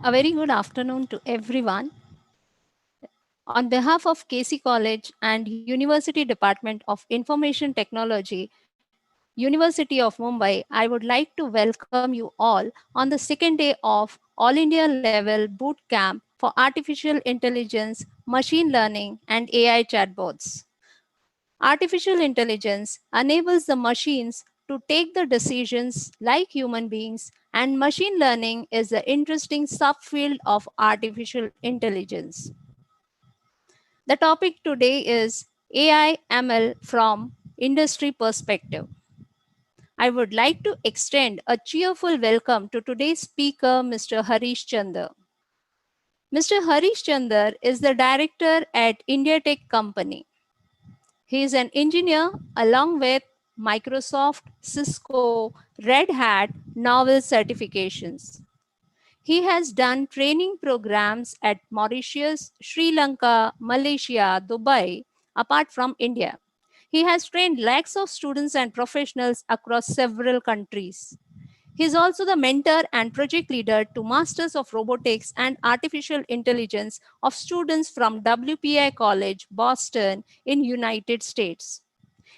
A very good afternoon to everyone. On behalf of KC College and University Department of Information Technology, University of Mumbai, I would like to welcome you all on the second day of All India level boot camp for artificial intelligence, machine learning, and AI chatbots. Artificial intelligence enables the machines to take the decisions like human beings, and machine learning is the interesting subfield of artificial intelligence. The topic today is AI ML from industry perspective. I would like to extend a cheerful welcome to today's speaker, Mr. Harish Chandra. Mr. Harish Chandra is the director at India Tech Company. He is an engineer along with Microsoft, Cisco, Red Hat, Novel certifications. He has done training programs at Mauritius, Sri Lanka, Malaysia, Dubai, apart from India. He has trained lakhs of students and professionals across several countries. He is also the mentor and project leader to Masters of Robotics and Artificial Intelligence of students from WPI College, Boston in United States.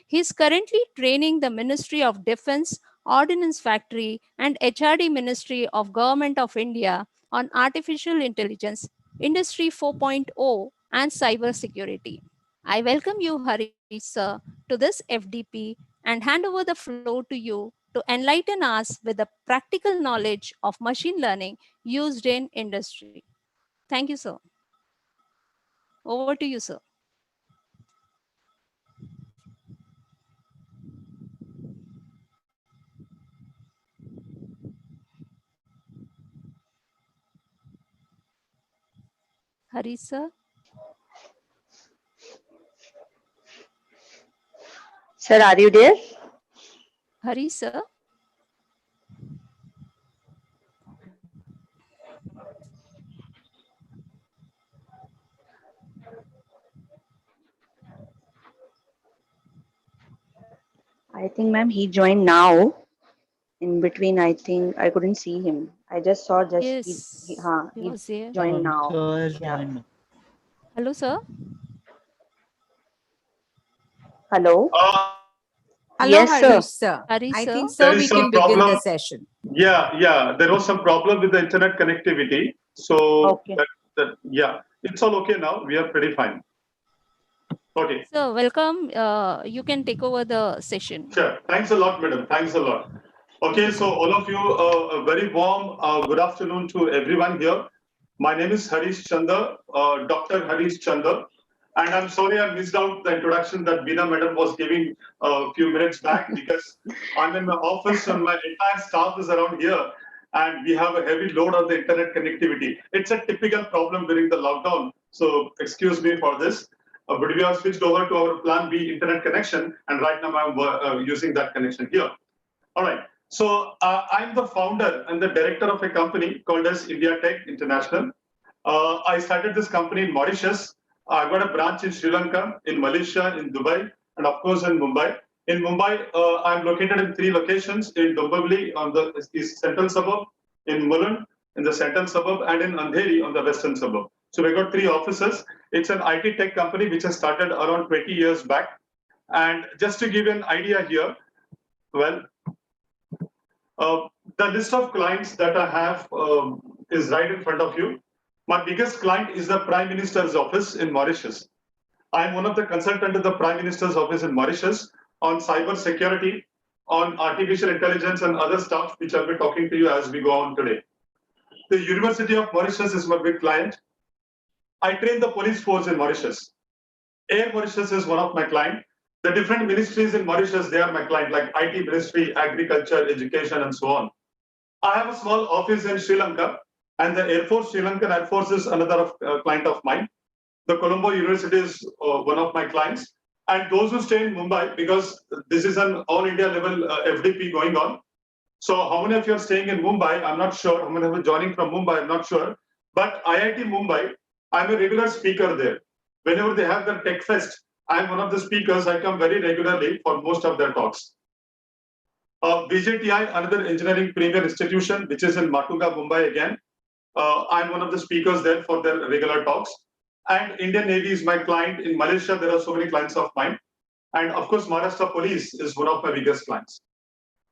He is currently training the Ministry of Defense, Ordnance Factory, and HRD Ministry of Government of India on artificial intelligence, Industry 4.0, and cyber security. I welcome you, Harish sir, to this FDP and hand over the floor to you to enlighten us with the practical knowledge of machine learning used in industry. Thank you, sir. Over to you, sir. Harish sir. Sir, are you there? Harish sir. I think, ma'am, he joined now. In between, I think I couldn't see him. I just saw just Yes, he he was there. joined now. So has Yeah. joined. Hello, sir. Hello. Hello, Yes, sir. Harish sir. Harish I sir. think, There sir, is we some can begin the problem. session. Yeah. There was some problem with the internet connectivity. So Okay. yeah, it's all okay now. We are pretty fine. Okay. So welcome. You can take over the session. Sure. Thanks a lot, madam. Thanks a lot. Thank Okay. you, So sir. all of you, a very warm good afternoon to everyone here. My name is Harish Chandra, Dr. Harish Chandra. And I'm sorry I missed out the introduction that Veena madam was giving a few minutes back because I'm in my office and my entire staff is around here and we have a heavy load on the internet connectivity. It's a typical problem during the lockdown. So excuse me for this. But we have switched over to our plan B internet connection and right now I'm using that connection here. All right. So I'm the founder and the director of a company called as India Tech International. I started this company in Mauritius. I got a branch in Sri Lanka, in Malaysia, in Dubai, and of course in Mumbai. In Mumbai, I'm located in 3 locations: in Dombivli on the east central suburb, in Mulund in the central suburb, and in Andheri on the western suburb. So we got 3 offices. It's an IT tech company which has started around 20 years back. And just to give you an idea here, well, uh, the list of clients that I have is right in front of you. My biggest client is the Prime Minister's office in Mauritius. I am one of the consultants of the Prime Minister's office in Mauritius on cyber security, on artificial intelligence and other stuff, which I'll be talking to you as we go on today. The University of Mauritius is my big client. I train the police force in Mauritius. Air Mauritius is one of my clients. The different ministries in Mauritius, they are my client, like IT ministry, agriculture, education, and so on. I have a small office in Sri Lanka, and the Air Force, Sri Lankan Air Force is another client of mine. The Colombo University is one of my clients. And those who stay in Mumbai, because this is an all India level FDP going on. So how many of you are staying in Mumbai? I'm not sure. How many of you are joining from Mumbai? I'm not sure. But IIT Mumbai, I'm a regular speaker there. Whenever they have their Tech Fest, I'm one of the speakers. I come very regularly for most of their talks. BJTI, another engineering premier institution, which is in Matuga, Mumbai again. I'm one of the speakers there for their regular talks. And Indian Navy is my client. In Malaysia, there are so many clients of mine. And of course, Maharashtra Police is one of my biggest clients.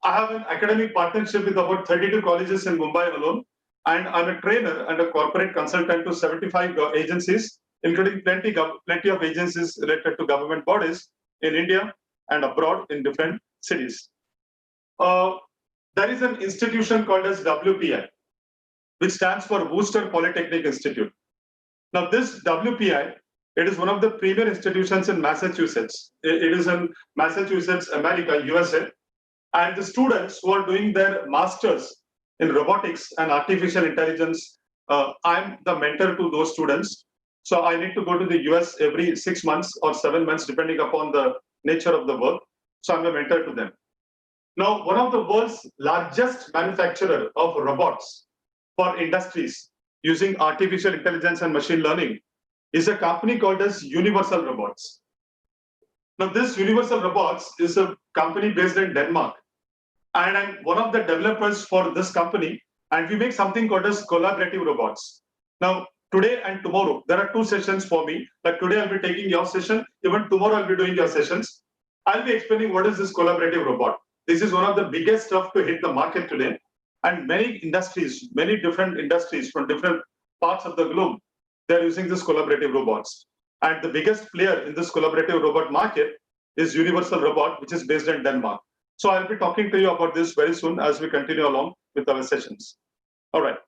I have an academic partnership with about 32 colleges in Mumbai alone. And I'm a trainer and a corporate consultant to 75 agencies, including plenty of agencies related to government bodies in India and abroad in different cities. There is an institution called as WPI, which stands for Worcester Polytechnic Institute. Now, this WPI, it is one of the premier institutions in Massachusetts. It is in Massachusetts, America, USA. And the students who are doing their masters in robotics and artificial intelligence, I'm the mentor to those students. So I need to go to the US every 6 months or 7 months, depending upon the nature of the work. So I'm a mentor to them. Now, one of the world's largest manufacturer of robots for industries using artificial intelligence and machine learning is a company called as Universal Robots. Now, this Universal Robots is a company based in Denmark. And I'm one of the developers for this company. And we make something called as collaborative robots. Now, today and tomorrow, there are 2 sessions for me. Like today, I'll be taking your session. Even tomorrow, I'll be doing your sessions. I'll be explaining what is this collaborative robot. This is one of the biggest stuff to hit the market today. And many industries, many different industries from different parts of the globe, they're using this collaborative robots. And the biggest player in this collaborative robot market is Universal Robot, which is based in Denmark. So I'll be talking to you about this very soon as we continue along with our sessions. All right.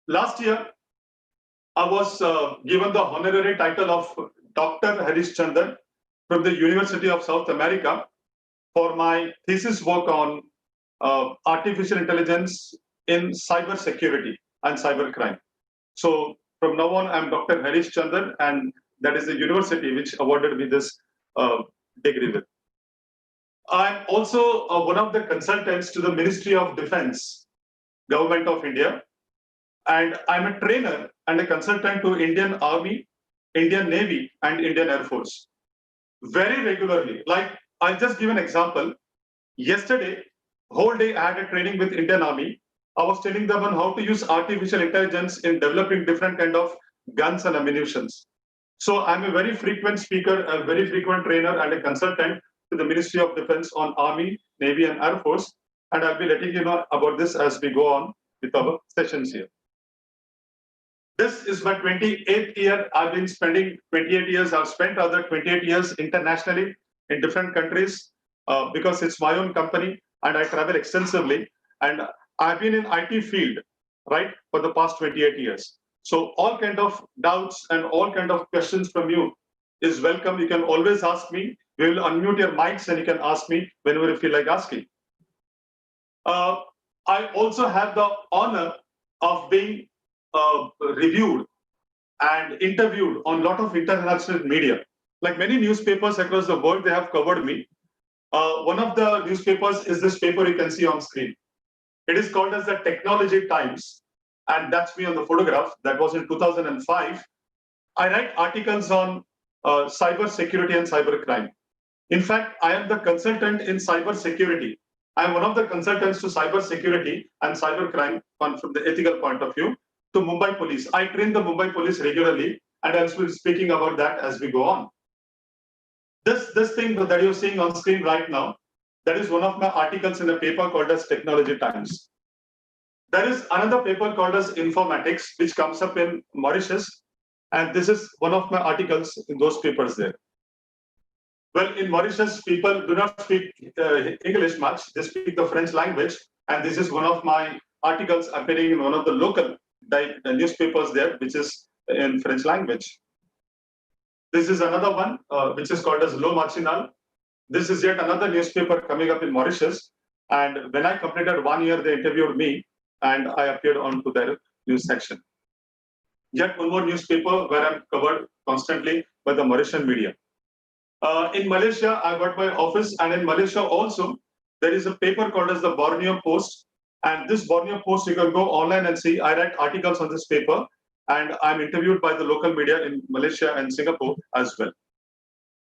Last year, I was given the honorary title of Dr. Harish Chandra from the University of South America for my thesis work on artificial intelligence in cyber security and cybercrime. So from now on, I'm Dr. Harish Chandra, and that is the university which awarded me this degree with. I'm also one of the consultants to the Ministry of Defense, Government of India. And I'm a trainer and a consultant to Indian Army, Indian Navy, and Indian Air Force. Very regularly. Like, I'll just give an example. Yesterday, whole day I had a training with Indian Army. I was telling them on how to use artificial intelligence in developing different kind of guns and ammunitions. So I'm a very frequent speaker, a very frequent trainer, and a consultant to the Ministry of Defense on Army, Navy, and Air Force. And I'll be letting you know about this as we go on with our sessions here. This is my 28th year. I've been spending 28 years. I've spent other 28 years internationally in different countries because it's my own company and I travel extensively. And I've been in IT field, right, for the past 28 years. So all kind of doubts and all kind of questions from you is welcome. You can always ask me. We will unmute your mics and you can ask me whenever you feel like asking. I also have the honor of being reviewed and interviewed on a lot of international media. Like many newspapers across the world, they have covered me. One of the newspapers is this paper you can see on screen. It is called as the Technology Times. And that's me on the photograph. That was in 2005. I write articles on cyber security and cyber crime. In fact, I am the consultant in cyber security. I am one of the consultants to cyber security and cyber crime from the ethical point of view to Mumbai Police. I train the Mumbai Police regularly, and I'll be speaking about that as we go on. This thing that you're seeing on screen right now, that is one of my articles in a paper called as Technology Times. There is another paper called as Informatics, which comes up in Mauritius, and this is one of my articles in those papers there. Well, in Mauritius, people do not speak English much. They speak the French language. And this is one of my articles appearing in one of the local newspapers there, which is in French language. This is another one, which is called as Le Machinal. This is yet another newspaper coming up in Mauritius. And when I completed 1 year, they interviewed me and I appeared onto their news section. Yet one more newspaper where I'm covered constantly by the Mauritian media. In Malaysia, I've got my office, and in Malaysia also, there is a paper called as the Borneo Post. And this Borneo Post, you can go online and see. I write articles on this paper, and I'm interviewed by the local media in Malaysia and Singapore as well.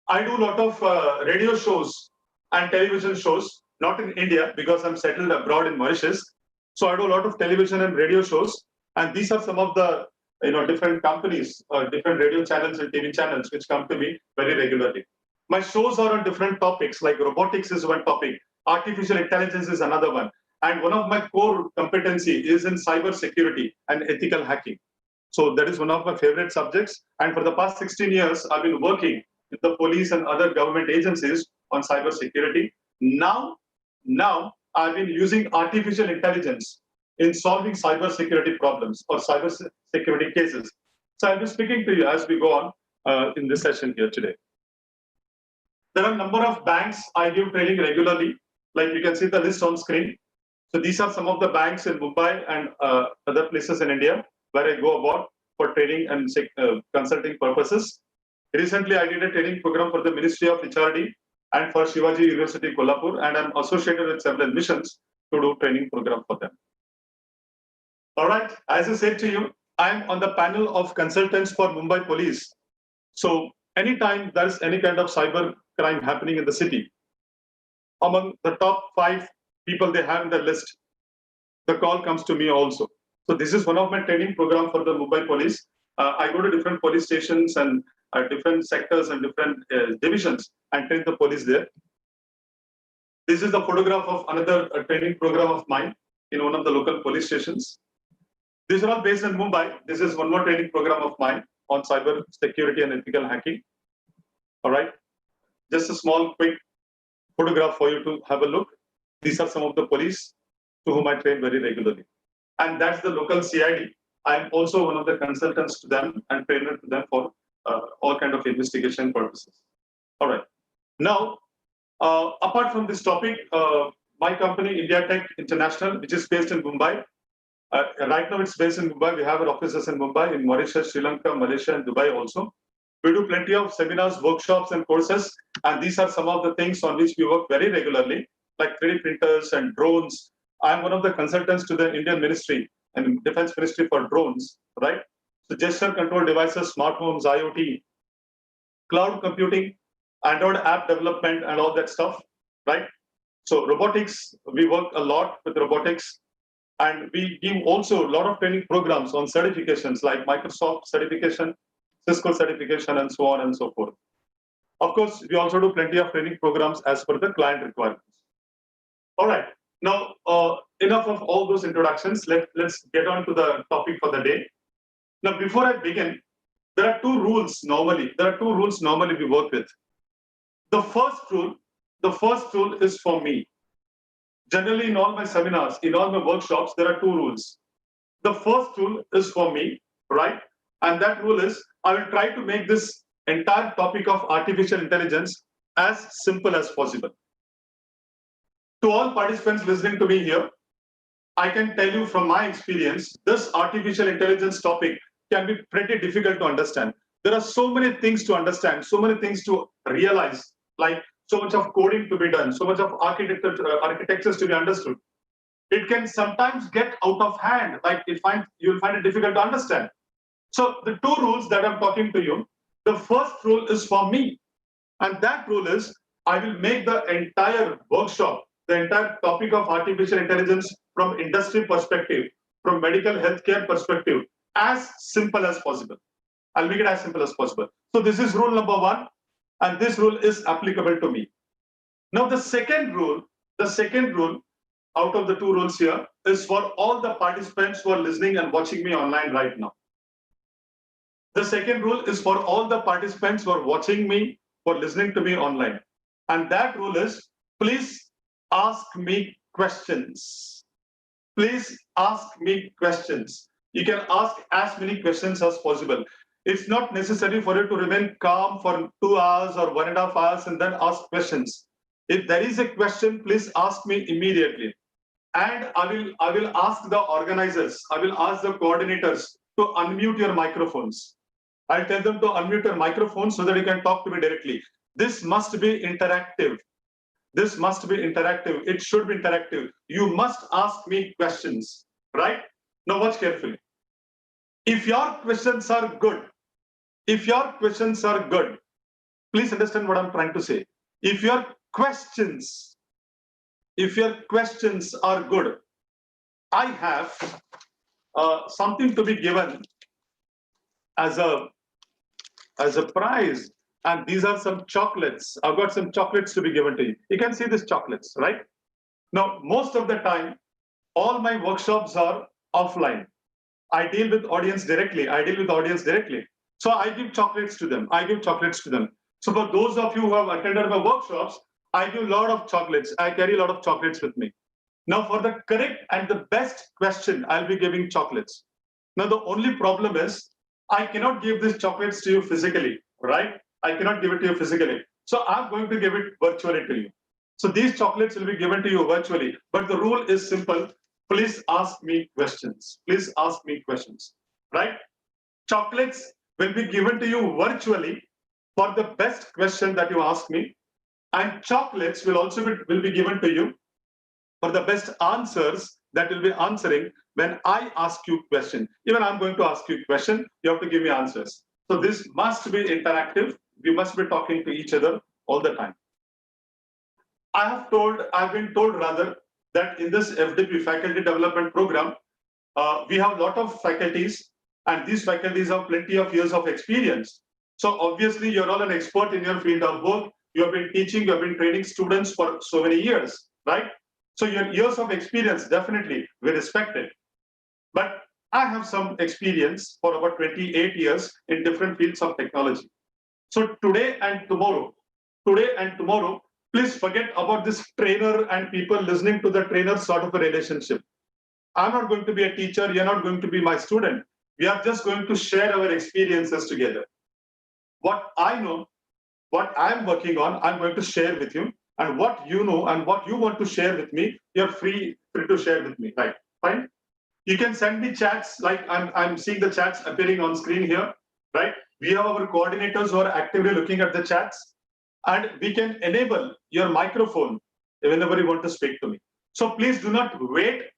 I do a lot of radio shows and television shows, not in India because I'm settled abroad in Mauritius, So I do a lot of television and radio shows, and these are some of the different companies, different radio channels and TV channels which come to me very regularly. My shows are on different topics, like robotics is one topic, artificial intelligence is another one, and one of my core competency is in cyber security and ethical hacking. So that is one of my favorite subjects. And for the past 16 years, I've been working with the police and other government agencies on cyber security. Now I've been using artificial intelligence in solving cyber security problems or cyber security cases. So I'll be speaking to you as we go on in this session here today. There are a number of banks I give training regularly. Like you can see the list on screen. So these are some of the banks in Mumbai and other places in India where I go about for training and consulting purposes. Recently, I did a training program for the Ministry of HRD and for Shivaji University, Kolhapur, and I'm associated with several missions to do training program for them. All right, as I said to you, I'm on the panel of consultants for Mumbai Police. So anytime there's any kind of cyber crime happening in the city, among the top 5 people they have in the list, the call comes to me also. So this is one of my training program for the Mumbai Police. I go to different police stations and different sectors and different divisions and train the police there. This is the photograph of another training program of mine in one of the local police stations. These are all based in Mumbai. This is one more training program of mine on cyber security and ethical hacking. All right, just a small quick photograph for you to have a look. These are some of the police to whom I train very regularly. And that's the local CID. I'm also one of the consultants to them and trainer to them for all kind of investigation purposes. All right. Now, apart from this topic, my company, India Tech International, which is based in Mumbai. Right now, it's based in Mumbai. We have our offices in Mumbai, in Mauritius, Sri Lanka, Malaysia, and Dubai also. We do plenty of seminars, workshops, and courses. And these are some of the things on which we work very regularly, like 3D printers and drones. I'm one of the consultants to the Indian Ministry and Defense Ministry for drones, right? So gesture control devices, smart homes, IoT, cloud computing, Android app development, and all that stuff, right? So robotics, we work a lot with robotics. And we give also a lot of training programs on certifications like Microsoft certification, Cisco certification, and so on and so forth. Of course, we also do plenty of training programs as per the client requirements. All right. Now, enough of all those introductions. Let's get on to the topic for the day. Now, before I begin, there are two rules normally. We work with. The first rule is for me. Generally, in all my seminars, in all my workshops, there are two rules. The first rule is for me, right? And that rule is, I will try to make this entire topic of artificial intelligence as simple as possible. To all participants listening to me here, I can tell you from my experience, this artificial intelligence topic can be pretty difficult to understand. There are so many things to understand, so many things to realize, like so much of coding to be done, so much of architectures to be understood. It can sometimes get out of hand, like you'll find it difficult to understand. So the two rules that I'm talking to you, the first rule is for me. And that rule is, I will make the entire workshop, the entire topic of artificial intelligence from industry perspective, from medical healthcare perspective, as simple as possible. I'll make it as simple as possible. So this is rule number 1. And this rule is applicable to me. Now, the second rule out of the two rules here is for all the participants who are listening and watching me online right now. The second rule is for all the participants who are watching me, who are listening to me online. And that rule is, please ask me questions. Please ask me questions. You can ask as many questions as possible. It's not necessary for you to remain calm for 2 hours or 1.5 hours and then ask questions. If there is a question, please ask me immediately. And I will ask the organizers, I will ask the coordinators to unmute your microphones. I'll tell them to unmute your microphones so that you can talk to me directly. This must be interactive. This must be interactive. It should be interactive. You must ask me questions, right? Now watch carefully. If your questions are good, please understand what I'm trying to say. If your questions are good, I have something to be given as a prize, and these are some chocolates. I've got some chocolates to be given to you. You can see these chocolates, right? Now, most of the time, all my workshops are offline. I deal with audience directly. So I give chocolates to them. So for those of you who have attended my workshops, I give a lot of chocolates. I carry a lot of chocolates with me. Now, for the correct and the best question, I'll be giving chocolates. Now, the only problem is I cannot give these chocolates to you physically, right? I cannot give it to you physically. So I'm going to give it virtually to you. So these chocolates will be given to you virtually. But the rule is simple. Please ask me questions. Right? Chocolates will be given to you virtually for the best question that you ask me. And chocolates will also will be given to you for the best answers that will be answering when I ask you question. Even I'm going to ask you question, you have to give me answers. So this must be interactive. We must be talking to each other all the time. I've been told rather that in this FDP faculty development program, we have a lot of faculties, and these faculties have plenty of years of experience. So obviously you're all an expert in your field of work. You have been teaching, you have been training students for so many years, right? So your years of experience, definitely, we respect it. But I have some experience for about 28 years in different fields of technology. So today and tomorrow, please forget about this trainer and people listening to the trainer sort of a relationship. I'm not going to be a teacher, you're not going to be my student. We are just going to share our experiences together. What I know, what I'm working on, I'm going to share with you. And what you know and what you want to share with me, you're free to share with me, right? Fine. You can send me chats, like I'm seeing the chats appearing on screen here, right? We have our coordinators who are actively looking at the chats, and we can enable your microphone whenever you want to speak to me. So please do not wait.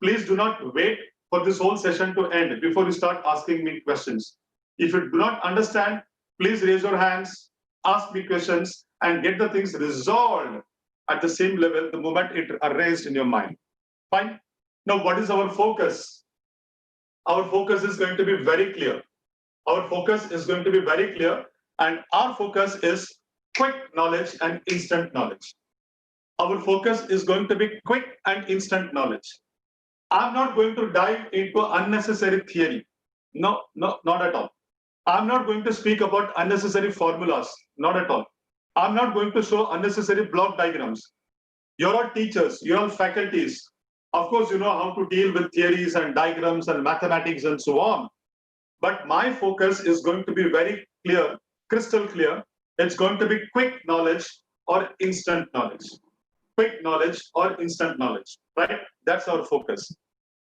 Please do not wait for this whole session to end before you start asking me questions. If you do not understand, please raise your hands, ask me questions, and get the things resolved at the same level the moment it raised in your mind. Fine. Now, what is our focus? Our focus is going to be very clear. And our focus is quick knowledge and instant knowledge. Our focus is going to be quick and instant knowledge. I'm not going to dive into unnecessary theory. No, not at all. I'm not going to speak about unnecessary formulas. Not at all. I'm not going to show unnecessary block diagrams. You're all teachers, you're all faculties. Of course, you know how to deal with theories and diagrams and mathematics and so on. But my focus is going to be very clear, crystal clear. It's going to be quick knowledge or instant knowledge. Quick knowledge or instant knowledge, right? That's our focus.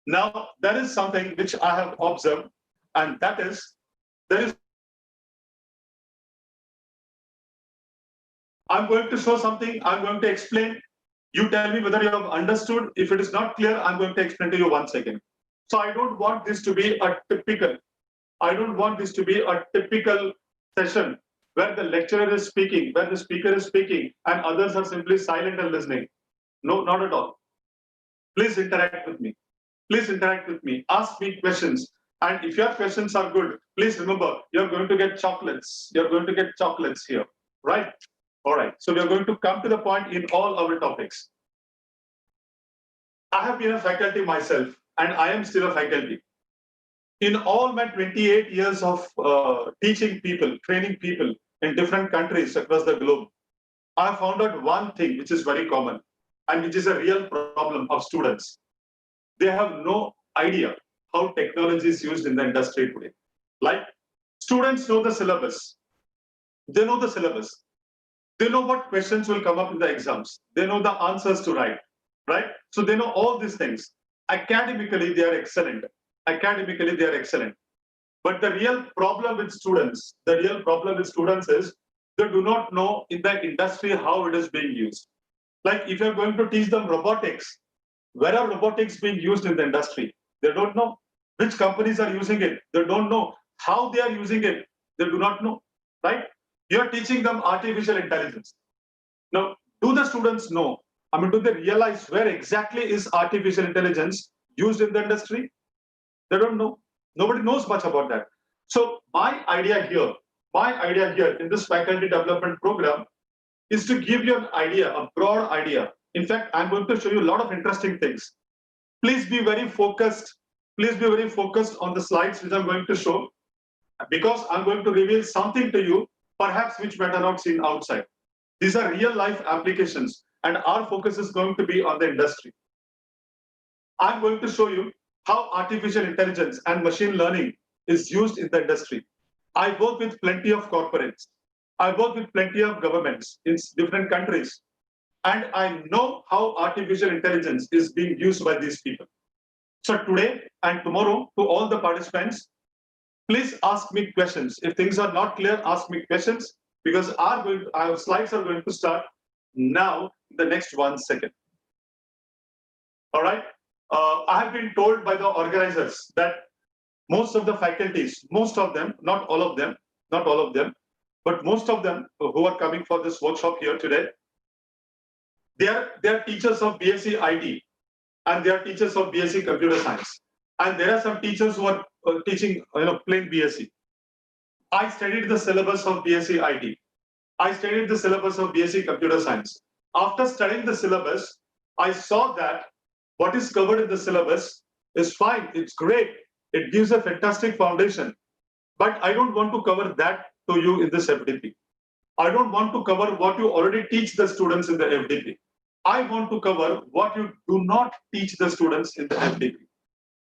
Now, there is something which I have observed, and that is, there is, I'm going to show something, I'm going to explain. You tell me whether you have understood. If it is not clear, I'm going to explain to you once again. So I don't want this to be a typical session where the lecturer is speaking, where the speaker is speaking, and others are simply silent and listening. No, not at all. Please interact with me. Ask me questions. And if your questions are good, please remember, you're going to get chocolates. You're going to get chocolates here, right? All right. So we're going to come to the point in all our topics. I have been a faculty myself, and I am still a faculty. In all my 28 years of teaching people, training people in different countries across the globe, I found out one thing which is very common and which is a real problem of students. They have no idea how technology is used in the industry today. Like, students know the syllabus. They know the syllabus. They know what questions will come up in the exams. They know the answers to write, right? So they know all these things. Academically, they are excellent. But the real problem with students, is they do not know in the industry how it is being used. Like, if you're going to teach them robotics, where are robotics being used in the industry? They don't know. Which companies are using it? They don't know. How they are using it? They do not know, right? You're teaching them artificial intelligence. Now, do the students know? I mean, do they realize where exactly is artificial intelligence used in the industry? They don't know. Nobody knows much about that. So my idea here in this faculty development program is to give you an idea, a broad idea. In fact, I'm going to show you a lot of interesting things. Please be very focused. Please be very focused on the slides which I'm going to show, because I'm going to reveal something to you, perhaps which might have not seen outside. These are real life applications, and our focus is going to be on the industry. I'm going to show you how artificial intelligence and machine learning is used in the industry. I work with plenty of corporates. I work with plenty of governments in different countries. And I know how artificial intelligence is being used by these people. So today and tomorrow, to all the participants, please ask me questions. If things are not clear, ask me questions, because our slides are going to start now in the next 1 second. All right. I have been told by the organizers that most of the faculties, most of them, not all of them, but most of them who are coming for this workshop here today, they are teachers of BSc IT, and they are teachers of BSc Computer Science, and there are some teachers who are teaching plain BSc. I studied the syllabus of BSc IT. I studied the syllabus of BSc Computer Science. After studying the syllabus, I saw that what is covered in the syllabus is fine, it's great, it gives a fantastic foundation, but I don't want to cover that to you in this FDP. I don't want to cover what you already teach the students in the FDP. I want to cover what you do not teach the students in the FDP.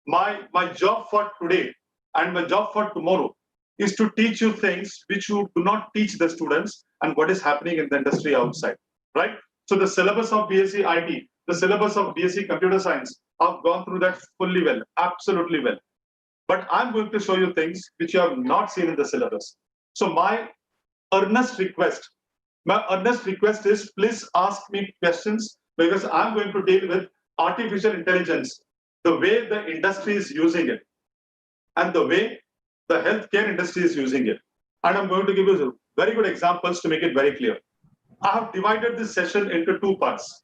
My job for today and my job for tomorrow is to teach you things which you do not teach the students and what is happening in the industry outside, right? So the syllabus of BSc IT, the syllabus of BSc Computer Science, I've gone through that fully well, absolutely well. But I'm going to show you things which you have not seen in the syllabus. So my earnest request is, please ask me questions, because I'm going to deal with artificial intelligence, the way the industry is using it, and the way the healthcare industry is using it. And I'm going to give you very good examples to make it very clear. I have divided this session into 2 parts.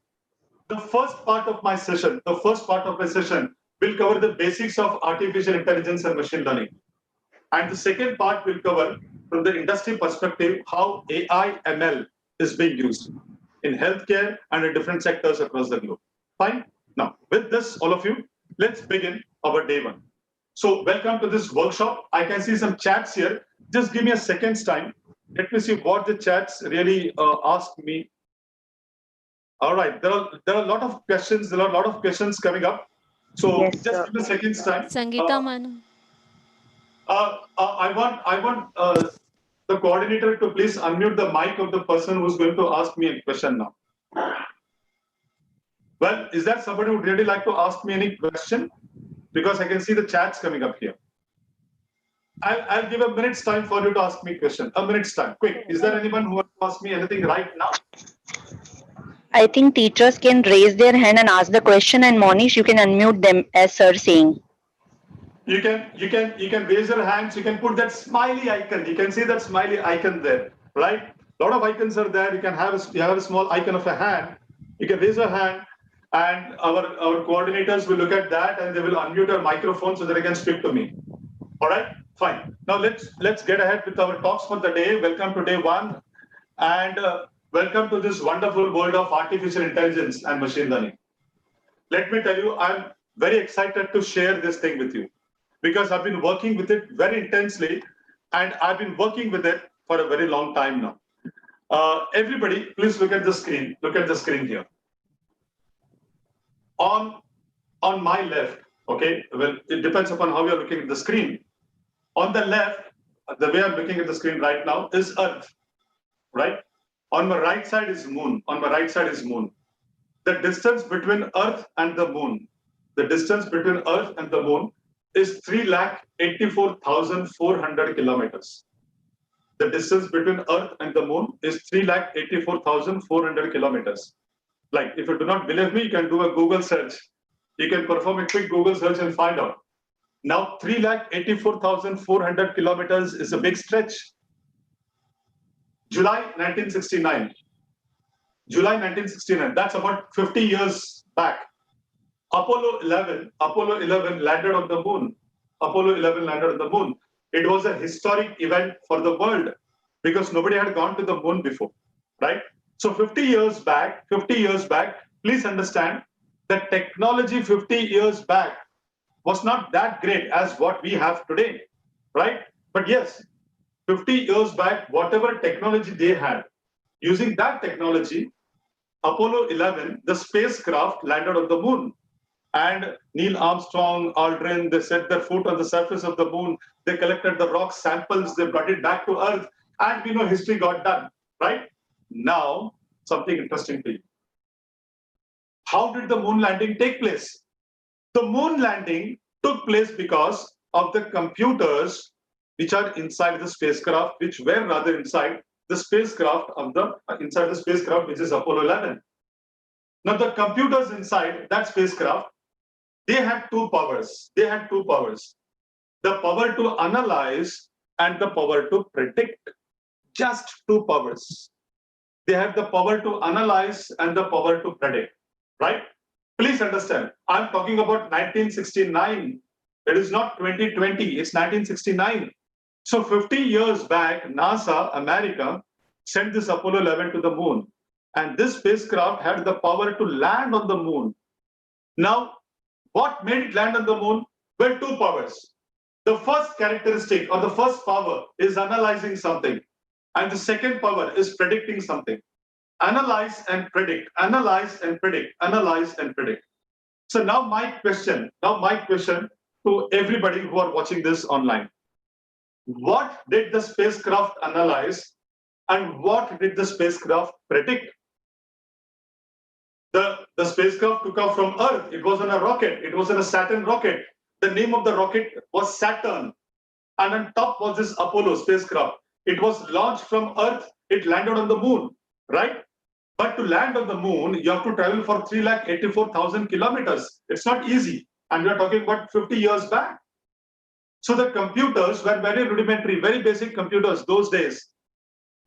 The first part of my session will cover the basics of artificial intelligence and machine learning. And the second part will cover, from the industry perspective, how AI ML is being used in healthcare and in different sectors across the globe. Fine? Now, with this, all of you, let's begin our day 1. So welcome to this workshop. I can see some chats here. Just give me a second's time. Let me see what the chats really ask me. All right, there are a lot of questions. There are a lot of questions coming up. So Yes, just sir. give me a second's time. Sangeeta Manu. I want the coordinator to please unmute the mic of the person who's going to ask me a question now. Well, is there somebody who would really like to ask me any question? Because I can see the chats coming up here. I'll give a minute's time for you to ask me a question. A minute's time. Quick. Is there anyone who wants to ask me anything right now? I think teachers can raise their hand and ask the question, and Monish, you can unmute them as sir saying. You can raise your hands. You can put that smiley icon. You can see that smiley icon there, right? A lot of icons are there. You have a small icon of a hand. You can raise your hand, and our coordinators will look at that, and they will unmute your microphone so that they can speak to me. All right, fine. Now let's get ahead with our talks for the day. Welcome to day 1, and welcome to this wonderful world of artificial intelligence and machine learning. Let me tell you, I'm very excited to share this thing with you, because I've been working with it very intensely, and I've been working with it for a very long time now. Everybody, please look at the screen. Look at the screen here. On my left, okay, well, it depends upon how you're looking at the screen. On the left, the way I'm looking at the screen right now is Earth, right? On my right side is Moon. On my right side is Moon. The distance between Earth and the Moon, is 3,84,400 kilometers. The distance between Earth and the Moon is 3,84,400 kilometers. Like, if you do not believe me, you can do a Google search. You can perform a quick Google search and find out. Now, 3,84,400 kilometers is a big stretch. July 1969. That's about 50 years back. Apollo 11 landed on the moon. Apollo 11 landed on the moon. It was a historic event for the world because nobody had gone to the moon before, right? So 50 years back, please understand that technology 50 years back was not that great as what we have today, right? But yes, 50 years back, whatever technology they had, using that technology, Apollo 11, the spacecraft landed on the moon. And Neil Armstrong, Aldrin, they set their foot on the surface of the moon. They collected the rock samples, they brought it back to Earth, and we know history got done, right? Now, something interesting to you. How did the moon landing take place? The moon landing took place because of the computers which are inside the spacecraft, which were rather inside the spacecraft which is Apollo 11. Now, the computers inside that spacecraft, they had two powers. The power to analyze and the power to predict. Just two powers. They have the power to analyze and the power to predict, right? Please understand, I'm talking about 1969. It is not 2020, it's 1969. So 50 years back, NASA, America, sent this Apollo 11 to the moon. And this spacecraft had the power to land on the moon. Now, what made it land on the moon were two powers. The first characteristic or the first power is analyzing something. And the second power is predicting something. Analyze and predict, analyze and predict, analyze and predict. So now my question to everybody who are watching this online. What did the spacecraft analyze and what did the spacecraft predict? The spacecraft took off from Earth. It was on a rocket. It was on a Saturn rocket. The name of the rocket was Saturn. And on top was this Apollo spacecraft. It was launched from Earth. It landed on the moon, right? But to land on the moon, you have to travel for 384,000 kilometers. It's not easy. And we are talking about 50 years back. So the computers were very rudimentary, very basic computers those days.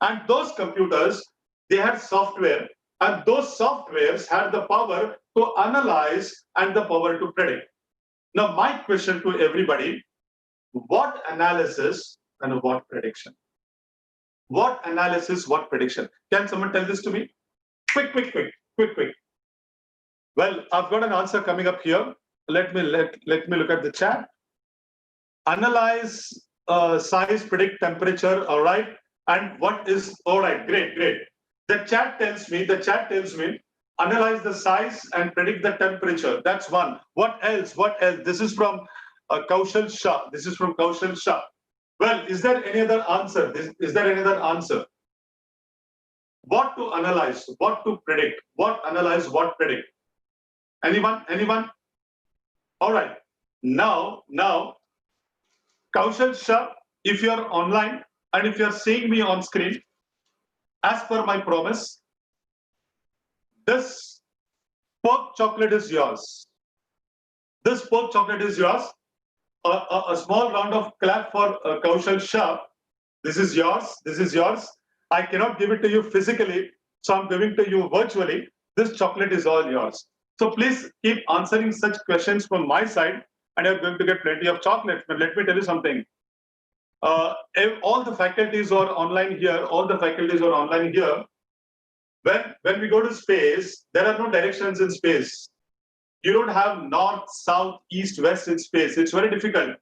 And those computers, they had software. And those softwares had the power to analyze and the power to predict. Now, my question to everybody, what analysis and what prediction? What analysis, what prediction? Can someone tell this to me? Quick. Well, I've got an answer coming up here. Let me look at the chat. Analyze, size, predict temperature, all right? And what is, all right, great. The chat tells me, analyze the size and predict the temperature. That's one. What else? This is from Kaushal Shah. Well, is there any other answer? What to analyze, what to predict, what analyze, what predict? Anyone? All right. Now, Kaushal Shah, if you're online and if you're seeing me on screen, as per my promise, this pork chocolate is yours. A small round of clap for Kaushal Shah. This is yours. I cannot give it to you physically, so I'm giving to you virtually. This chocolate is all yours. So please keep answering such questions from my side, and you're going to get plenty of chocolate. But let me tell you something. All the faculties are online here. When we go to space, there are no directions in space. You don't have north, south, east, west in space. It's very difficult.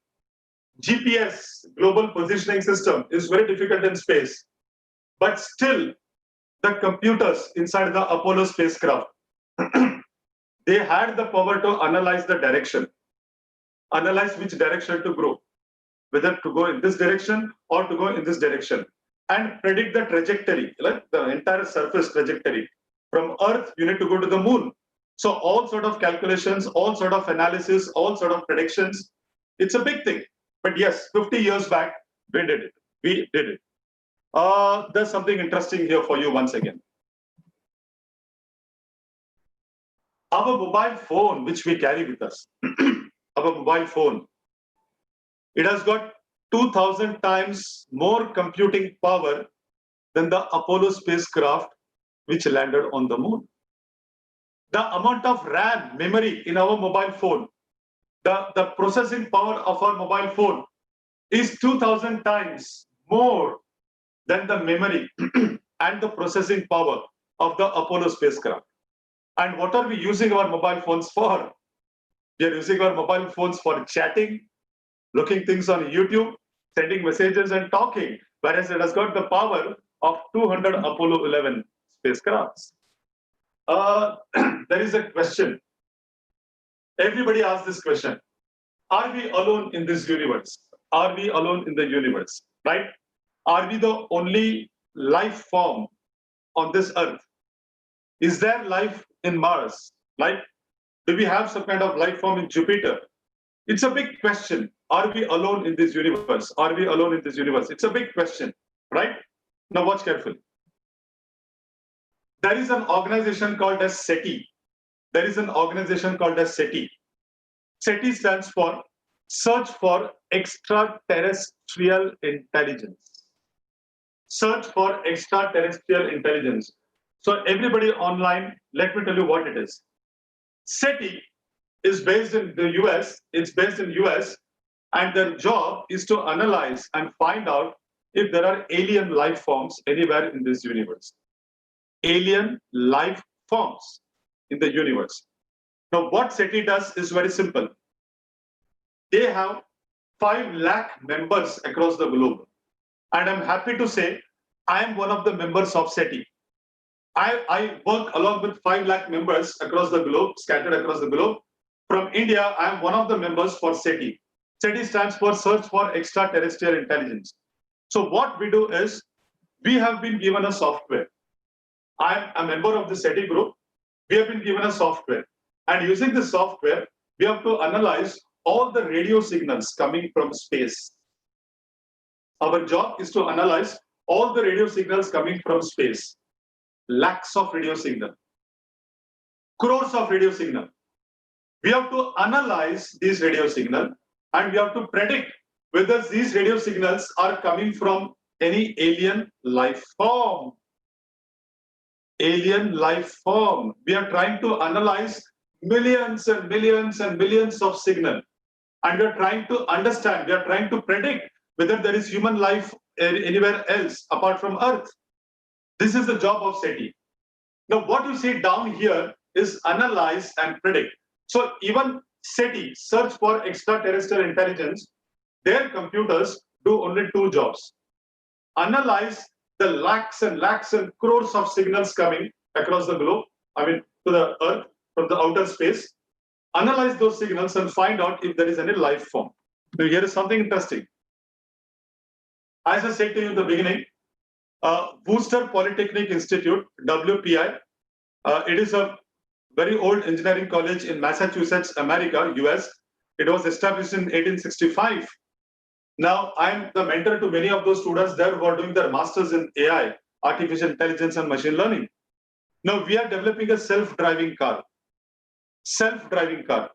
GPS, global positioning system, is very difficult in space. But still, the computers inside the Apollo spacecraft, they had the power to analyze the direction, analyze which direction to go, whether to go in this direction or to go in this direction, and predict the trajectory, like the entire surface trajectory. From Earth, you need to go to the moon. So all sort of calculations, all sort of analysis, all sort of predictions. It's a big thing. But yes, 50 years back, we did it. There's something interesting here for you once again. Our mobile phone, which we carry with us, our mobile phone, it has got 2,000 times more computing power than the Apollo spacecraft, which landed on the moon. the amount of RAM, memory in our mobile phone, the processing power of our mobile phone is 2000 times more than the memory and the processing power of the Apollo spacecraft. And what are we using our mobile phones for? We are using our mobile phones for chatting, looking things on YouTube, sending messages and talking, whereas it has got the power of 200 Apollo 11 spacecrafts. There is a question. Everybody asks this question. Are we alone in this universe? Are we alone in the universe, right? Are we the only life form on this earth? Is there life in Mars? Like, do we have some kind of life form in Jupiter? It's a big question. Are we alone in this universe? Are we alone in this universe? It's a big question, right? Now watch carefully. There is an organization called as SETI. There is an organization called as SETI. SETI stands for Search for Extraterrestrial Intelligence. Search for Extraterrestrial Intelligence. So everybody online, let me tell you what it is. SETI is based in the US, it's based in US, and their job is to analyze and find out if there are alien life forms anywhere in this universe. Alien life forms in the universe. Now, what SETI does is very simple. They have 5 lakh members across the globe. And I'm happy to say, I am one of the members of SETI. I work along with 5 lakh members across the globe, scattered across the globe. From India, I am one of the members for SETI. SETI stands for Search for Extraterrestrial Intelligence. So what we do is, we have been given a software. I am a member of the SETI group. We have been given a software. And using this software, we have to analyze all the radio signals coming from space. Our job is to analyze all the radio signals coming from space. Lakhs of radio signal, crores of radio signal. We have to analyze these radio signal and we have to predict whether these radio signals are coming from any alien life form. Alien life form. We are trying to analyze millions and millions and millions of signal. And we are trying to understand, we are trying to predict whether there is human life anywhere else apart from Earth. This is the job of SETI. Now, what you see down here is analyze and predict. So even SETI, Search for Extraterrestrial Intelligence, their computers do only 2 jobs. Analyze the lakhs and lakhs and crores of signals coming across the globe, I mean, to the Earth from the outer space. Analyze those signals and find out if there is any life form. Now, here is something interesting. As I said to you in the beginning, Worcester Polytechnic Institute, WPI, it is a very old engineering college in Massachusetts, America, US. It was established in 1865. Now, I'm the mentor to many of those students there who are doing their masters in AI, artificial intelligence and machine learning. Now, we are developing a self-driving car. Self-driving car.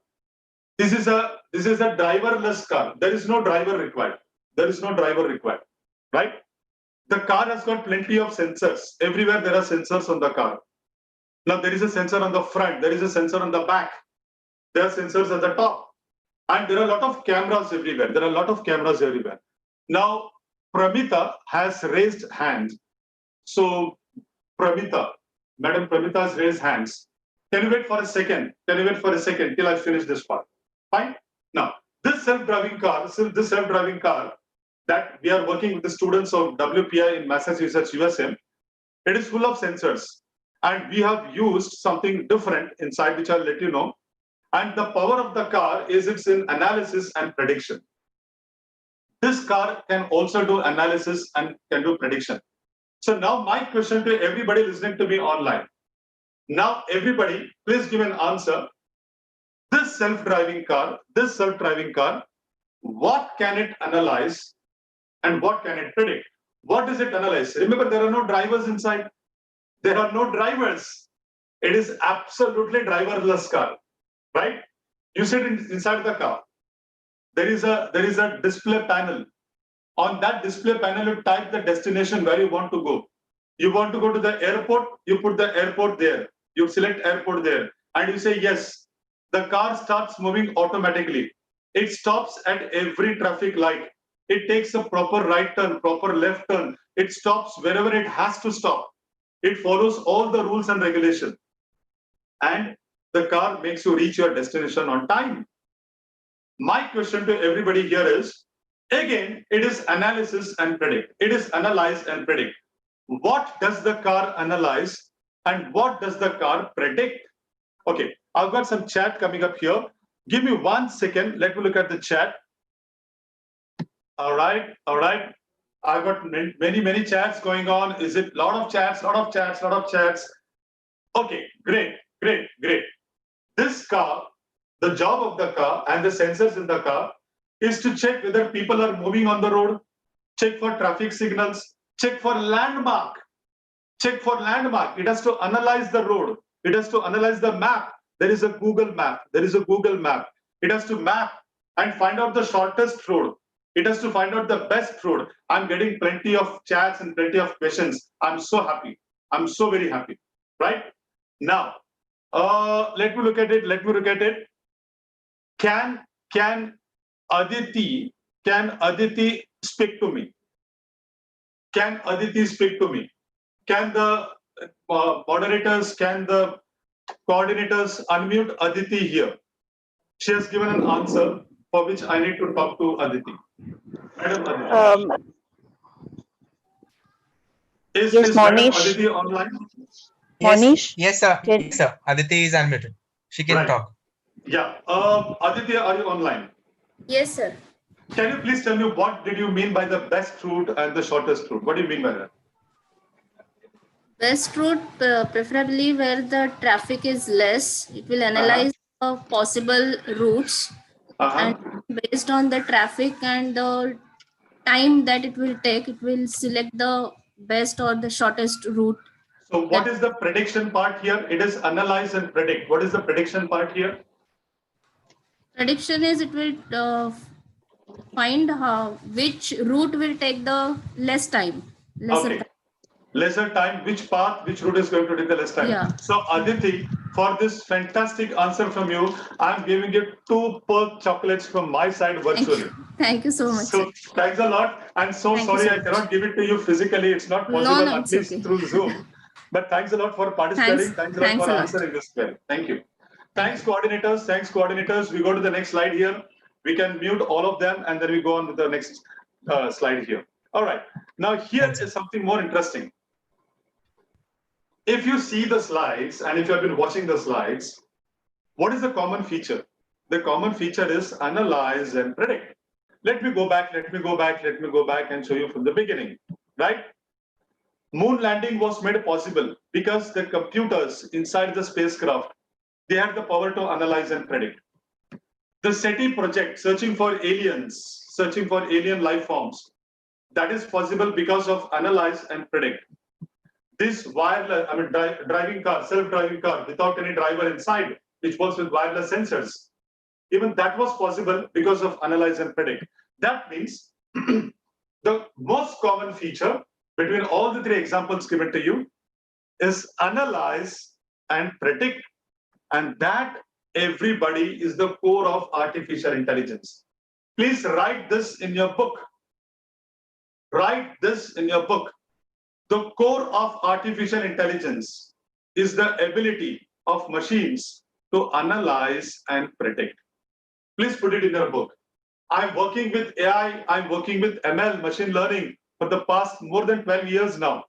This is a driverless car. There is no driver required. There is no driver required, right? The car has got plenty of sensors. Everywhere there are sensors on the car. Now there is a sensor on the front. There is a sensor on the back. There are sensors at the top. And there are a lot of cameras everywhere. There are a lot of cameras everywhere. Now, Pramita has raised hands. So, Pramita, Madam Pramita has raised hands. Can you wait for a second? Can you wait for a second till I finish this part? Fine. Now, this self-driving car that we are working with the students of WPI in Massachusetts, USA, it is full of sensors. And we have used something different inside, which I'll let you know. And the power of the car is it's in analysis and prediction. This car can also do analysis and can do prediction. So now my question to everybody listening to me online. Now everybody, please give an answer. This self-driving car, what can it analyze and what can it predict? What does it analyze? Remember, there are no drivers inside. There are no drivers. It is absolutely driverless car, right? You sit inside the car. There is a display panel. On that display panel, you type the destination where you want to go. You want to go to the airport, you put the airport there. You select airport there. and you say yes, the car starts moving automatically. It stops at every traffic light. It takes a proper right turn, proper left turn. It stops wherever it has to stop. It follows all the rules and regulations. And the car makes you reach your destination on time. My question to everybody here is, again, it is analysis and predict. It is analyze and predict. What does the car analyze and what does the car predict? Okay, I've got some chat coming up here. Give me 1 second. Let me look at the chat. All right, all right. I've got many chats going on. Is it lot of chats? Okay, great. This car, the job of the car and the sensors in the car is to check whether people are moving on the road, check for traffic signals, check for landmark. It has to analyze the road. It has to analyze the map. There is a Google map. It has to map and find out the shortest road. It has to find out the best road. I'm getting plenty of chats and plenty of questions. I'm so happy. I'm so very happy. Right? Now, let me look at it. Can Aditi speak to me? Can the moderators, can the coordinators unmute Aditi here? She has given an answer for which I need to talk to Aditi. Madam Aditi. Is Madam Monish. Aditi online? Monish? Yes, sir. Can- Yes, sir. Aditi is unmuted. She can talk. Yeah. Aditi, are you online? Yes, sir. Can you please tell me what did you mean by the best route and the shortest route? What do you mean by that? Best route, preferably where the traffic is less. It will analyze the possible routes, and based on the traffic and the time that it will take, it will select the best or the shortest route. So what is the prediction part here? It is analyze and predict. What is the prediction part here? Prediction is it will find which route will take the lesser time. Lesser time, which route is going to take the less time? Yeah. So Aditi, for this fantastic answer from you, I'm giving you 2 Perk chocolates from my side virtually. Thank you so much. So thanks a lot. I'm so Thank you sorry so I cannot give it to you physically. It's not possible, No, at it's least okay. through Zoom. But thanks a lot for participating. Thanks a lot for answering this query. Thank you. Thanks, coordinators. We go to the next slide here. We can mute all of them and then we go on with the next slide here. All right. Now here is something more interesting. If you see the slides and if you have been watching the slides, what is the common feature? The common feature is analyze and predict. Let me go back and show you from the beginning, right? Moon landing was made possible because the computers inside the spacecraft, they had the power to analyze and predict. The SETI project, searching for alien life forms, that is possible because of analyze and predict. This wireless, driving car, self-driving car without any driver inside, which works with wireless sensors, even that was possible because of analyze and predict. That means the most common feature between all the 3 examples given to you is analyze and predict, and that everybody is the core of artificial intelligence. Please write this in your book. The core of artificial intelligence is the ability of machines to analyze and predict. Please put it in your book. I'm working with AI, I'm working with ML, machine learning, for the past more than 12 years now.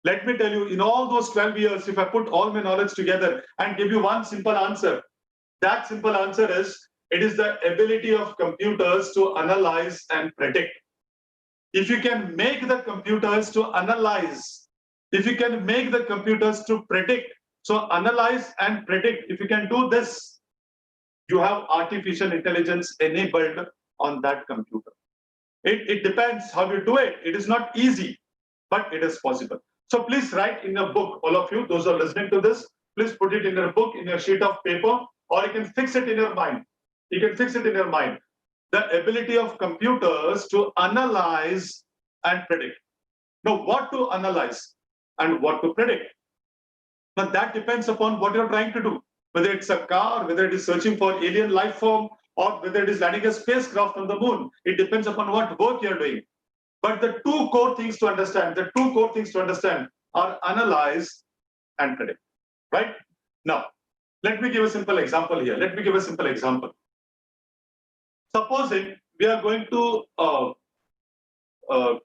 Let me tell you, in all those 12 years, if I put all my knowledge together and give you one simple answer, that simple answer is, it is the ability of computers to analyze and predict. If you can make the computers to analyze, if you can make the computers to predict, so analyze and predict, if you can do this, you have artificial intelligence enabled on that computer. It depends how you do it. It is not easy, but it is possible. So please write in your book, all of you, those who are listening to this, please put it in your book, in your sheet of paper, or you can fix it in your mind. The ability of computers to analyze and predict. Now, what to analyze and what to predict? Now, that depends upon what you're trying to do. whether it's a car, whether it is searching for alien life form, or whether it is landing a spacecraft on the moon. It depends upon what work you're doing. But the two core things to understand, are analyze and predict, right? Now, let me give a simple example here. Supposing we are going to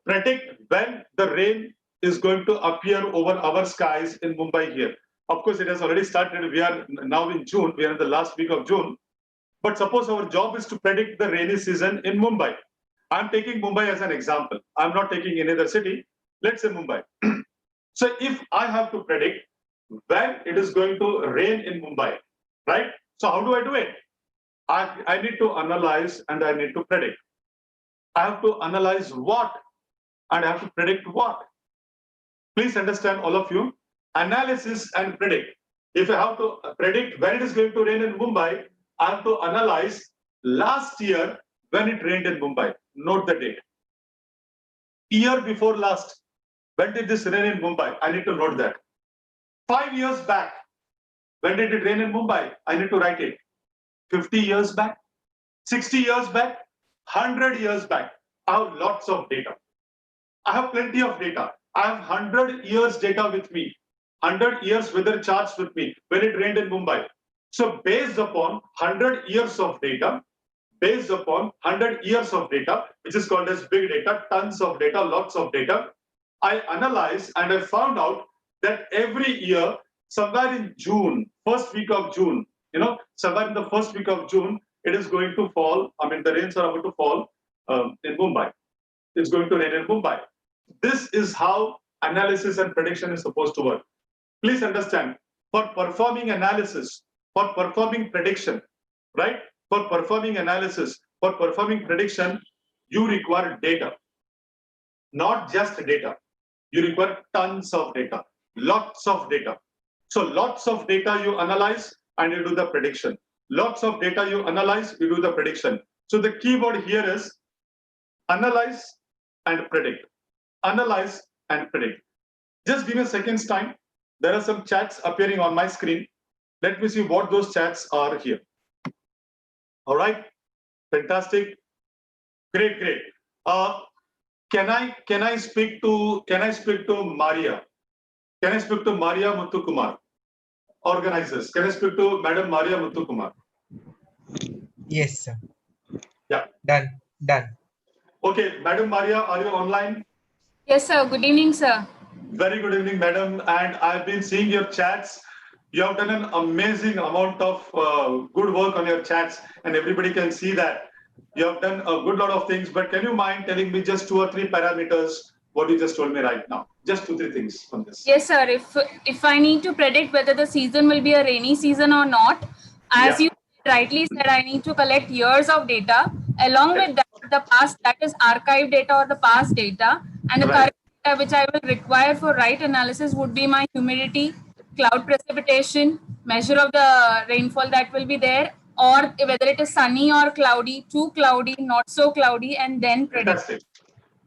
predict when the rain is going to appear over our skies in Mumbai here. Of course, it has already started. We are now in June. We are in the last week of June. But suppose our job is to predict the rainy season in Mumbai. I'm taking Mumbai as an example. I'm not taking any other city. Let's say Mumbai. So if I have to predict when it is going to rain in Mumbai, right? So how do I do it? I need to analyze and I need to predict. I have to analyze what and I have to predict what. Please understand, all of you, analysis and predict. If I have to predict when it is going to rain in Mumbai, I have to analyze last year when it rained in Mumbai. Note the date. Year before last, when did this rain in Mumbai? I need to note that. 5 years back, when did it rain in Mumbai? I need to write it. 50 years back, 60 years back, 100 years back. I have lots of data. I have plenty of data. I have 100 years data with me, 100 years weather charts with me when it rained in Mumbai. So based upon 100 years of data, which is called as big data, tons of data, lots of data, I analyzed and I found out that every year, somewhere in June, first week of June, somewhere in the first week of June, it is going to fall. I mean, the rains are about to fall in Mumbai. It's going to rain in Mumbai. This is how analysis and prediction is supposed to work. Please understand, for performing analysis, for performing prediction, right? For performing analysis, for performing prediction, you require data. Not just data. You require tons of data, lots of data. So lots of data you analyze and you do the prediction. Lots of data you analyze, you do the prediction. So the keyword here is analyze and predict. Analyze and predict. Just give me a second's time. There are some chats appearing on my screen. Let me see what those chats are here. All right, fantastic, great. Can I speak to Maria? Can I speak to Maria Muthukumar? Organizers, can I speak to Madam Maria Muthukumar? Yes, sir. Yeah. Done. Okay, Madam Maria, are you online? Yes, sir. Good evening, sir. Very good evening, madam. And I've been seeing your chats. You have done an amazing amount of good work on your chats, and everybody can see that. You have done a good lot of things, but can you mind telling me just 2 or 3 parameters, what you just told me right now? Just 2 or 3 things from this. Yes, sir. If I need to predict whether the season will be a rainy season or not, as you rightly said, I need to collect years of data. Along with that, the past, that is archive data or the past data, and the current data which I will require for right analysis would be my humidity, cloud precipitation, measure of the rainfall that will be there, or whether it is sunny or cloudy, too cloudy, not so cloudy, and then predict. Fantastic.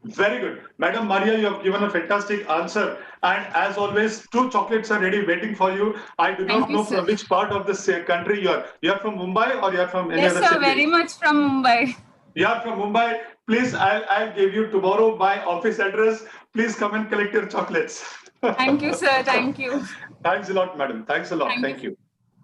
Very good. Madam Maria, you have given a fantastic answer. And as always, 2 chocolates are ready waiting for you. I do not know from which part of this country you are. You are from Mumbai or you are from any other city? Yes, sir, very much from Mumbai. You are from Mumbai. Please, I'll give you tomorrow my office address. Please come and collect your chocolates. Thank you, sir. Thank you. Thanks a lot, madam. Thanks a lot. Thank you.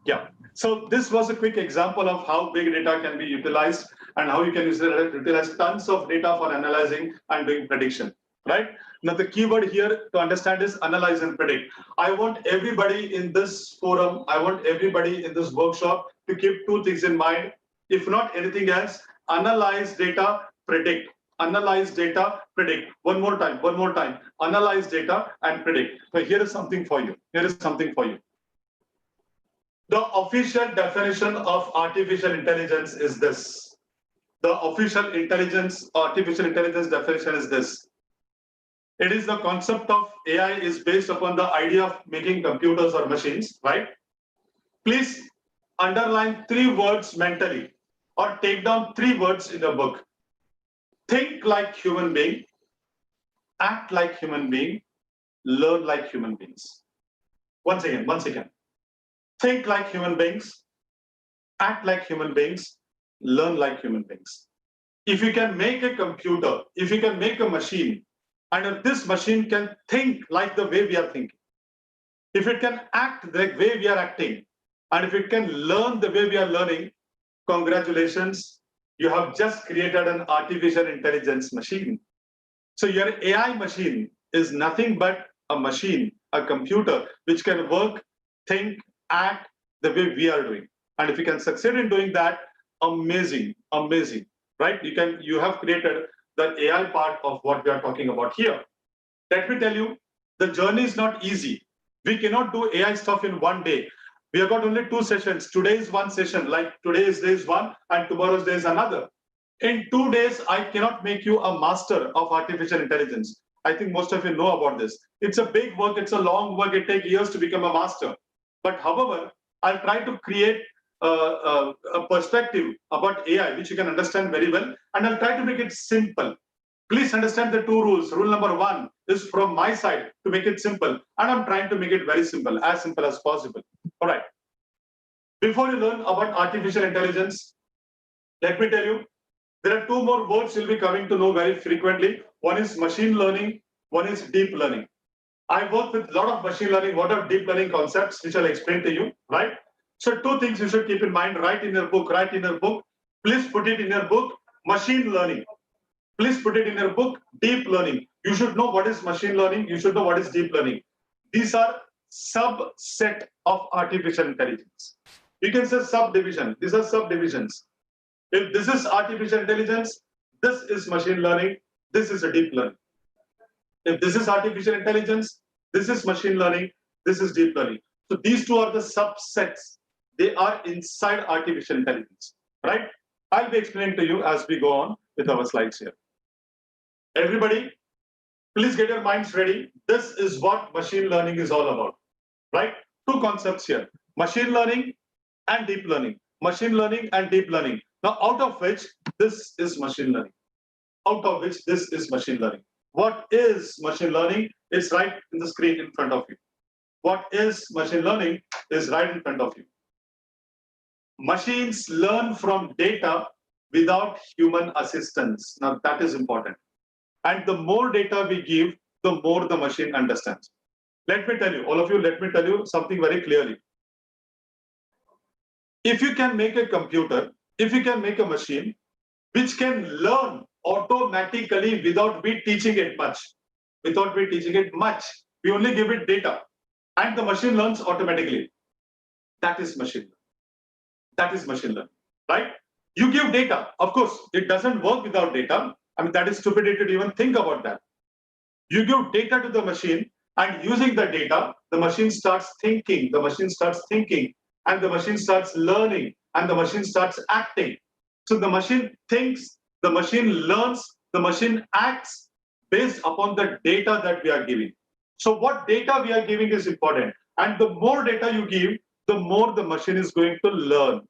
Yeah. So this was a quick example of how big data can be utilized and how you can utilize tons of data for analyzing and doing prediction, right? Now, the keyword here to understand is analyze and predict. I want everybody in this forum, I want everybody in this workshop to keep 2 things in mind. If not anything else, analyze data, predict. Analyze data, predict. One more time. Analyze data and predict. So here is something for you. The official definition of artificial intelligence is this. The official artificial intelligence definition is this. It is the concept of AI is based upon the idea of making computers or machines, right? Please underline 3 words mentally or take down 3 words in your book. Think like human being, act like human being, learn like human beings. Once again. think like human beings, act like human beings, learn like human beings. If you can make a computer, if you can make a machine, and if this machine can think like the way we are thinking, if it can act the way we are acting, and if it can learn the way we are learning, congratulations, you have just created an artificial intelligence machine. So your AI machine is nothing but a machine, a computer, which can work, think, act the way we are doing. And if you can succeed in doing that, amazing, amazing, right? You have created the AI part of what we are talking about here. Let me tell you, the journey is not easy. We cannot do AI stuff in one day. We have got only 2 sessions. Today is one session, like today is day one, and tomorrow's day is another. In 2 days, I cannot make you a master of artificial intelligence. I think most of you know about this. It's a big work, it's a long work, it takes years to become a master. But however, I'll try to create a perspective about AI, which you can understand very well, and I'll try to make it simple. Please understand the 2 rules. Rule number 1 is from my side to make it simple, and I'm trying to make it very simple as possible. All right. Before you learn about artificial intelligence, let me tell you, there are 2 more words you'll be coming to know very frequently. One is machine learning, one is deep learning. I work with a lot of machine learning, what are deep learning concepts, which I'll explain to you, right? So 2 things you should keep in mind, write in your book. Please put it in your book, machine learning. Please put it in your book, deep learning. You should know what is machine learning, you should know what is deep learning. These are subset of artificial intelligence. You can say subdivision, these are subdivisions. If this is artificial intelligence, this is machine learning, this is a deep learning. If this is artificial intelligence, this is machine learning, this is deep learning. So these 2 are the subsets. They are inside artificial intelligence, right? I'll be explaining to you as we go on with our slides here. Everybody, please get your minds ready. This is what machine learning is all about, right? 2 concepts here, machine learning and deep learning. Machine learning and deep learning. Now, out of which this is machine learning. Out of which this is machine learning. What is machine learning? It's right in the screen in front of you. What is machine learning is right in front of you. Machines learn from data without human assistance. Now, that is important. And the more data we give, the more the machine understands. Let me tell you, all of you, let me tell you something very clearly. If you can make a computer, if you can make a machine, which can learn automatically without we teaching it much, we only give it data, and the machine learns automatically. That is machine learning. That is machine learning, right? You give data, of course, it doesn't work without data. I mean, that is stupidity to even think about that. You give data to the machine, and using the data, the machine starts thinking, and the machine starts learning, and the machine starts acting. So the machine thinks, the machine learns, the machine acts based upon the data that we are giving. So what data we are giving is important. And the more data you give, the more the machine is going to learn.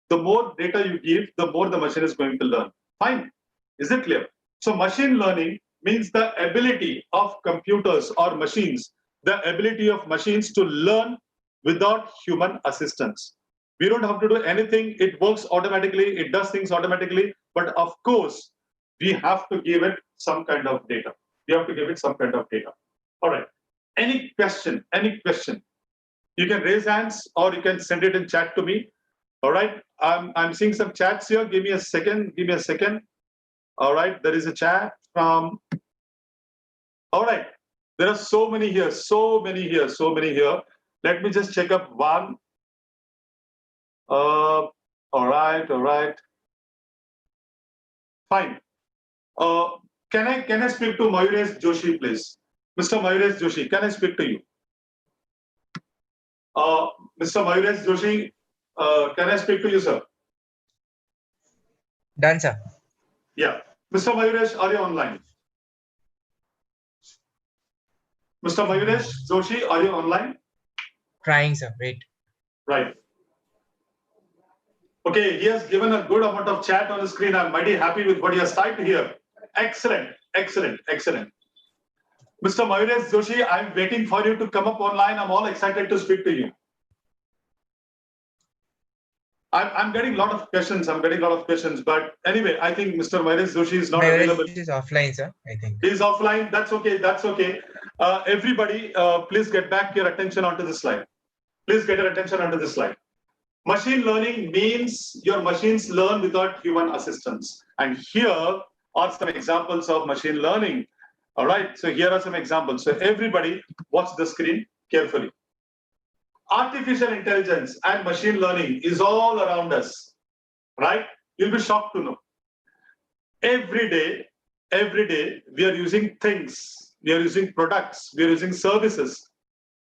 The more data you give, the more the machine is going to learn. Fine. Is it clear? So machine learning means the ability of computers or machines, the ability of machines to learn without human assistance. We don't have to do anything. It works automatically. It does things automatically. But of course, we have to give it some kind of data. We have to give it some kind of data. All right. Any question? Any question? You can raise hands or you can send it in chat to me. All right. I'm seeing some chats here. Give me a second. Give me a second. All right. There is a chat from. All right. There are so many here. So many here. So many here. Let me just check up one. All right. All right. Fine. Can I speak to Mayuresh Joshi, please? Mr. Mayuresh Joshi, can I speak to you? Mr. Mayuresh Joshi, can I speak to you, sir? Done, sir. Yeah. Mr. Mayuresh, are you online? Mr. Mayuresh Joshi, are you online? Trying, sir. Wait. Right. Okay, he has given a good amount of chat on the screen. I'm mighty happy with what he has typed here. Excellent, excellent, excellent. Mr. Mayuresh Joshi, I'm waiting for you to come up online. I'm all excited to speak to you. I'm getting a lot of questions. But anyway, I think Mr. Mahesh Joshi is not Mahesh available. is offline, sir, I think. He's offline. That's okay. Everybody, please get back your attention onto this slide. Please get your attention onto this slide. Machine learning means your machines learn without human assistance. And here are some examples of machine learning. All right. So here are some examples. So everybody, watch the screen carefully. Artificial intelligence and machine learning is all around us. Right? You'll be shocked to know. Every day, we are using things, we are using products, we are using services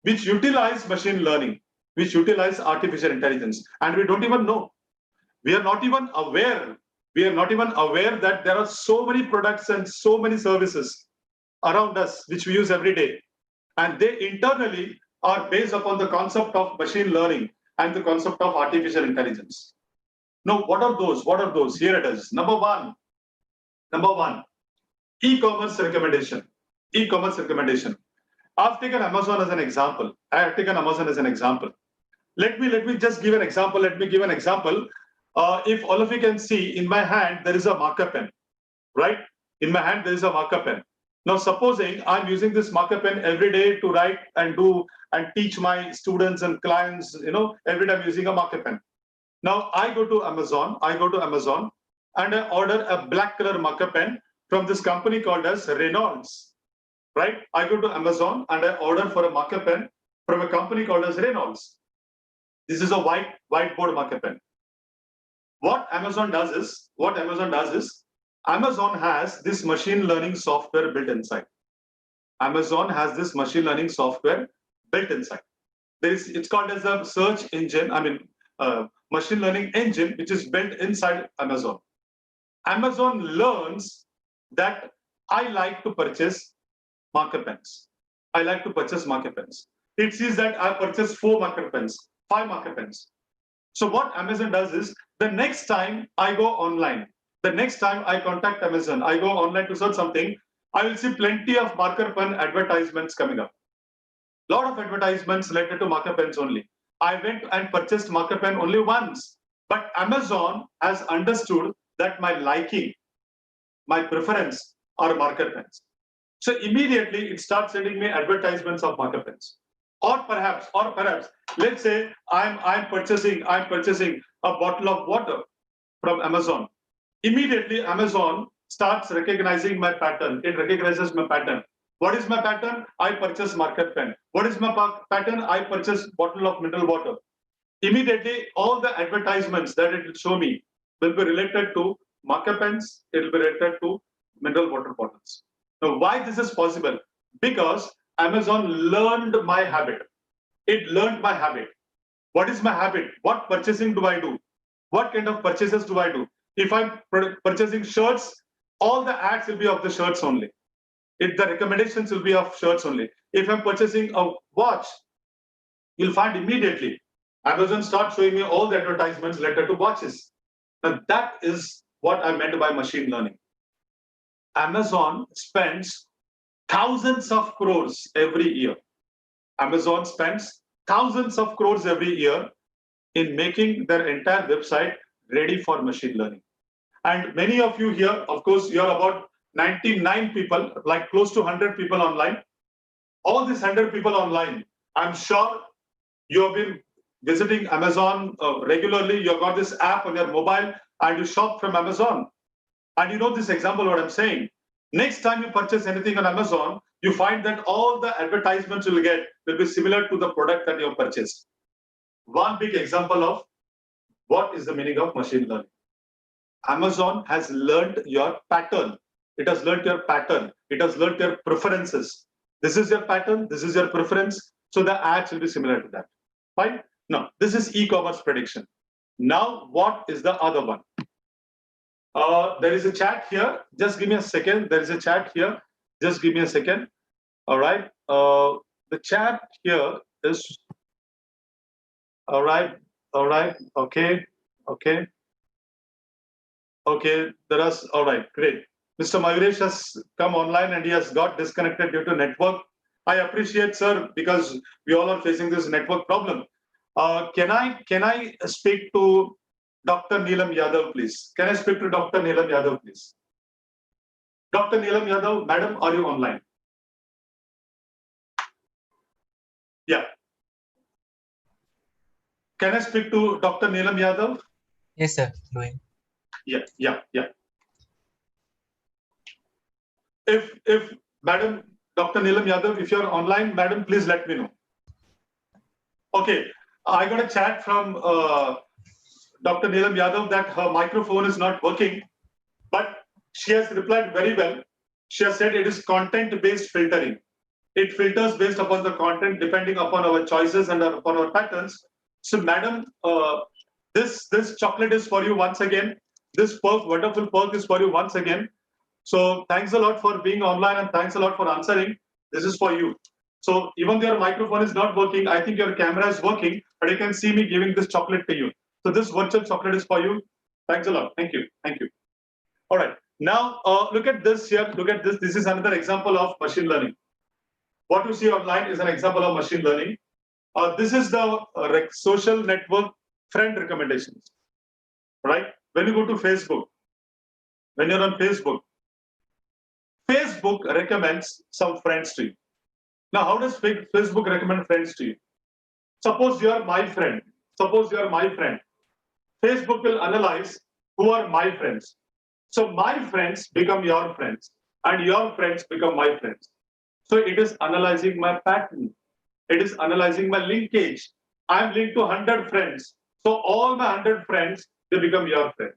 which utilize machine learning, which utilize artificial intelligence, and we don't even know. We are not even aware. We are not even aware that there are so many products and so many services around us which we use every day, and they internally are based upon the concept of machine learning and the concept of artificial intelligence. Now, what are those? What are those? Here it is. Number one, e-commerce recommendation. E-commerce recommendation. I've taken Amazon as an example. Let me just give an example. If all of you can see, in my hand there is a marker pen, right? In my hand there is a marker pen. Now, supposing I'm using this marker pen every day to write and do and teach my students and clients, every day I'm using a marker pen. Now I go to Amazon and I order a black color marker pen from this company called as Reynolds, right? I go to Amazon and I order for a marker pen from a company called as Reynolds. This is a whiteboard marker pen. What Amazon does is, Amazon has this machine learning software built inside. It's called as a search engine, machine learning engine, which is built inside Amazon. Amazon learns that I like to purchase marker pens. It sees that I purchased 4 marker pens, 5 marker pens. So what Amazon does is, the next time I go online, the next time I contact Amazon, I go online to search something, I will see plenty of marker pen advertisements coming up. Lot of advertisements related to marker pens only. I went and purchased marker pen only once, but Amazon has understood that my liking, my preference are marker pens. So immediately it starts sending me advertisements of marker pens. Or perhaps, let's say I'm purchasing a bottle of water from Amazon. Immediately Amazon starts recognizing my pattern. It recognizes my pattern. What is my pattern? I purchase marker pen. What is my pattern? I purchase bottle of mineral water. Immediately, all the advertisements that it will show me will be related to marker pens. It will be related to mineral water bottles. Now, why this is possible? Because Amazon learned my habit. It learned my habit. What is my habit? What purchasing do I do? What kind of purchases do I do? If I'm purchasing shirts, all the ads will be of the shirts only. The recommendations will be of shirts only. If I'm purchasing a watch, you'll find immediately Amazon starts showing me all the advertisements related to watches. Now that is what I meant by machine learning. Amazon spends thousands of crores every year. Amazon spends thousands of crores every year in making their entire website ready for machine learning. And many of you here, of course, you're about 99 people, like close to 100 people online. All these 100 people online, I'm sure you have been visiting Amazon regularly. You've got this app on your mobile and you shop from Amazon. And you know this example, what I'm saying. Next time you purchase anything on Amazon, you find that all the advertisements you'll get will be similar to the product that you have purchased. One big example of what is the meaning of machine learning. Amazon has learned your pattern. It has learned your pattern. It has learned your preferences. This is your pattern. This is your preference. So the ads will be similar to that. Fine? Now, this is e-commerce prediction. Now, what is the other one? There is a chat here. Just give me a second. There is a chat here. Just give me a second. All right. The chat here is. All right. All right. Okay. Okay. Okay. There is. All right. Great. Mr. Mayuresh has come online and he has got disconnected due to network. I appreciate, sir, because we all are facing this network problem. Can I speak to Dr. Neelam Yadav, please. Can I speak to Dr. Neelam Yadav, please? Dr. Neelam Yadav, madam, are you online? Yeah. Can I speak to Dr. Neelam Yadav? Yes, sir. Doing. Yeah. If Madam Dr. Neelam Yadav, if you're online, Madam, please let me know. Okay, I got a chat from Dr. Neelam Yadav that her microphone is not working, but she has replied very well. She has said it is content-based filtering. It filters based upon the content, depending upon our choices and upon our patterns. So, Madam, this chocolate is for you once again. This perk, wonderful perk, is for you once again. So thanks a lot for being online and thanks a lot for answering. This is for you. So even though your microphone is not working, I think your camera is working, but you can see me giving this chocolate to you. So this virtual chocolate is for you. Thanks a lot. Thank you. All right. Now look at this here. Look at this. This is another example of machine learning. What you see online is an example of machine learning. This is the social network friend recommendations. Right? When you go to Facebook, when you're on Facebook recommends some friends to you. Now, how does Facebook recommend friends to you? Suppose you are my friend. Facebook will analyze who are my friends. So my friends become your friends and your friends become my friends. So it is analyzing my pattern. It is analyzing my linkage. I'm linked to 100 friends. So all my 100 friends, they become your friends.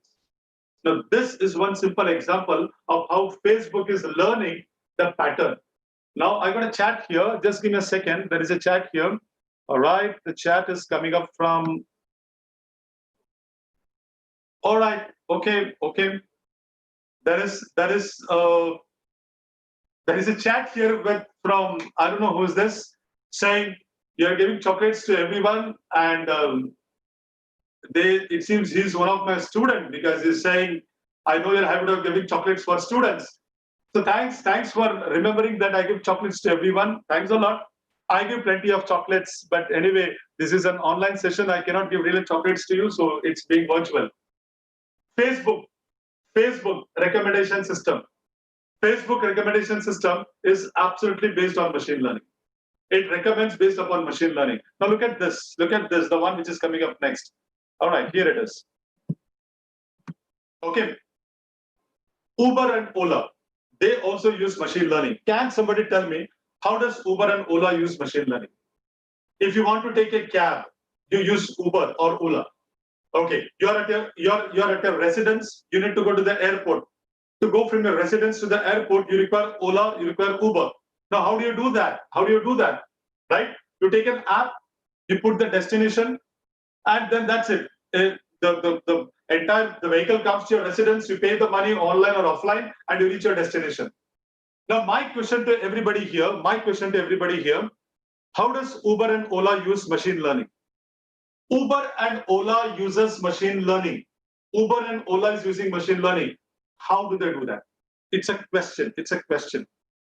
Now, this is one simple example of how Facebook is learning the pattern. Now, I got a chat here. Just give me a second. There is a chat here. All right. The chat is coming up from. All right. Okay. There is a chat here from, I don't know who is this, saying you're giving chocolates to everyone, and it seems he's one of my students because he's saying, I know you're habit of giving chocolates for students. So thanks for remembering that I give chocolates to everyone. Thanks a lot. I give plenty of chocolates, but anyway, this is an online session. I cannot give real chocolates to you, so it's being virtual. Facebook recommendation system. Facebook recommendation system is absolutely based on machine learning. It recommends based upon machine learning. Now look at this. The one which is coming up next. All right, here it is. Okay. Uber and Ola, they also use machine learning. Can somebody tell me how does Uber and Ola use machine learning? If you want to take a cab, you use Uber or Ola. Okay, you're at a residence. You need to go to the airport. To go from your residence to the airport, you require Ola, you require Uber. Now, how do you do that? Right? You take an app, you put the destination, and then that's it. The vehicle comes to your residence, you pay the money online or offline, and you reach your destination. Now, my question to everybody here, how does Uber and Ola use machine learning? Uber and Ola uses machine learning. Uber and Ola is using machine learning. How do they do that? It's a question.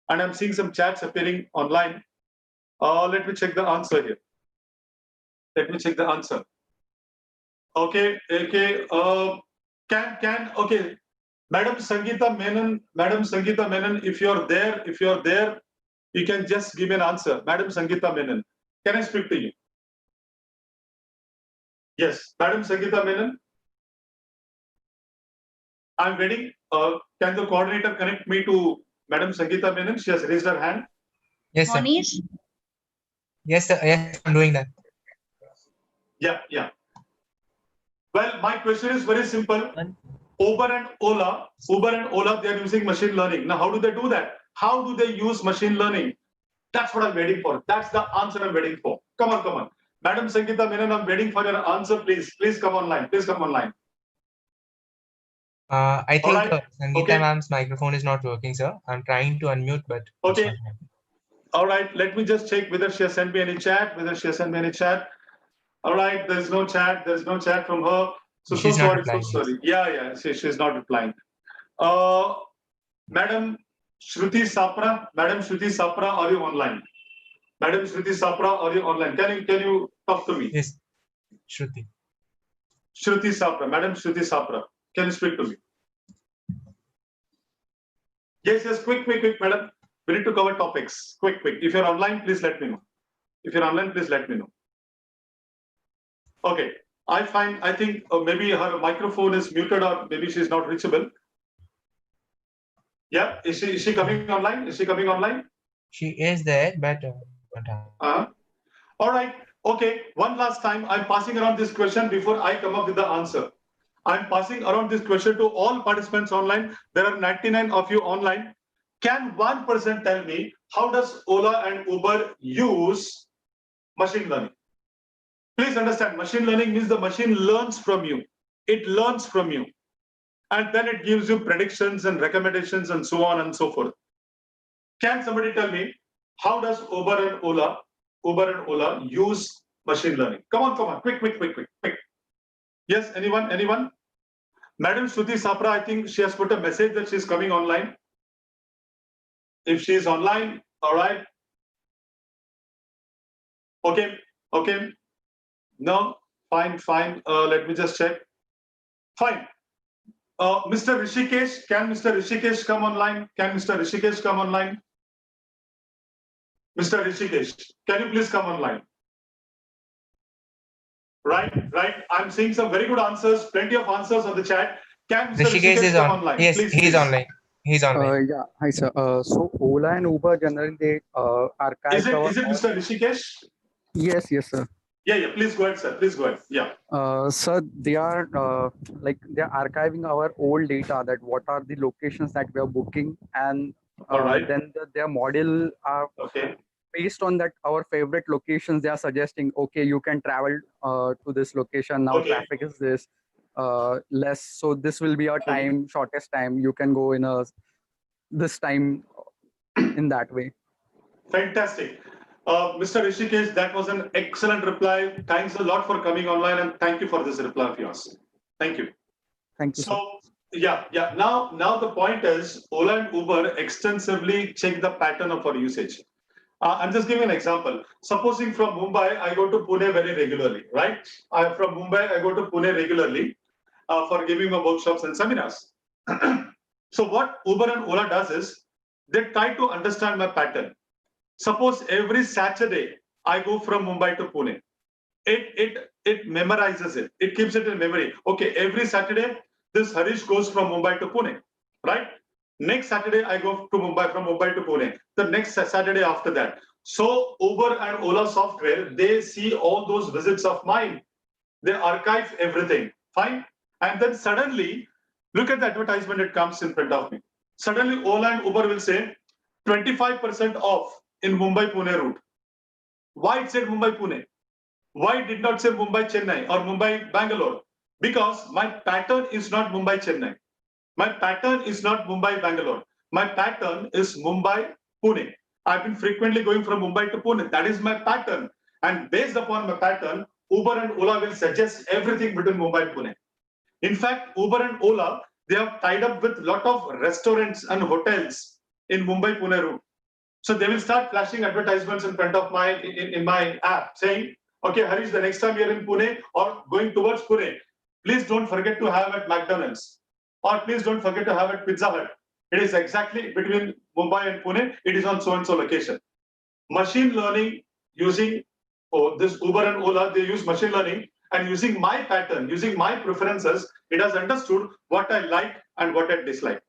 And I'm seeing some chats appearing online. Let me check the answer here. Okay. Okay. Madam Sangeeta Menon, if you're there, you can just give me an answer. Madam Sangeeta Menon, can I speak to you? Yes, Madam Sangeeta Menon. I'm waiting. Can the coordinator connect me to Madam Sangeeta Menon? She has raised her hand. Yes, sir. Monish? Yes, sir. Yes, I'm doing that. Yeah. Well, my question is very simple. Uber and Ola, they are using machine learning. Now, how do they do that? How do they use machine learning? That's what I'm waiting for. That's the answer I'm waiting for. Come on. Madam Sangeeta Menon, I'm waiting for your answer. Please come online. I think right. Sangeeta ma'am's microphone is not working, sir. I'm trying to unmute, but okay. All right. Let me just check whether she has sent me any chat. All right. There's no chat from her. So sorry. Yeah. She's not replying. Madam Shruti Sapra, are you online? Can you talk to me? Yes, Shruti. Shruti Sapra, Madam Shruti Sapra, can you speak to me? Yes, quick, madam. We need to cover topics. Quick. If you're online, please let me know. If you're online, please let me know. Okay. I think maybe her microphone is muted or maybe she's not reachable. Yeah, is she coming online? Is she coming online? She is there, but all right. Okay. One last time, I'm passing around this question before I come up with the answer. I'm passing around this question to all participants online. There are 99 of you online. Can one person tell me how does Ola and Uber use machine learning? Please understand, machine learning means the machine learns from you. It learns from you. And then it gives you predictions and recommendations and so on and so forth. Can somebody tell me how does Uber and Ola use machine learning? Come on, quick. Yes, anyone? Madam Shruti Sapra, I think she has put a message that she's coming online. If she is online, all right. Okay. No, fine. Let me just check. Fine. Mr. Rishikesh, can Mr. Rishikesh come online? Mr. Rishikesh, can you please come online? Right. I'm seeing some very good answers, plenty of answers on the chat. Can Mr. Rishikesh come online? Yes, please, he's online. He's online. Yeah, hi sir. So Ola and Uber generally they archive Is it Mr. Rishikesh? Yes, sir. Yeah. Please go ahead, sir. Yeah. Sir, they are they're archiving our old data, that what are the locations that we are booking, and All right. then their model are based on that our favorite locations. They are suggesting, okay, you can travel to this location now. Okay. Traffic is this less, so this will be our time, shortest time. You can go in this time in that way. Fantastic. Mr. Rishikesh, that was an excellent reply. Thanks a lot for coming online and thank you for this reply of yours. Thank you. Thank you. So, yeah. Now the point is Ola and Uber extensively check the pattern of our usage. I'm just giving an example. Supposing from Mumbai, I go to Pune very regularly, right? From Mumbai, I go to Pune regularly for giving my workshops and seminars. So what Uber and Ola does is they try to understand my pattern. Suppose every Saturday I go from Mumbai to Pune. It memorizes it. It keeps it in memory. Okay, every Saturday this Harish goes from Mumbai to Pune, right? Next Saturday I go to Mumbai, from Mumbai to Pune. The next Saturday after that. So Uber and Ola software, they see all those visits of mine. They archive everything. Fine. And then suddenly, look at the advertisement that comes in front of me. Suddenly Ola and Uber will say 25% off in Mumbai-Pune route. Why it said Mumbai-Pune? Why it did not say Mumbai-Chennai or Mumbai-Bangalore? Because my pattern is not Mumbai-Chennai. My pattern is not Mumbai-Bangalore. My pattern is Mumbai-Pune. I've been frequently going from Mumbai to Pune. That is my pattern. And based upon my pattern, Uber and Ola will suggest everything between Mumbai and Pune. In fact, Uber and Ola, they have tied up with a lot of restaurants and hotels in Mumbai-Pune route. So they will start flashing advertisements in front of in my app saying, okay, Harish, the next time you're in Pune or going towards Pune, please don't forget to have at McDonald's, or please don't forget to have at Pizza Hut. It is exactly between Mumbai and Pune. It is on so-and-so location. Machine learning using this Uber and Ola, they use machine learning, and using my pattern, using my preferences, it has understood what I like and what I dislike.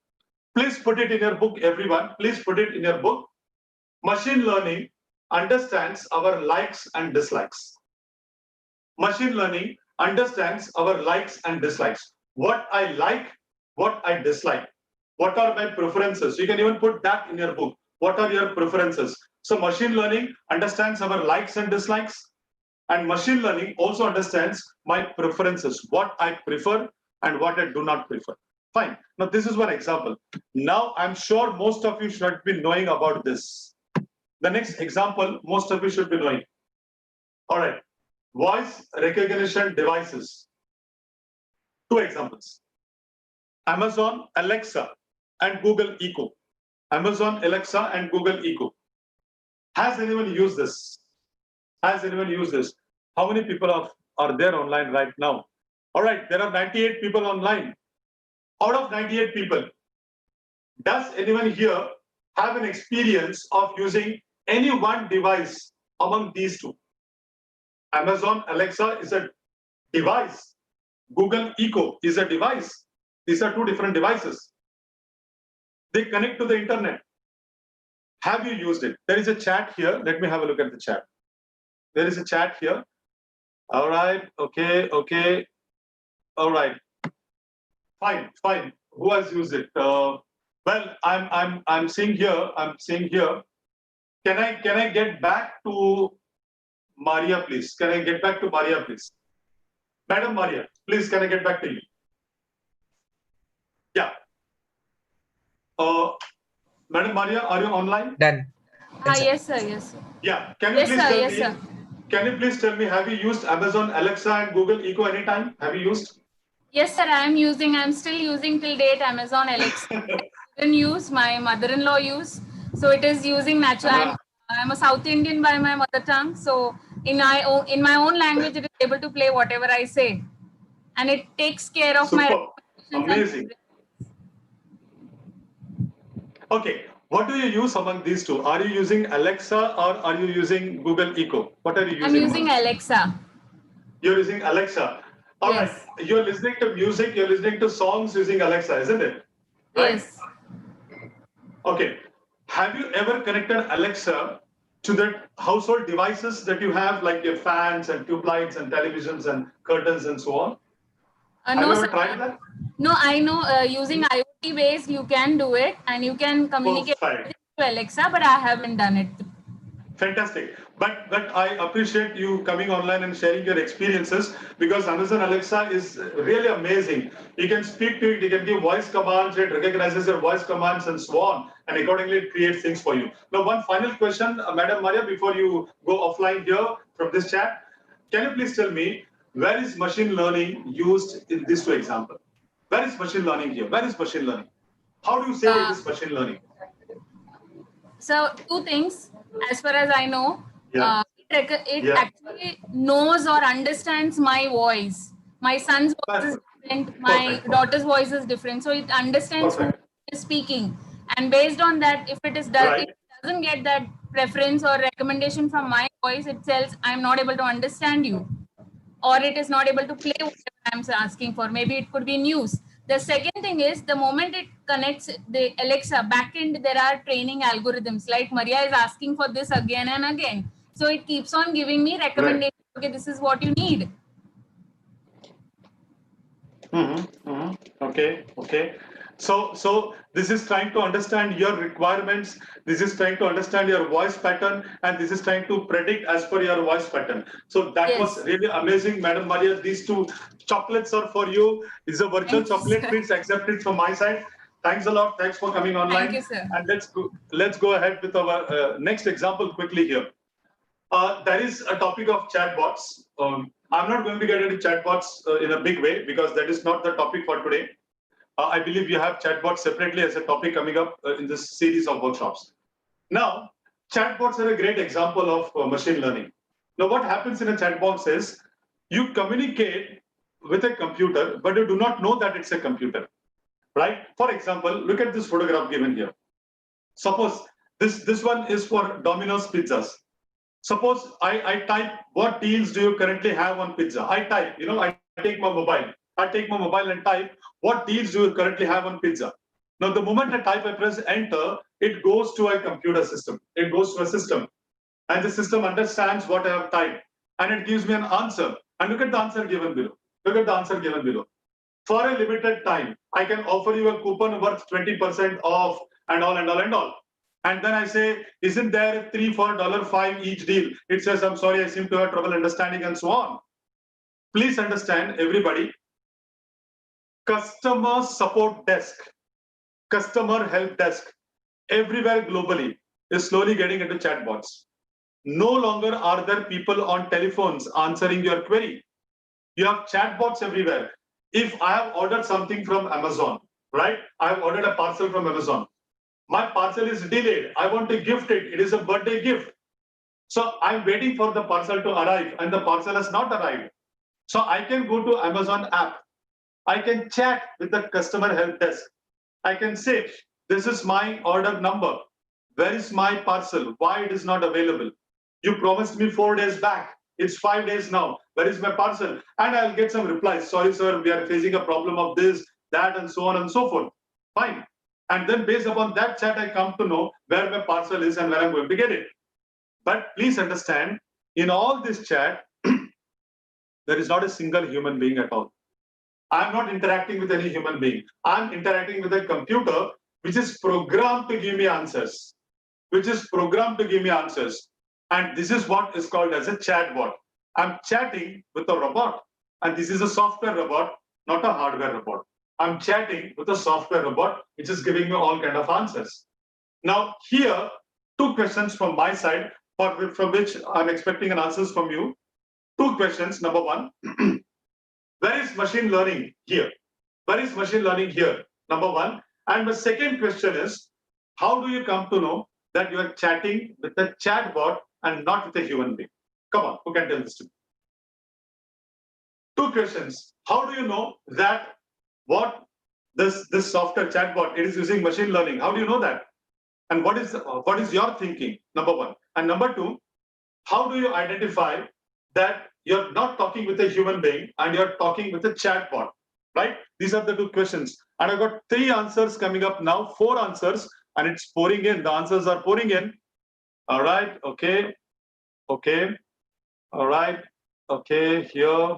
Please put it in your book, everyone. Please put it in your book. Machine learning understands our likes and dislikes. Machine learning understands our likes and dislikes. What I like, what I dislike. What are my preferences? You can even put that in your book. What are your preferences? So machine learning understands our likes and dislikes. And machine learning also understands my preferences, what I prefer and what I do not prefer. Fine. Now, this is one example. Now, I'm sure most of you should be knowing about this. The next example, most of you should be knowing. All right. Voice recognition devices. Two examples. Amazon Alexa and Google Echo. Amazon Alexa and Google Echo. Has anyone used this? Has anyone used this? How many people are there online right now? All right, there are 98 people online. Out of 98 people, does anyone here have an experience of using any one device among these two? Amazon Alexa is a device. Google Echo is a device. These are two different devices. They connect to the internet. Have you used it? There is a chat here. Let me have a look at the chat. There is a chat here. All right. Okay. Okay. All right. Fine. Fine. Who has used it? Well, I'm seeing here. I'm seeing here. Can I get back to Maria, please? Can I get back to Maria, please? Madam Maria, please, can I get back to you? Yeah. Madam Maria, are you online? Done. Yes, sir. Yes, sir. Yeah. Can you Yes, please sir. tell Yes, me? sir. Can you please tell me? Have you used Amazon Alexa and Google Echo anytime? Have you used? Yes, sir. I'm still using till date Amazon Alexa. I didn't use, my mother-in-law use. So it is using natural. I'm a South Indian by my mother tongue. So in my own language, it is able to play whatever I say. And it takes care of my Super. Amazing. Okay. What do you use among these two? Are you using Alexa or are you using Google Echo? What are you using? I'm using Alexa. You're using Alexa. All right. Yes. You're listening to music, you're listening to songs using Alexa, isn't it? Right? Yes. Okay. Have you ever connected Alexa to the household devices that you have, like your fans and tube lights and televisions and curtains and so on? Have No, you ever sir. tried that? No, I know using IoT based, you can do it and you can communicate Perfect. to Alexa, but I haven't done it. Fantastic. But I appreciate you coming online and sharing your experiences, because Amazon Alexa is really amazing. You can speak to it, you can give voice commands, it recognizes your voice commands and so on, and accordingly it creates things for you. Now, one final question, Madam Maria, before you go offline here from this chat, can you please tell me, where is machine learning used in these two examples? Where is machine learning here? Where is machine learning? How do you say it is machine learning? So two things, as far as I know, Yeah. it actually knows or understands my voice. My son's voice is different. My daughter's voice is different. So it understands who is speaking, and based on that, if it doesn't get that preference or recommendation from my voice, it tells I'm not able to understand you, or it is not able to play whatever I'm asking for. Maybe it could be news. The second thing is, the moment it connects the Alexa backend, there are training algorithms. Like Maria is asking for this again and again. So it keeps on giving me recommendations. Okay, this is what you need. Okay, okay. So this is trying to understand your requirements. This is trying to understand your voice pattern, and this is trying to predict as per your voice pattern. So that was really amazing, Madam Maria. These two chocolates are for you. It's a virtual chocolate. Please accept it from my side. Thanks a lot. Thanks for coming online. Thank you, sir. And let's go ahead with our next example quickly here. There is a topic of chatbots. I'm not going to get into chatbots in a big way, because that is not the topic for today. I believe you have chatbots separately as a topic coming up in this series of workshops. Now, chatbots are a great example of machine learning. Now, what happens in a chatbot is you communicate with a computer, but you do not know that it's a computer, right? For example, look at this photograph given here. Suppose this one is for Domino's Pizzas. Suppose I type, what deals do you currently have on pizza? I type, I take my mobile and type, what deals do you currently have on pizza? Now, the moment I type, I press enter, it goes to a computer system. It goes to a system, and the system understands what I have typed, and it gives me an answer. And look at the answer given below. Look at the answer given below. For a limited time, I can offer you a coupon worth 20% off and all and all and all. And then I say, isn't there 3 for $5 each deal? It says, I'm sorry, I seem to have trouble understanding, and so on. Please understand, everybody, customer support desk, customer help desk, everywhere globally is slowly getting into chatbots. No longer are there people on telephones answering your query. You have chatbots everywhere. If I have ordered something from Amazon, right? I have ordered a parcel from Amazon. My parcel is delayed. I want to gift it. It is a birthday gift. So I'm waiting for the parcel to arrive, and the parcel has not arrived. So I can go to Amazon app. I can chat with the customer help desk. I can say, this is my order number. Where is my parcel? Why it is not available? You promised me 4 days back. It's 5 days now. Where is my parcel? And I'll get some replies. Sorry, sir, we are facing a problem of this, that, and so on and so forth. Fine. And then based upon that chat, I come to know where my parcel is and where I'm going to get it. But please understand, in all this chat, there is not a single human being at all. I'm not interacting with any human being. I'm interacting with a computer which is programmed to give me answers. And this is what is called as a chatbot. I'm chatting with a robot. And this is a software robot, not a hardware robot. I'm chatting with a software robot, which is giving me all kind of answers. Now here, 2 questions from my side, from which I'm expecting an answers from you. 2 questions. Number 1, where is machine learning here? Where is machine learning here? Number 1. And the second question is, how do you come to know that you are chatting with a chatbot and not with a human being? Come on, who can tell this to me? 2 questions. How do you know that what this software chatbot, it is using machine learning? How do you know that? And what is your thinking? Number 1. And number 2, how do you identify that you're not talking with a human being and you're talking with a chatbot, right? These are the 2 questions. And I've got 3 answers coming up now, 4 answers, and it's pouring in. The answers are pouring in. All right. Okay. Okay. All right. Okay. Here.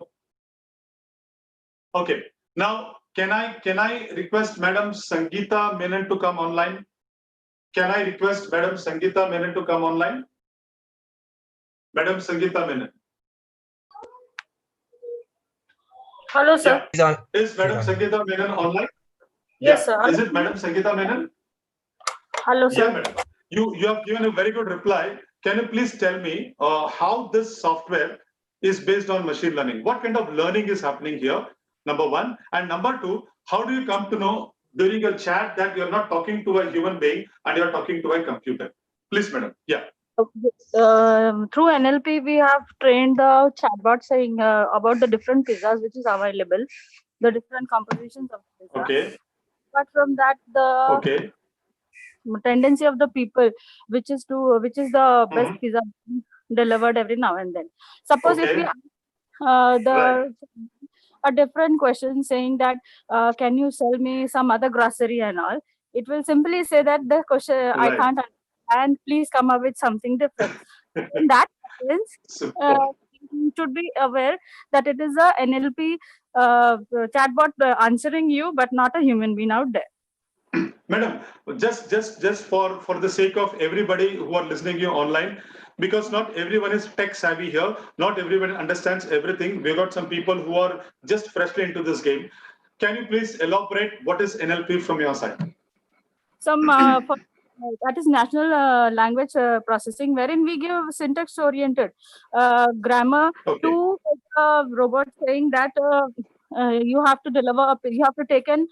Okay. Now, can I request Madam Sangeeta Menon to come online? Can I request Madam Sangeeta Menon to come online? Madam Sangeeta Menon. Hello, sir. Yeah. Is Madam Sangeeta Menon online? Yes, sir. Is it Madam Sangeeta Menon? Hello, sir. Yeah, madam. You have given a very good reply. Can you please tell me how this software is based on machine learning? What kind of learning is happening here? Number 1. And number 2, how do you come to know during your chat that you're not talking to a human being and you're talking to a computer? Please, madam. Yeah. Through NLP, we have trained the chatbot saying about the different pizzas which is available, the different compositions of pizza. Okay. But from that, the Okay. tendency of the people, which is the best pizza delivered every now and then. Suppose if we a different question saying that can you sell me some other grocery and all, it will simply say that the question I can't understand, please come up with something different. In that sense, you should be aware that it is a NLP chatbot answering you, but not a human being out there. Madam, just for the sake of everybody who are listening you online, because not everyone is tech savvy here, not everyone understands everything. We got some people who are just freshly into this game. Can you please elaborate what is NLP from your side? That is natural language processing, wherein we give syntax oriented grammar to a robot, saying that you have to deliver you have to take an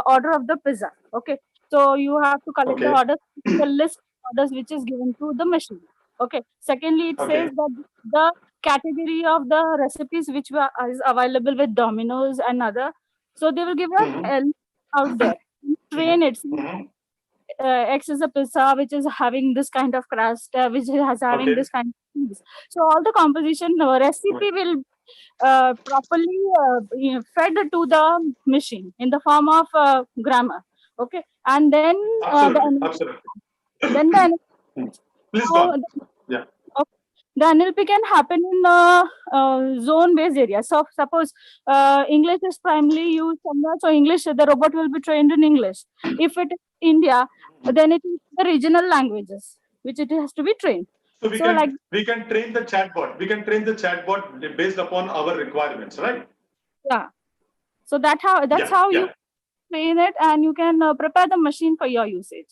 order of the pizza. Okay, so you have to collect the orders, the list of orders which is given to the machine. Okay, secondly, it says that the category of the recipes which is available with Domino's and other, so they will give a out there. Train it. X is a pizza which is having this kind of crust, which is having this kind of cheese. So all the composition recipe will properly fed to the machine in the form of grammar. Okay, and then then the NLP can happen in zone-based area. So suppose English is primarily used somewhere, so English, the robot will be trained in English. If it is India, then it is the regional languages which it has to be trained. So we can train the chatbot. We can train the chatbot based upon our requirements, right? Yeah. So that's how you train it, and you can prepare the machine for your usage.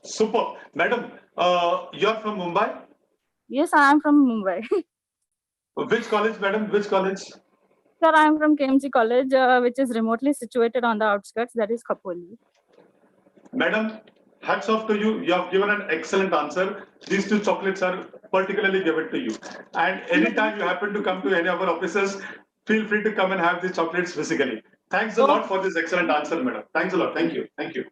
Super, madam. You're from Mumbai. Yes, I am from Mumbai. Which college, madam? Which college? Sir, I am from KMC College, which is remotely situated on the outskirts, that is Khopoli. Madam, hats off to you. You have given an excellent answer. These 2 chocolates are particularly given to you. And anytime you happen to come to any of our offices, feel free to come and have the chocolates physically. Thanks a lot for this excellent answer, madam. Thanks a lot. Thank you. Thank you.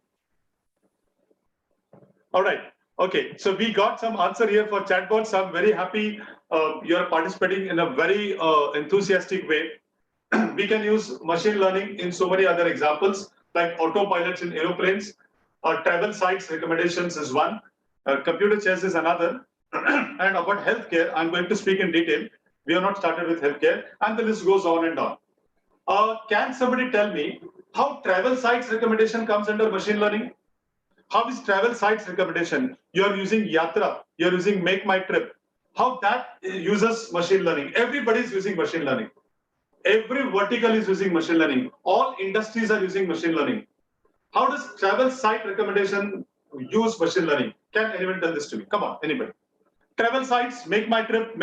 All right. Okay. So we got some answer here for chatbots. I'm very happy you're participating in a very enthusiastic way. We can use machine learning in so many other examples, like autopilots in aeroplanes, travel sites recommendations is one, computer chess is another, and about healthcare, I'm going to speak in detail. We have not started with healthcare, and the list goes on and on. Can somebody tell me how travel sites recommendation comes under machine learning? How is travel sites recommendation? You are using Yatra, you are using Make My Trip. How that uses machine learning? Everybody is using machine learning. Every vertical is using machine learning. All industries are using machine learning. How does travel site recommendation use machine learning? Can anyone tell this to me? Come on, anybody. Travel sites, Make My Trip,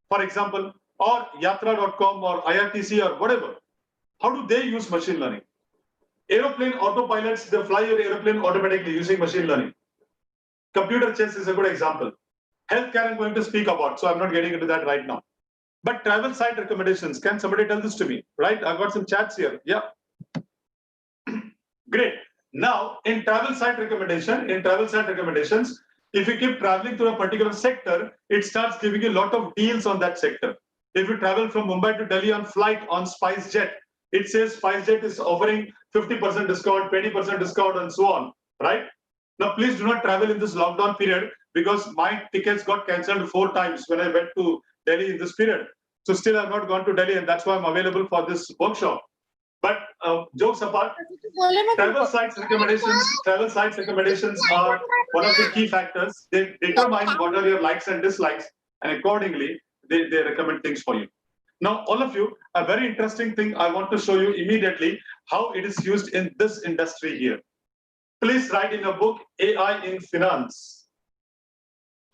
for example, or yatra.com or IRTC or whatever. How do they use machine learning? Aeroplane autopilots, they fly your aeroplane automatically using machine learning. Computer chess is a good example. Healthcare I'm going to speak about, so I'm not getting into that right now. But travel site recommendations, can somebody tell this to me? Right, I've got some chats here. Yeah. Great. Now, in travel site recommendations, if you keep traveling to a particular sector, it starts giving you a lot of deals on that sector. If you travel from Mumbai to Delhi on flight on SpiceJet, it says SpiceJet is offering 50% discount, 20% discount, and so on, right? Now, please do not travel in this lockdown period because my tickets got cancelled 4 times when I went to Delhi in this period. So still I've not gone to Delhi, and that's why I'm available for this workshop. But jokes apart, travel sites recommendations are one of the key factors. They determine what are your likes and dislikes, and accordingly, they recommend things for you. Now, all of you, a very interesting thing I want to show you immediately, how it is used in this industry here. Please write in your book, AI in finance.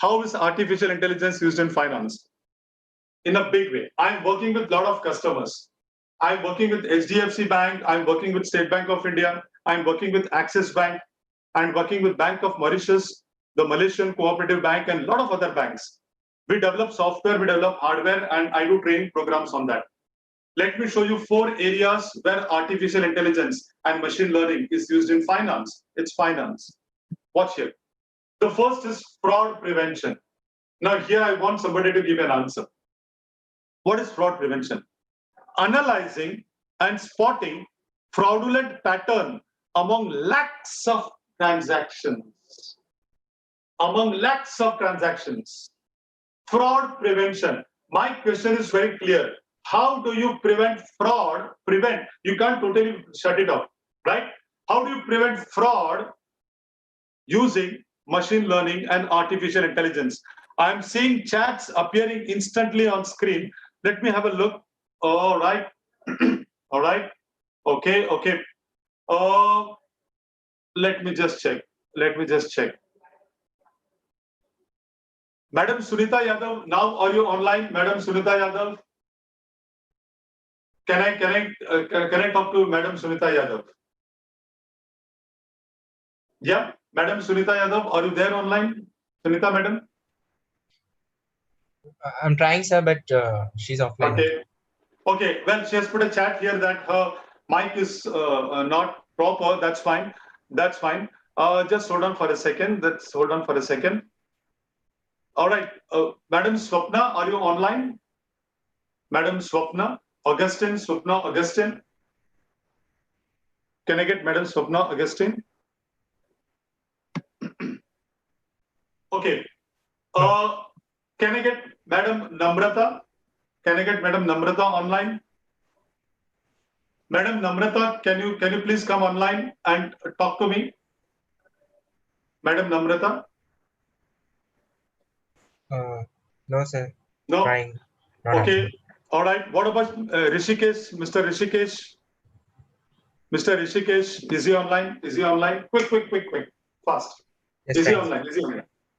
How is artificial intelligence used in finance? In a big way. I'm working with a lot of customers. I'm working with HDFC Bank. I'm working with State Bank of India. I'm working with Axis Bank. I'm working with Bank of Mauritius, the Malaysian Cooperative Bank, and a lot of other banks. We develop software, we develop hardware, and I do training programs on that. Let me show you 4 areas where artificial intelligence and machine learning is used in finance. It's finance. Watch here. The first is fraud prevention. Now here I want somebody to give an answer. What is fraud prevention? Analyzing and spotting fraudulent pattern among lakhs of transactions. Among lakhs of transactions. Fraud prevention. My question is very clear. How do you prevent fraud? You can't totally shut it off, right? How do you prevent fraud using machine learning and artificial intelligence? I'm seeing chats appearing instantly on screen. Let me have a look. All right. All right. Okay. Let me just check. Madam Sunita Yadav, now are you online? Madam Sunita Yadav? Can I talk to Madam Sunita Yadav? Yeah, Madam Sunita Yadav, are you there online? Sunita Madam? I'm trying, sir, but she's offline. Okay, well, she has put a chat here that her mic is not proper. That's fine. Just hold on for a second. All right, Madam Swapna, are you online? Madam Swapna, Augustine. Can I get Madam Swapna, Augustine? Okay. Can I get Madam Namrata? Online? Madam Namrata, can you please come online and talk to me? Madam Namrata? No, sir. No. Trying. Okay. All right. What about Rishikesh? Mr. Rishikesh? Is he online? Quick. Fast. Yes, Is he online?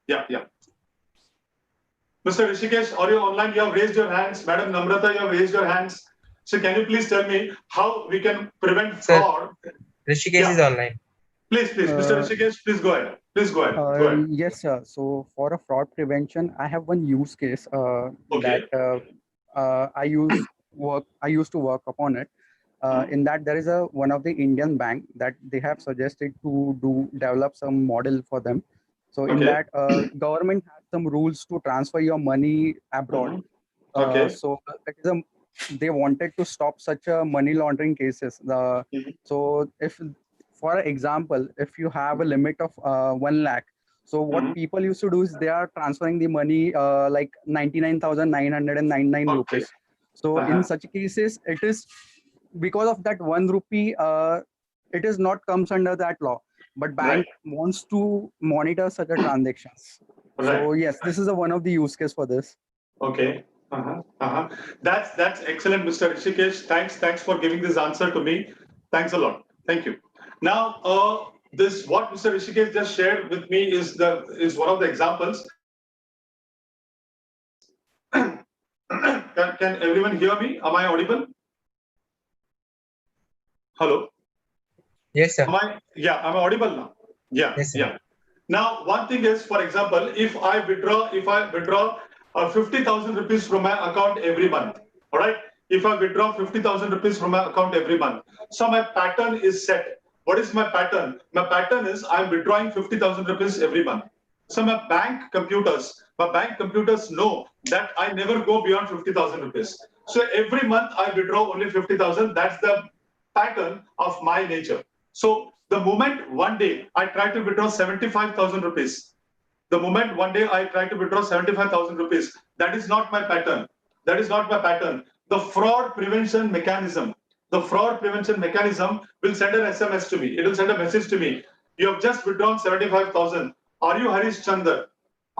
Yeah. Mr. Rishikesh, are you online? You have raised your hands. Madam Namrata, you have raised your hands. So can you please tell me how we can prevent fraud? Rishikesh is online. Please, Mr. Rishikesh, please go ahead. Yes, sir. So for a fraud prevention, I have one use case that I use used to work upon it. In that, there is one of the Indian bank that they have suggested to develop some model for them. So in that, government has some rules to transfer your money abroad. So it is they wanted to stop such a money laundering cases. So if, for example, if you have a limit of 1 lakh, so what people used to do is they are transferring the money like 99,999 rupees. So in such cases, it is because of that 1 rupee, it is not comes under that law. But bank wants to monitor such a transactions. So yes, this is one of the use case for this. Okay. That's excellent, Mr. Rishikesh. Thanks for giving this answer to me. Thanks a lot. Thank you. Now, this what Mr. Rishikesh just shared with me is one of the examples. Can everyone hear me? Am I audible? Hello. Yes, sir. I'm audible now. Yeah. Yes, sir. Yeah. Now, one thing is, for example, if I withdraw 50,000 rupees from my account every month, all right? If I withdraw 50,000 rupees from my account every month, so my pattern is set. What is my pattern? My pattern is I'm withdrawing 50,000 rupees every month. So my bank computers know that I never go beyond 50,000 rupees. So every month I withdraw only 50,000. That's the pattern of my nature. So the moment one day I try to withdraw 75,000 rupees, the moment one day I try to withdraw 75,000 rupees, that is not my pattern. That is not my pattern. The fraud prevention mechanism will send an SMS to me. It will send a message to me. You have just withdrawn 75,000. Are you Harish Chandar?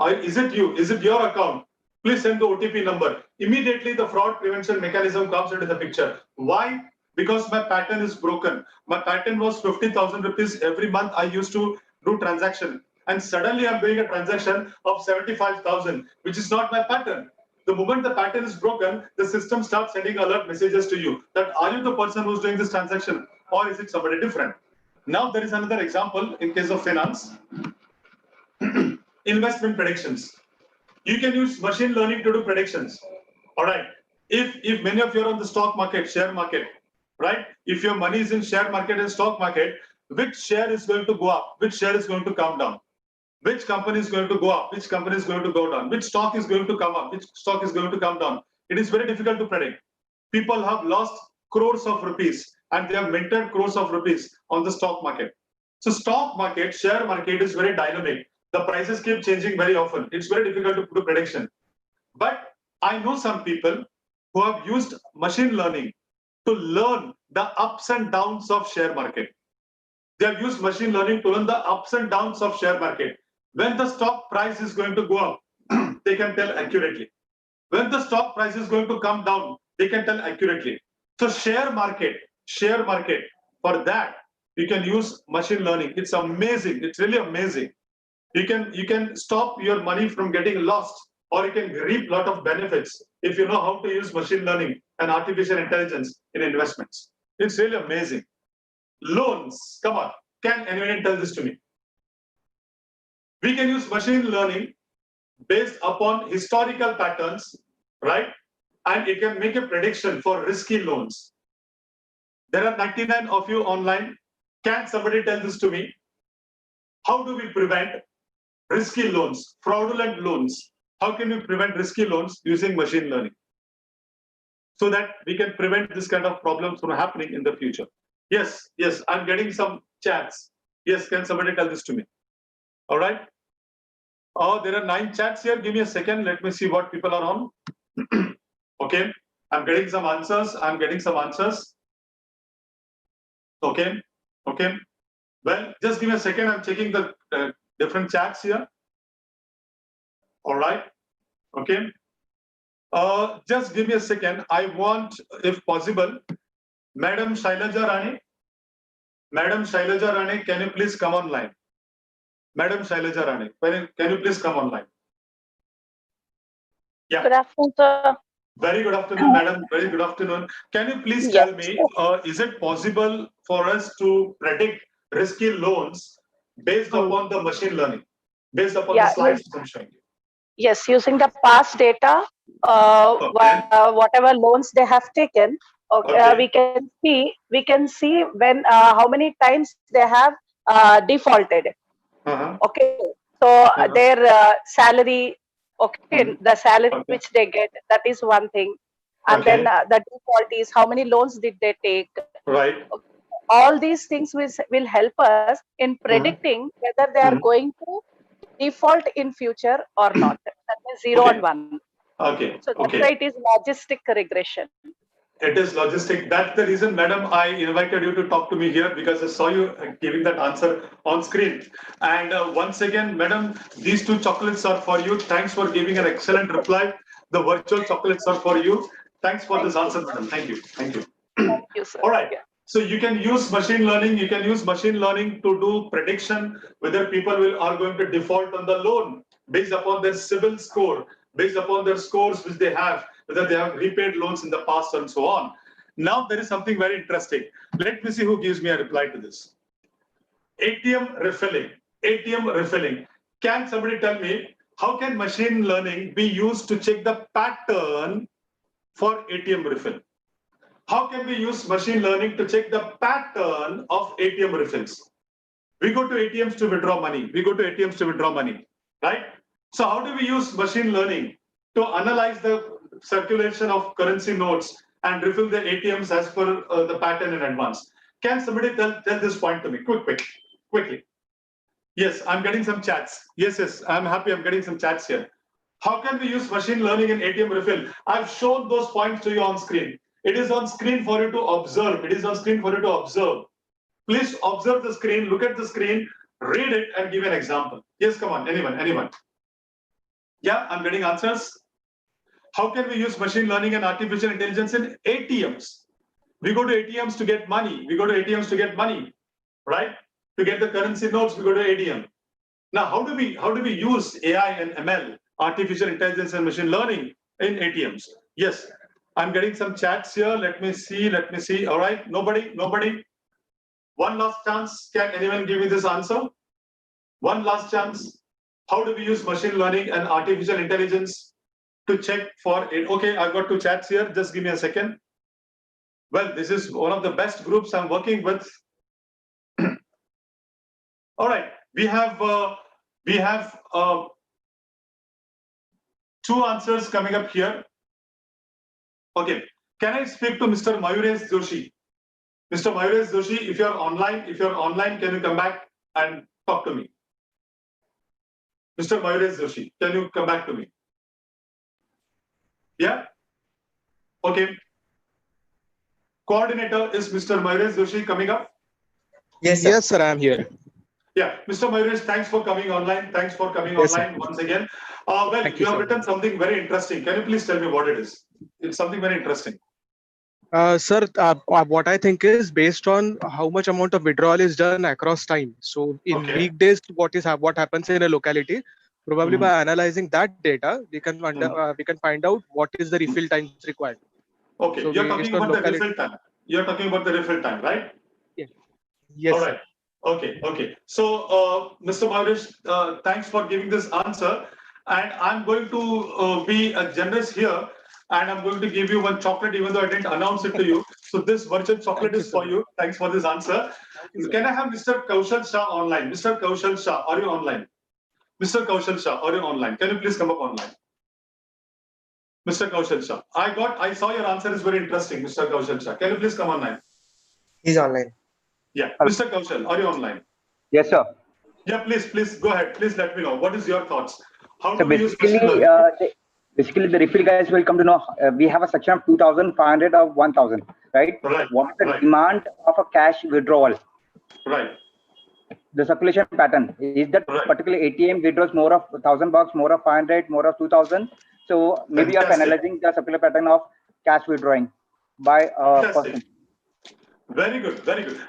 Is it you? Is it your account? Please send the OTP number. Immediately the fraud prevention mechanism comes into the picture. Why? Because my pattern is broken. My pattern was 50,000 rupees every month I used to do transaction. And suddenly I'm doing a transaction of 75,000, which is not my pattern. The moment the pattern is broken, the system starts sending alert messages to you that are you the person who's doing this transaction or is it somebody different? Now there is another example in case of finance. Investment predictions. You can use machine learning to do predictions. All right. If many of you are on the stock market, share market, right? If your money is in share market and stock market, which share is going to go up? Which share is going to come down? Which company is going to go up? Which company is going to go down? Which stock is going to come up? Which stock is going to come down? It is very difficult to predict. People have lost crores of rupees and they have minted crores of rupees on the stock market. So stock market, share market is very dynamic. The prices keep changing very often. It's very difficult to do prediction. But I know some people who have used machine learning to learn the ups and downs of share market. They have used machine learning to learn the ups and downs of share market. When the stock price is going to go up, they can tell accurately. When the stock price is going to come down, they can tell accurately. So share market, for that, you can use machine learning. It's amazing. It's really amazing. You can stop your money from getting lost, or you can reap a lot of benefits if you know how to use machine learning and artificial intelligence in investments. It's really amazing. Loans, come on. Can anyone tell this to me? We can use machine learning based upon historical patterns, right? And it can make a prediction for risky loans. There are 99 of you online. Can somebody tell this to me? How do we prevent risky loans, fraudulent loans? How can we prevent risky loans using machine learning so that we can prevent this kind of problems from happening in the future? Yes, I'm getting some chats. Yes, can somebody tell this to me? All right. Oh, there are 9 chats here. Give me a second. Let me see what people are on. Okay. I'm getting some answers. Okay. Well, just give me a second. I'm checking the different chats here. All right. Okay. Just give me a second. I want, if possible, Madam Shailaja Rani, can you please come online? Madam Shailaja Rani, can you please come online? Yeah. Good afternoon, sir. Very good afternoon, madam. Very good afternoon. Can you please tell me, is it possible for us to predict risky loans based upon the machine learning, based upon the slides I'm showing you? Yes, using the past data, whatever loans they have taken, we can see when how many times they have defaulted. Okay, so their salary, okay, the salary which they get, that is one thing, and then the default is how many loans did they take. Right. All these things will help us in predicting whether they are going to default in future or not. That means 0 and 1. Okay. So that's why it is logistic regression. It is logistic. That's the reason, madam, I invited you to talk to me here, because I saw you giving that answer on screen. And once again, madam, these 2 chocolates are for you. Thanks for giving an excellent reply. The virtual chocolates are for you. Thanks for this answer, madam. Thank you. Thank you. Thank you, sir. All right. So you can use machine learning. You can use machine learning to do prediction whether people are going to default on the loan based upon their CIBIL score, based upon their scores which they have, whether they have repaid loans in the past and so on. Now there is something very interesting. Let me see who gives me a reply to this. ATM refilling. ATM refilling. Can somebody tell me how can machine learning be used to check the pattern for ATM refill? How can we use machine learning to check the pattern of ATM refills? We go to ATMs to withdraw money. We go to ATMs to withdraw money, right? So how do we use machine learning to analyze the circulation of currency notes and refill the ATMs as per the pattern in advance? Can somebody tell this point to me? Quickly. Yes, I'm getting some chats. Yes, I'm happy I'm getting some chats here. How can we use machine learning in ATM refill? I've shown those points to you on screen. It is on screen for you to observe. It is on screen for you to observe. Please observe the screen, look at the screen, read it, and give an example. Yes, come on, anyone. Yeah, I'm getting answers. How can we use machine learning and artificial intelligence in ATMs? We go to ATMs to get money. Right? To get the currency notes, we go to ATM. Now, how do we use AI and ML, artificial intelligence and machine learning in ATMs? Yes, I'm getting some chats here. Let me see. All right, nobody. One last chance. Can anyone give me this answer? One last chance. How do we use machine learning and artificial intelligence to check for it? Okay, I've got 2 chats here. Just give me a second. Well, this is one of the best groups I'm working with. All right, we have 2 answers coming up here. Okay, can I speak to Mr. Mayuresh Joshi? Mr. Mayuresh Joshi, if you're online, can you come back and talk to me? Mr. Mayuresh Joshi, can you come back to me? Yeah? Okay. Coordinator, is Mr. Mayuresh Joshi coming up? Yes, sir, I'm here. Yeah, Mr. Mayuresh, thanks for coming online. Once again. Well, you have written something very interesting. Can you please tell me what it is? It's something very interesting. Sir, what I think is based on how much amount of withdrawal is done across time. So in weekdays, what happens in a locality? Probably by analyzing that data, we can find out what is the refill times required. Okay, so you're talking about the refill time. You're talking about the refill time, right? Yes. All right. Okay. So, Mr. Mayuresh, thanks for giving this answer. And I'm going to be generous here. And I'm going to give you 1 chocolate, even though I didn't announce it to you. So this virtual chocolate is for you. Thanks for this answer. Can I have Mr. Kaushal Shah online? Mr. Kaushal Shah, are you online? Mr. Kaushal Shah, are you online? Can you please come up online? Mr. Kaushal Shah, I saw your answer is very interesting, Mr. Kaushal Shah. Can you please come online? He's online. Yeah, Mr. Kaushal, are you online? Yes, sir. Yeah, please go ahead. Please let me know. What is your thoughts? How So do we use machine learning? basically, the refill guys will come to know we have a section of 2,500 or 1,000, right? What is the demand of a cash withdrawal? Right. The circulation pattern is that particular ATM withdraws more of $1,000, more of 500, more of 2,000. So maybe you're analyzing the circular pattern of cash withdrawing by a person. Very good.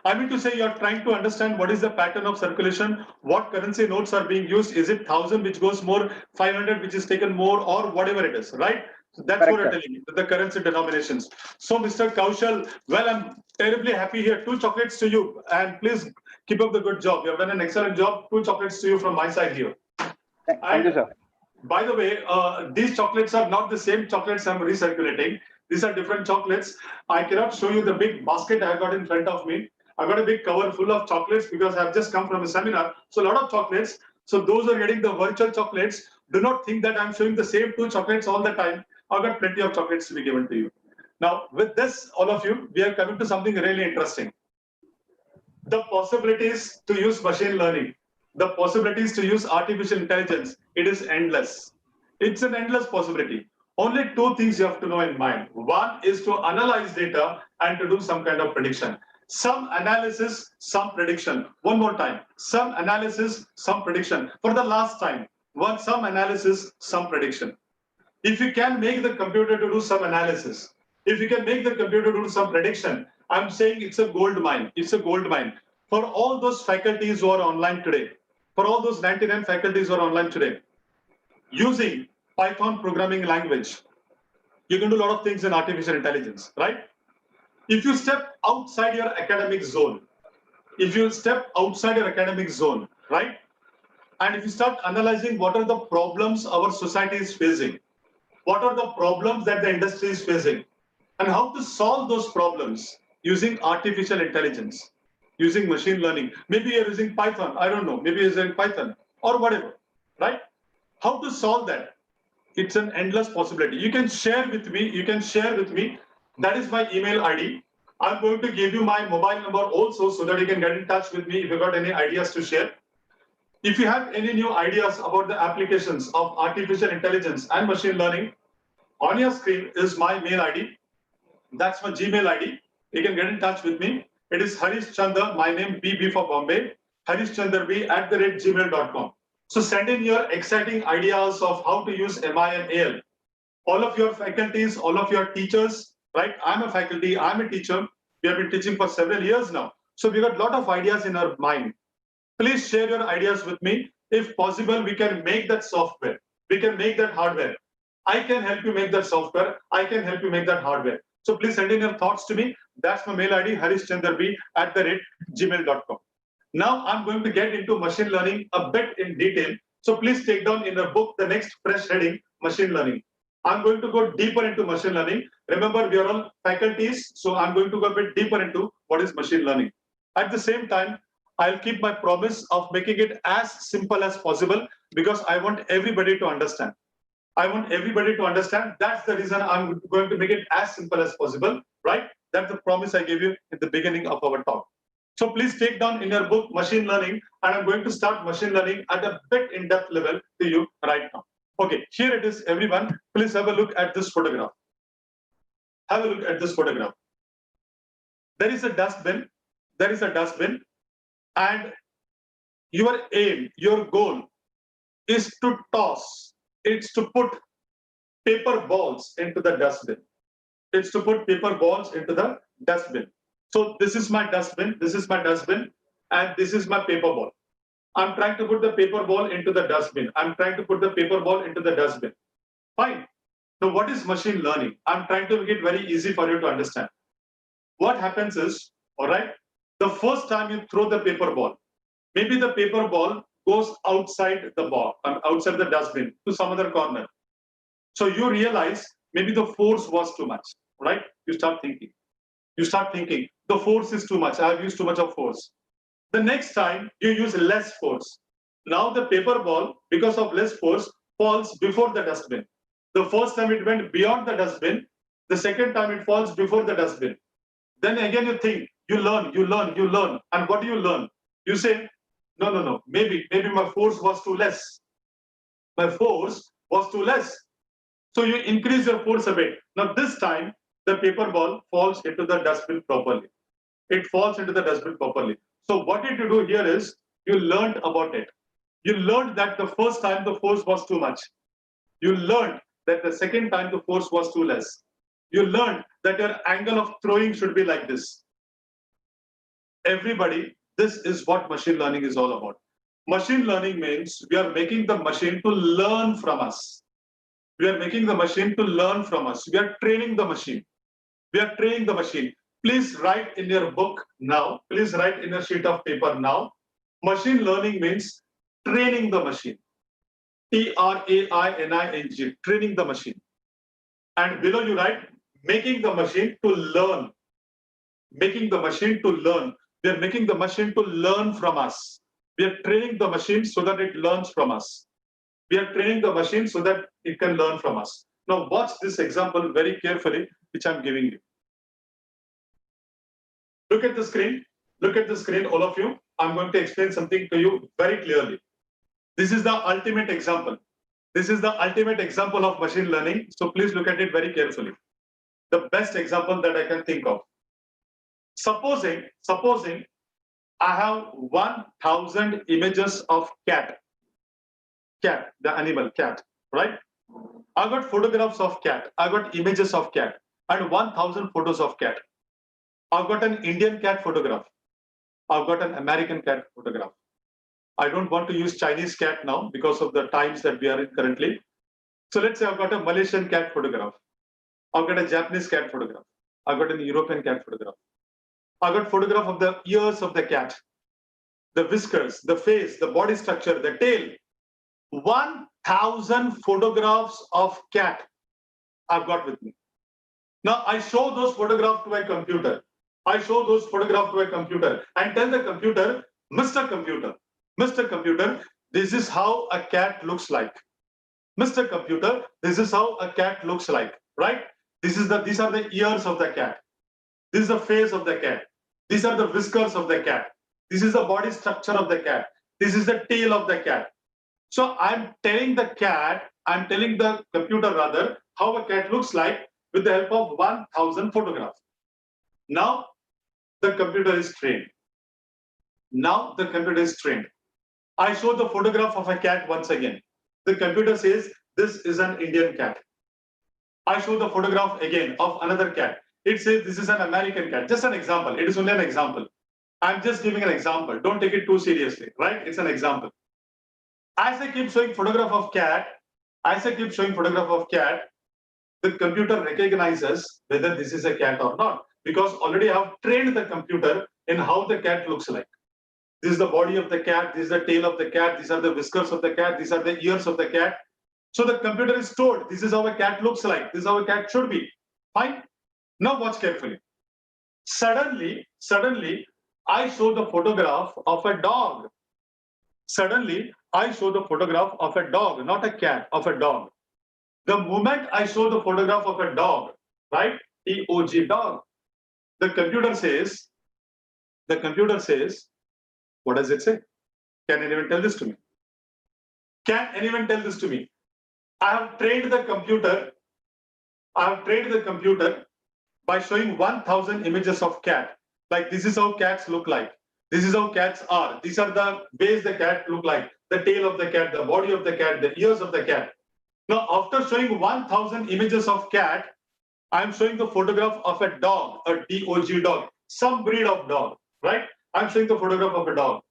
I mean to say you're trying to understand what is the pattern of circulation, what currency notes are being used. Is it 1,000 which goes more, 500 which is taken more, or whatever it is, right? So that's what I'm telling you, the currency denominations. So Mr. Kaushal, well, I'm terribly happy here. 2 chocolates to you, and please keep up the good job. You have done an excellent job. 2 chocolates to you from my side here. Thank you, sir. By the way, these chocolates are not the same chocolates I'm recirculating. These are different chocolates. I cannot show you the big basket I've got in front of me. I've got a big cover full of chocolates because I've just come from a seminar. So a lot of chocolates. So those are getting the virtual chocolates. Do not think that I'm showing the same 2 chocolates all the time. I've got plenty of chocolates to be given to you. Now, with this, all of you, we are coming to something really interesting. The possibilities to use machine learning, the possibilities to use artificial intelligence, it is endless. It's an endless possibility. Only 2 things you have to know in mind. One is to analyze data and to do some kind of prediction. Some analysis, some prediction. One more time. Some analysis, some prediction. For the last time, some analysis, some prediction. If you can make the computer to do some analysis, if you can make the computer to do some prediction, I'm saying it's a gold mine. It's a gold mine. For all those faculties who are online today, for all those 99 faculties who are online today, using Python programming language, you can do a lot of things in artificial intelligence, right? If you step outside your academic zone, right? And if you start analyzing what are the problems our society is facing, what are the problems that the industry is facing, and how to solve those problems using artificial intelligence, using machine learning. Maybe you're using Python, I don't know, maybe you're using Python or whatever, right? How to solve that? It's an endless possibility. You can share with me, that is my email ID. I'm going to give you my mobile number also so that you can get in touch with me if you've got any ideas to share. If you have any new ideas about the applications of artificial intelligence and machine learning, on your screen is my mail ID. That's my Gmail ID. You can get in touch with me. It is Harish Chandra, my name BB for Bombay, harishchandrab@gmail.com. So send in your exciting ideas of how to use MI and AL. All of your faculties, all of your teachers, right? I'm a faculty, I'm a teacher. We have been teaching for several years now. So we've got a lot of ideas in our mind. Please share your ideas with me. If possible, we can make that software. We can make that hardware. I can help you make that software. I can help you make that hardware. So please send in your thoughts to me. That's my mail ID, harishchandrab@gmail.com. Now I'm going to get into machine learning a bit in detail. So please take down in the book the next fresh heading, machine learning. I'm going to go deeper into machine learning. Remember, we are all faculties, so I'm going to go a bit deeper into what is machine learning. At the same time, I'll keep my promise of making it as simple as possible because I want everybody to understand. I want everybody to understand. That's the reason I'm going to make it as simple as possible, right? That's the promise I gave you in the beginning of our talk. So please take down in your book machine learning, and I'm going to start machine learning at a bit in-depth level to you right now. Okay, here it is, everyone. Please have a look at this photograph. Have a look at this photograph. There is a dustbin. There is a dustbin, and your aim, your goal is to toss. It's to put paper balls into the dustbin. It's to put paper balls into the dustbin. So this is my dustbin, and this is my paper ball. I'm trying to put the paper ball into the dustbin. Fine. Now what is machine learning? I'm trying to make it very easy for you to understand. What happens is, all right, the first time you throw the paper ball, maybe the paper ball goes outside the ball, outside the dustbin to some other corner. So you realize maybe the force was too much, right? You start thinking, the force is too much. I've used too much of force. The next time you use less force. Now the paper ball, because of less force, falls before the dustbin. The first time it went beyond the dustbin. The second time it falls before the dustbin. Then again you think, you learn. And what do you learn? You say, no, maybe my force was too less. So you increase your force a bit. Now this time, the paper ball falls into the dustbin properly. So what did you do here is, you learned about it. You learned that the first time the force was too much. You learned that the second time the force was too less. You learned that your angle of throwing should be like this. Everybody, this is what machine learning is all about. Machine learning means we are making the machine to learn from us. We are training the machine. Please write in your book now. Please write in a sheet of paper now. Machine learning means training the machine. Training, training the machine. And below you write, making the machine to learn. Making the machine to learn. We are making the machine to learn from us. We are training the machine so that it learns from us. We are training the machine so that it can learn from us. Now watch this example very carefully, which I'm giving you. Look at the screen. Look at the screen, all of you. I'm going to explain something to you very clearly. This is the ultimate example. This is the ultimate example of machine learning. So please look at it very carefully. The best example that I can think of. Supposing I have 1,000 images of cat, the animal cat, right? I got photographs of cat. I got images of cat and 1,000 photos of cat. I've got an Indian cat photograph. I've got an American cat photograph. I don't want to use Chinese cat now because of the times that we are in currently. So let's say I've got a Malaysian cat photograph. I've got a Japanese cat photograph. I've got an European cat photograph. I've got photograph of the ears of the cat, the whiskers, the face, the body structure, the tail. 1,000 photographs of cat I've got with me. Now I show those photographs to a computer. I show those photographs to a computer and tell the computer, Mr. Computer, this is how a cat looks like. Mr. Computer, this is how a cat looks like, right? These are the ears of the cat. This is the face of the cat. These are the whiskers of the cat. This is the body structure of the cat. This is the tail of the cat. So I'm telling the computer rather, how a cat looks like with the help of 1,000 photographs. Now the computer is trained. I show the photograph of a cat once again. The computer says, this is an Indian cat. I show the photograph again of another cat. It says, this is an American cat. Just an example. It is only an example. I'm just giving an example. Don't take it too seriously, right? It's an example. As I keep showing photograph of cat, the computer recognizes whether this is a cat or not, because already I have trained the computer in how the cat looks like. This is the body of the cat, this is the tail of the cat, these are the whiskers of the cat, these are the ears of the cat. So the computer is told, this is how a cat looks like, this is how a cat should be. Fine. Now watch carefully. Suddenly, I show the photograph of a dog. Suddenly, I show the photograph of a dog, not a cat, of a dog. The moment I show the photograph of a dog, right? D-O-G, dog. The computer says, what does it say? Can anyone tell this to me? I have trained the computer by showing 1,000 images of cat. Like this is how cats look like. This is how cats are. These are the ways the cat look like. The tail of the cat, the body of the cat, the ears of the cat. Now, after showing 1,000 images of cat, I'm showing the photograph of a dog, a D-O-G dog, some breed of dog, right? I'm showing the photograph of a dog.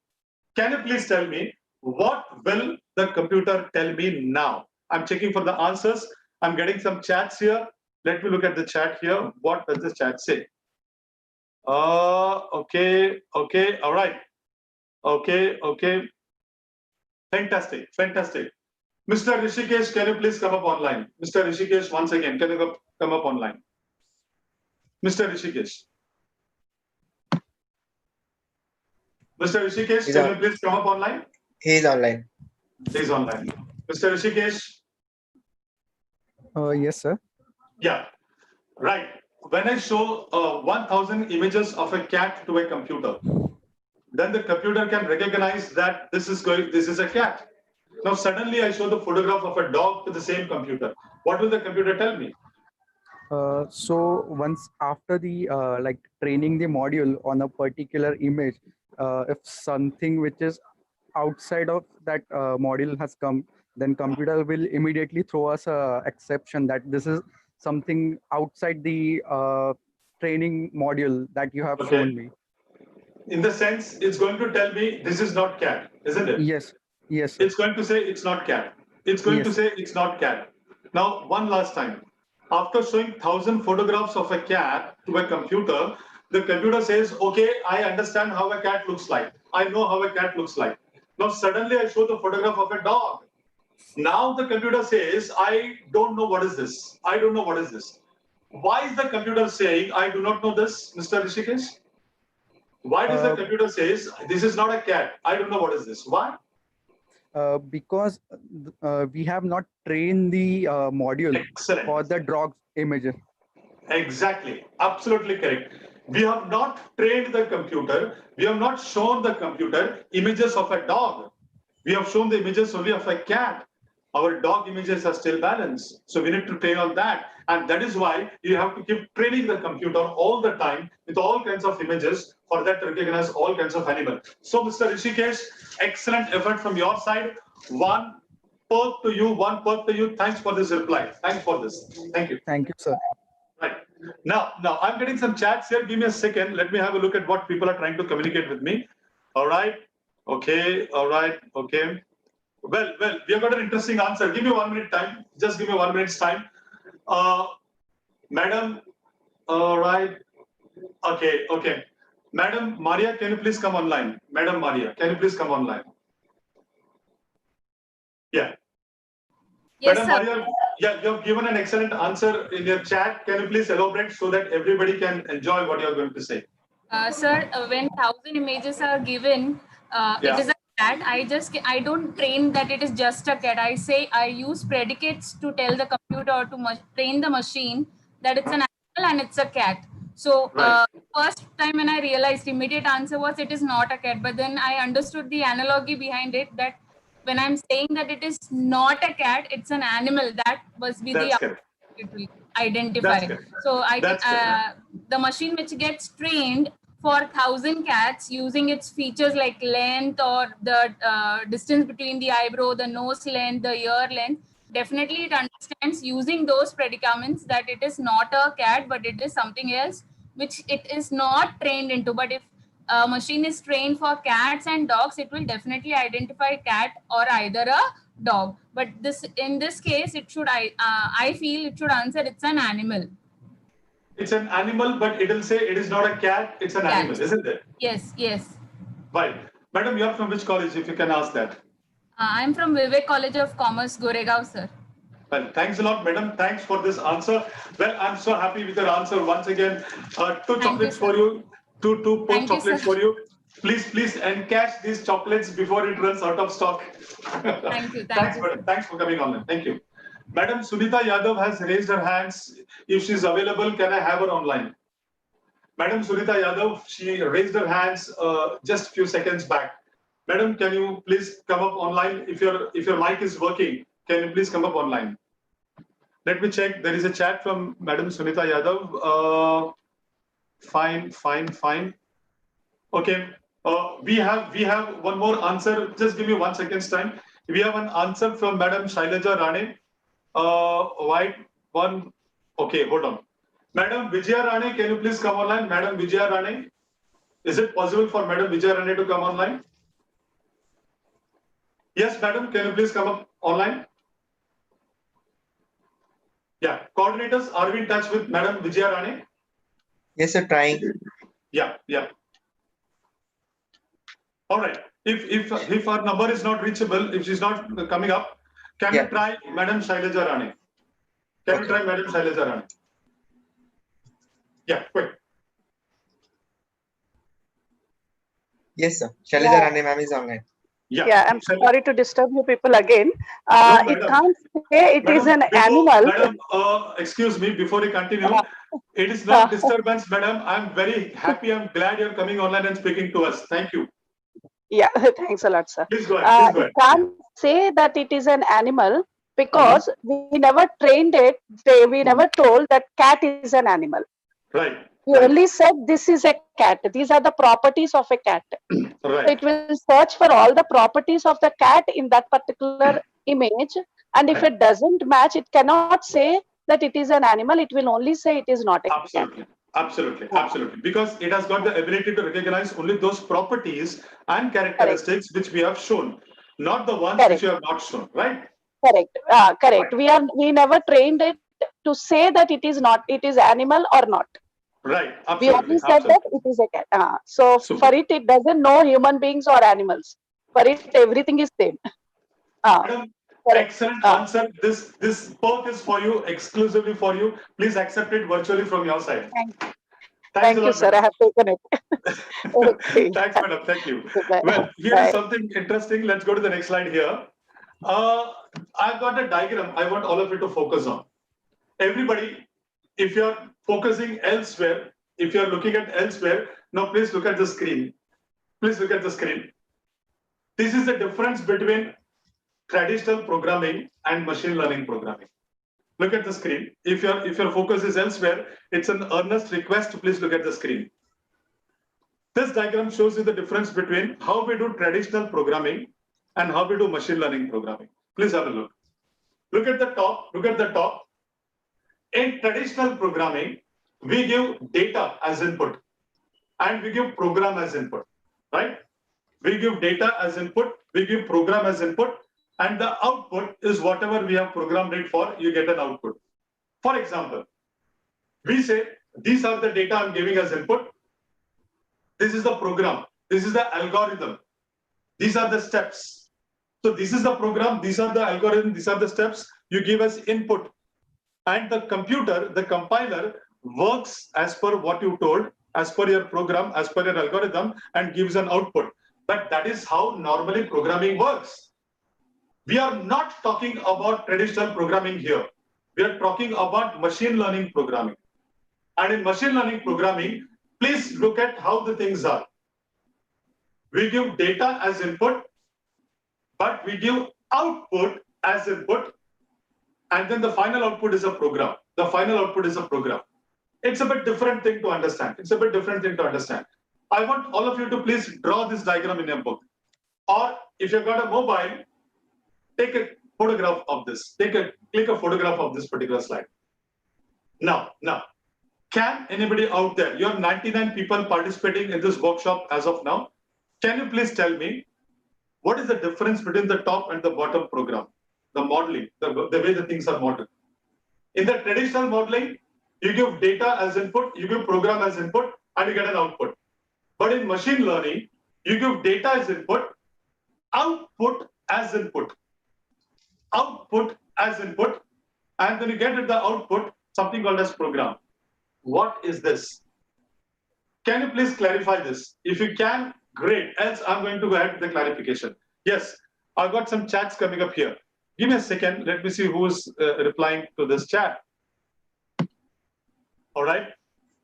Can you please tell me, what will the computer tell me now? I'm checking for the answers. I'm getting some chats here. Let me look at the chat here. What does the chat say? Okay, all right. Okay. Fantastic. Mr. Rishikesh, can you please come up online? Mr. Rishikesh, once again, can you come up online? Mr. Rishikesh. Mr. Rishikesh, can you please come up online? He is online. He's online. Mr. Rishikesh. Yes, sir. Yeah, right. When I show 1,000 images of a cat to a computer, then the computer can recognize that this is a cat. Now suddenly I show the photograph of a dog to the same computer. What will the computer tell me? So once after the like training the module on a particular image, if something which is outside of that module has come, then computer will immediately throw us a exception that this is something outside the training module that you have shown me. In the sense, it's going to tell me this is not cat, isn't it? Yes. Sir. It's going to say it's not cat. Now, one last time. After showing 1,000 photographs of a cat to a computer, the computer says, okay, I understand how a cat looks like. I know how a cat looks like. Now, suddenly I show the photograph of a dog. Now the computer says, I don't know what is this. I don't know what is this. Why is the computer saying, I do not know this, Mr. Rishikesh? Why does the computer says, this is not a cat. I don't know what is this. Why? Because we have not trained the module for the dog images. Exactly. Absolutely correct. We have not trained the computer. We have not shown the computer images of a dog. We have shown the images only of a cat. Our dog images are still balanced. So we need to train on that. And that is why you have to keep training the computer all the time with all kinds of images for that to recognize all kinds of animals. So Mr. Rishikesh, excellent effort from your side. One perk to you. Thanks for this reply. Thanks for this. Thank you. Thank you, sir. Right. Now I'm getting some chats here. Give me a second. Let me have a look at what people are trying to communicate with me. All right. Okay. All right. Okay. Well, we have got an interesting answer. Give me 1 minute time. Just give me 1 minute's time. Madam, all right. Okay. Madam Maria, can you please come online? Madam Maria, can you please come online? Yeah. Yes, Madam sir. Maria, yeah, you have given an excellent answer in your chat. Can you please elaborate so that everybody can enjoy what you are going to say? Sir, when 1,000 images are given, it is a cat. I don't train that it is just a cat. I use predicates to tell the computer or to train the machine that it's an animal and it's a cat. So first time when I realized, immediate answer was it is not a cat. But then I understood the analogy behind it, that when I'm saying that it is not a cat, it's an animal. That must be the it will identify. So I can the machine which gets trained for 1,000 cats using its features like length or the distance between the eyebrow, the nose length, the ear length, definitely it understands using those predicaments that it is not a cat, but it is something else which it is not trained into. But if a machine is trained for cats and dogs, it will definitely identify cat or either a dog. But in this case, it should I feel it should answer it's an animal. It's an animal, but it will say it is not a cat, it's an animal, isn't it? Yes. Right. Madam, you are from which college, if you can ask that? I'm from Vivek College of Commerce, Goregaon, sir. Well, thanks a lot, madam. Thanks for this answer. Well, I'm so happy with your answer. Once again, two chocolates for you, two post chocolates for you. Please encash these chocolates before it runs out of stock. Thank you. Thanks for coming online. Thank you. Madam Sunita Yadav has raised her hands. If she's available, can I have her online? Madam Sunita Yadav, she raised her hands just a few seconds back. Madam, can you please come up online? If your mic is working, can you please come up online? Let me check. There is a chat from Madam Sunita Yadav. Fine. Okay. We have one more answer. Just give me 1 second's time. We have an answer from Madam Shailaja Rane. White one. Okay, hold on. Madam Vijaya Rane, can you please come online? Madam Vijaya Rane, is it possible for Madam Vijaya Rane to come online? Yes, madam, can you please come up online? Yeah, coordinators, are we in touch with Madam Vijaya Rane? Yes, sir, trying. Yeah. All right. If our number is not reachable, if she's not coming up, can you try Madam Shailaja Rane? Can you try Madam Shailaja Rane? Yeah, quick. Yes, sir. Shailaja Rane ma'am is online. Yeah, I'm sorry to disturb you people again. It can't say it is an animal. Madam, excuse me, before you continue, it is not disturbance, madam. I'm very happy. I'm glad you're coming online and speaking to us. Thank you. Yeah, thanks a lot, sir. Please go ahead. It can't say that it is an animal because we never trained it. We never told that cat is an animal. Right. We only said this is a cat. These are the properties of a cat. Right. So it will search for all the properties of the cat in that particular image. And if it doesn't match, it cannot say that it is an animal. It will only say it is not a cat. Absolutely. Because it has got the ability to recognize only those properties and characteristics which we have shown, not the ones which you have not shown, right? Correct. We never trained it to say that it is animal or not. Right. We only said that it is a cat. So for it doesn't know human beings or animals. For it, everything is same. Excellent answer. This perk is for you, exclusively for you. Please accept it virtually from your side. Thanks Thank a you, lot, sir. I madam. have taken it. Okay. Thanks, madam. Thank you. Bye. Well, here is Bye. something interesting. Let's go to the next slide here. I've got a diagram I want all of you to focus on. Everybody, if you're focusing elsewhere, if you're looking at elsewhere, now please look at the screen. Please look at the screen. This is the difference between traditional programming and machine learning programming. Look at the screen. If your focus is elsewhere, it's an earnest request to please look at the screen. This diagram shows you the difference between how we do traditional programming and how we do machine learning programming. Please have a look. Look at the top. Look at the top. In traditional programming, we give data as input and we give program as input, right? We give data as input, we give program as input, and the output is whatever we have programmed it for, you get an output. For example, we say, these are the data I'm giving as input. This is the program. This is the algorithm. These are the steps. So this is the program. These are the algorithm. These are the steps you give as input. And the computer, the compiler, works as per what you told, as per your program, as per your algorithm, and gives an output. But that is how normally programming works. We are not talking about traditional programming here. We are talking about machine learning programming. And in machine learning programming, please look at how the things are. We give data as input, but we give output as input. And then the final output is a program. The final output is a program. It's a bit different thing to understand. It's a bit different thing to understand. I want all of you to please draw this diagram in your book. Or if you've got a mobile, take a photograph of this. Click a photograph of this particular slide. Now, can anybody out there, you have 99 people participating in this workshop as of now. Can you please tell me what is the difference between the top and the bottom program? The modeling, the way the things are modeled. In the traditional modeling, you give data as input, you give program as input, and you get an output. But in machine learning, you give data as input, output as input, output as input, and then you get at the output something called as program. What is this? Can you please clarify this? If you can, great. Else, I'm going to go ahead with the clarification. Yes, I've got some chats coming up here. Give me a second. Let me see who's replying to this chat. All right.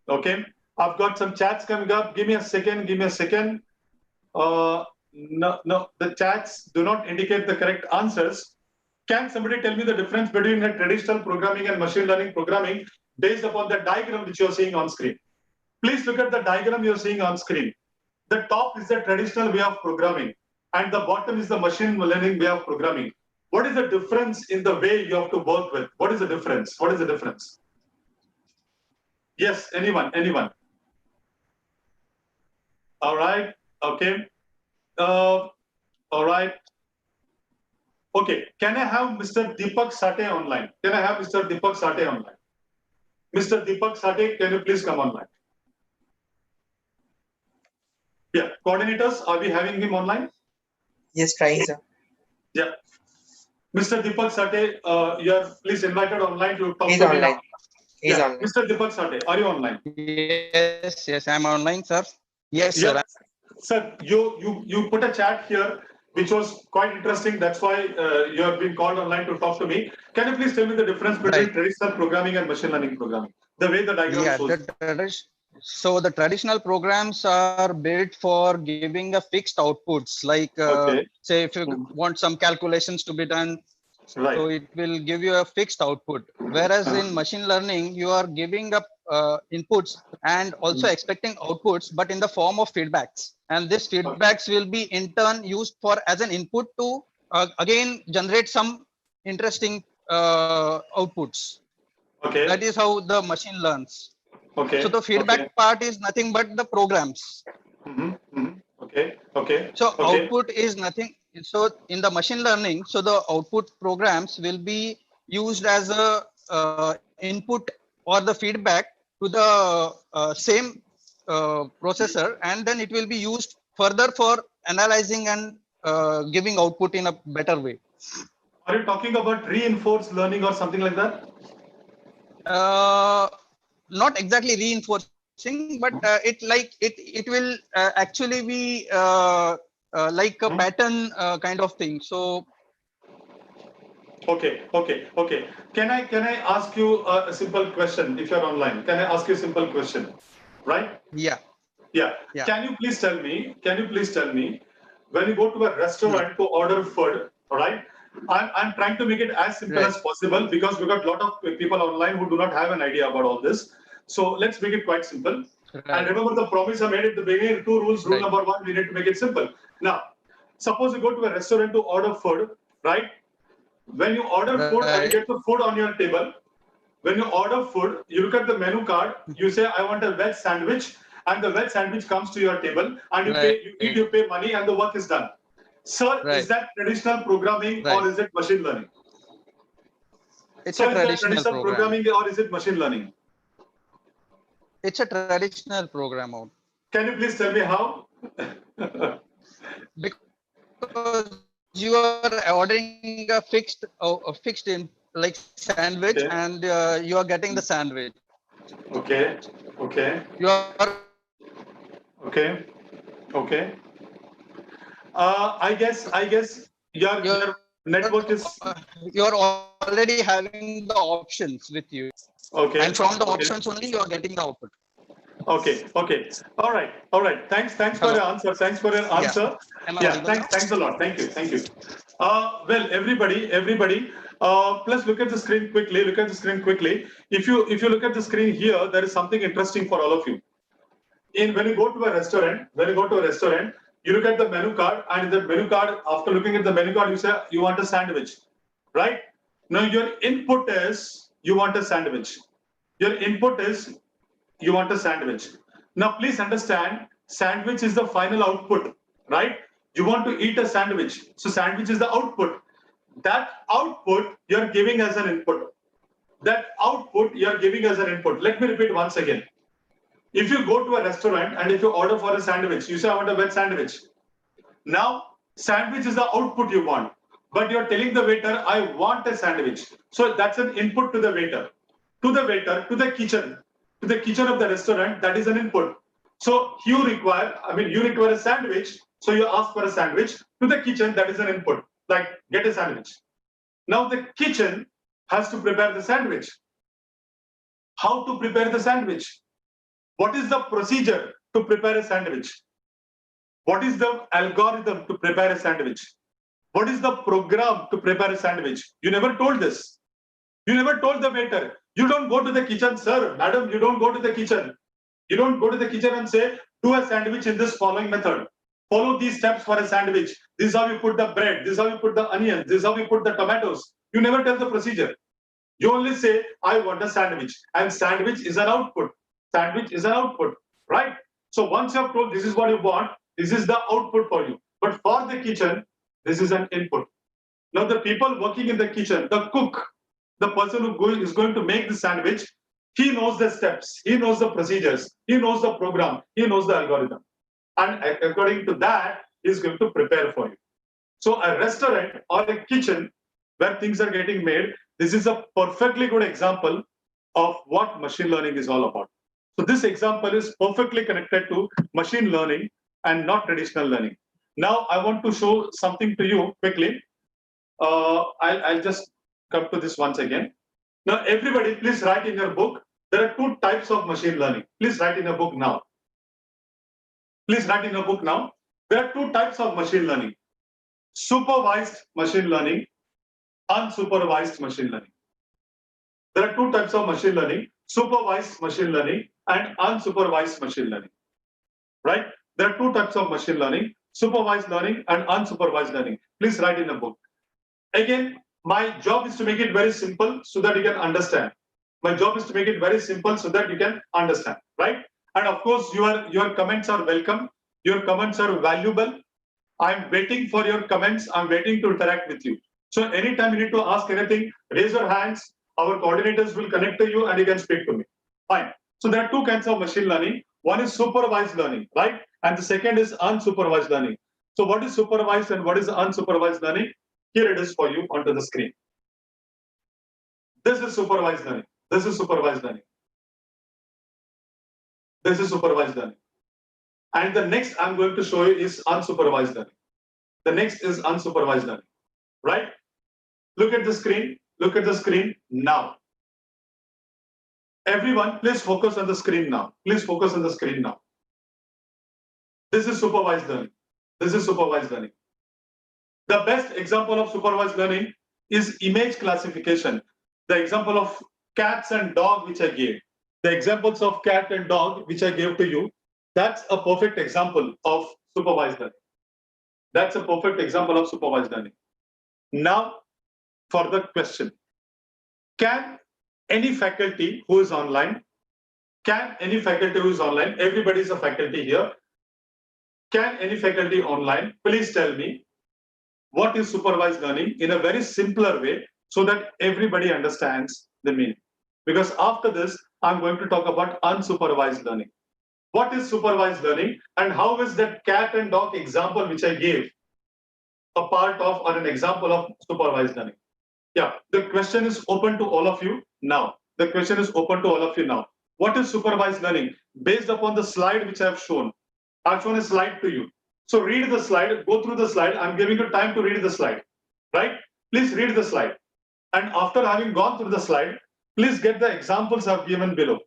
Okay. I've got some chats coming up. Give me a second. Give me a second. No, the chats do not indicate the correct answers. Can somebody tell me the difference between a traditional programming and machine learning programming based upon the diagram which you're seeing on screen? Please look at the diagram you're seeing on screen. The top is the traditional way of programming, and the bottom is the machine learning way of programming. What is the difference in the way you have to work with? What is the difference? What is the difference? Yes, anyone? All right. Okay. All right. Okay. Can I have Mr. Deepak Sate online? Can I have Mr. Deepak Sate online? Mr. Deepak Sate, can you please come online? Yeah. Coordinators, are we having him online? Yes, trying, sir. Yeah. Mr. Deepak Sate, you are please invited online to talk He's to me online. now. He's Yeah. online. Mr. Deepak Sate, are you online? Yes, I'm online, sir. Yes, sir. Yeah. Sir, you put a chat here which was quite interesting. That's why you have been called online to talk to me. Can you please tell me the difference between traditional programming and machine learning programming? The way the diagram shows. So the traditional programs are built for giving a fixed outputs, like say if you want some calculations to be done, so it will give you a fixed output. Whereas in machine learning, you are giving up inputs and also expecting outputs, but in the form of feedbacks. And these feedbacks will be in turn used for as an input to again generate some interesting outputs. Okay. That is how the machine learns. Okay. So the feedback part is nothing but the programs. Okay. So output is nothing. So in the machine learning, so the output programs will be used as a input or the feedback to the same processor, and then it will be used further for analyzing and giving output in a better way. Are you talking about reinforced learning or something like that? Not exactly reinforcing, but it will actually be like a pattern kind of thing. So okay. Can I ask you a simple question? If you're online, can I ask you a simple question? Right? Yeah. Can you please tell me? When you go to a restaurant to order food, all right? I'm trying to make it as simple as possible because we've got a lot of people online who do not have an idea about all this. So let's make it quite simple. And remember the promise I made at the beginning, 2 rules. Rule number 1, we need to make it simple. Now, suppose you go to a restaurant to order food, right? When you order food and you get the food on your table, when you order food, you look at the menu card, you say, I want a veg sandwich, and the veg sandwich comes to your table, and you pay, you pay money, and the work is done. Sir, is that traditional programming or is it machine learning? It's a traditional programming or is it machine learning? It's a traditional program. Can you please tell me how? Because you are ordering a fixed in like sandwich, and you are getting the sandwich. Okay. You are okay. I guess your network is. You're already having the options with you. Okay. And from the options only you are getting the output. Okay. All right. Thanks for your answer. Yeah. Thanks a lot. Thank you. Well, everybody, please look at the screen quickly. If you look at the screen here, there is something interesting for all of you. When you go to a restaurant, you look at the menu card, and in the menu card, after looking at the menu card, you say you want a sandwich, right? Now your input is you want a sandwich. Now please understand, sandwich is the final output, right? You want to eat a sandwich, so sandwich is the output. That output you're giving as an input. Let me repeat once again. If you go to a restaurant and if you order for a sandwich, you say I want a veg sandwich. Now, sandwich is the output you want, but you're telling the waiter, I want a sandwich. So that's an input to the waiter. To the kitchen of the restaurant, that is an input. So you require a sandwich, so you ask for a sandwich. To the kitchen, that is an input, like get a sandwich. Now the kitchen has to prepare the sandwich. How to prepare the sandwich? What is the procedure to prepare a sandwich? What is the algorithm to prepare a sandwich? What is the program to prepare a sandwich? You never told this. You never told the waiter. You don't go to the kitchen, sir, madam, you don't go to the kitchen. You don't go to the kitchen and say, do a sandwich in this following method. Follow these steps for a sandwich. This is how you put the bread. This is how you put the onions. This is how you put the tomatoes. You never tell the procedure. You only say, I want a sandwich. And sandwich is an output. Right? So once you have told this is what you want, this is the output for you. But for the kitchen, this is an input. Now the people working in the kitchen, the cook, the person who is going to make the sandwich, he knows the steps, he knows the procedures, he knows the program, he knows the algorithm. And according to that, he's going to prepare for you. So a restaurant or a kitchen where things are getting made, this is a perfectly good example of what machine learning is all about. So this example is perfectly connected to machine learning and not traditional learning. Now I want to show something to you quickly. I'll just come to this once again. Now everybody, please write in your book. There are 2 types of machine learning. Please write in your book now. There are 2 types of machine learning. Supervised machine learning, unsupervised machine learning. There are 2 types of machine learning, supervised machine learning and unsupervised machine learning. Right? There are 2 types of machine learning, supervised learning and unsupervised learning. Please write in the book. Again, my job is to make it very simple so that you can understand. Right? And of course, your comments are welcome. Your comments are valuable. I'm waiting for your comments. I'm waiting to interact with you. So anytime you need to ask anything, raise your hands. Our coordinators will connect to you and you can speak to me. Fine. So there are 2 kinds of machine learning. One is supervised learning, right? And the second is unsupervised learning. So what is supervised and what is unsupervised learning? Here it is for you onto the screen. This is supervised learning. This is supervised learning. This is supervised learning. And the next I'm going to show you is unsupervised learning. The next is unsupervised learning, right? Look at the screen. Look at the screen now. Everyone, please focus on the screen now. Please focus on the screen now. This is supervised learning. This is supervised learning. The best example of supervised learning is image classification. The example of cats and dog which I gave. The examples of cat and dog which I gave to you, that's a perfect example of supervised learning. That's a perfect example of supervised learning. Now, for the question. Can any faculty who is online, everybody is a faculty here. Can any faculty online please tell me what is supervised learning in a very simpler way so that everybody understands the meaning? Because after this, I'm going to talk about unsupervised learning. What is supervised learning and how is that cat and dog example which I gave a part of or an example of supervised learning? Yeah, the question is open to all of you now. The question is open to all of you now. What is supervised learning? Based upon the slide which I have shown. I've shown a slide to you. So read the slide, go through the slide. I'm giving you time to read the slide, right? Please read the slide. And after having gone through the slide, please get the examples I've given below.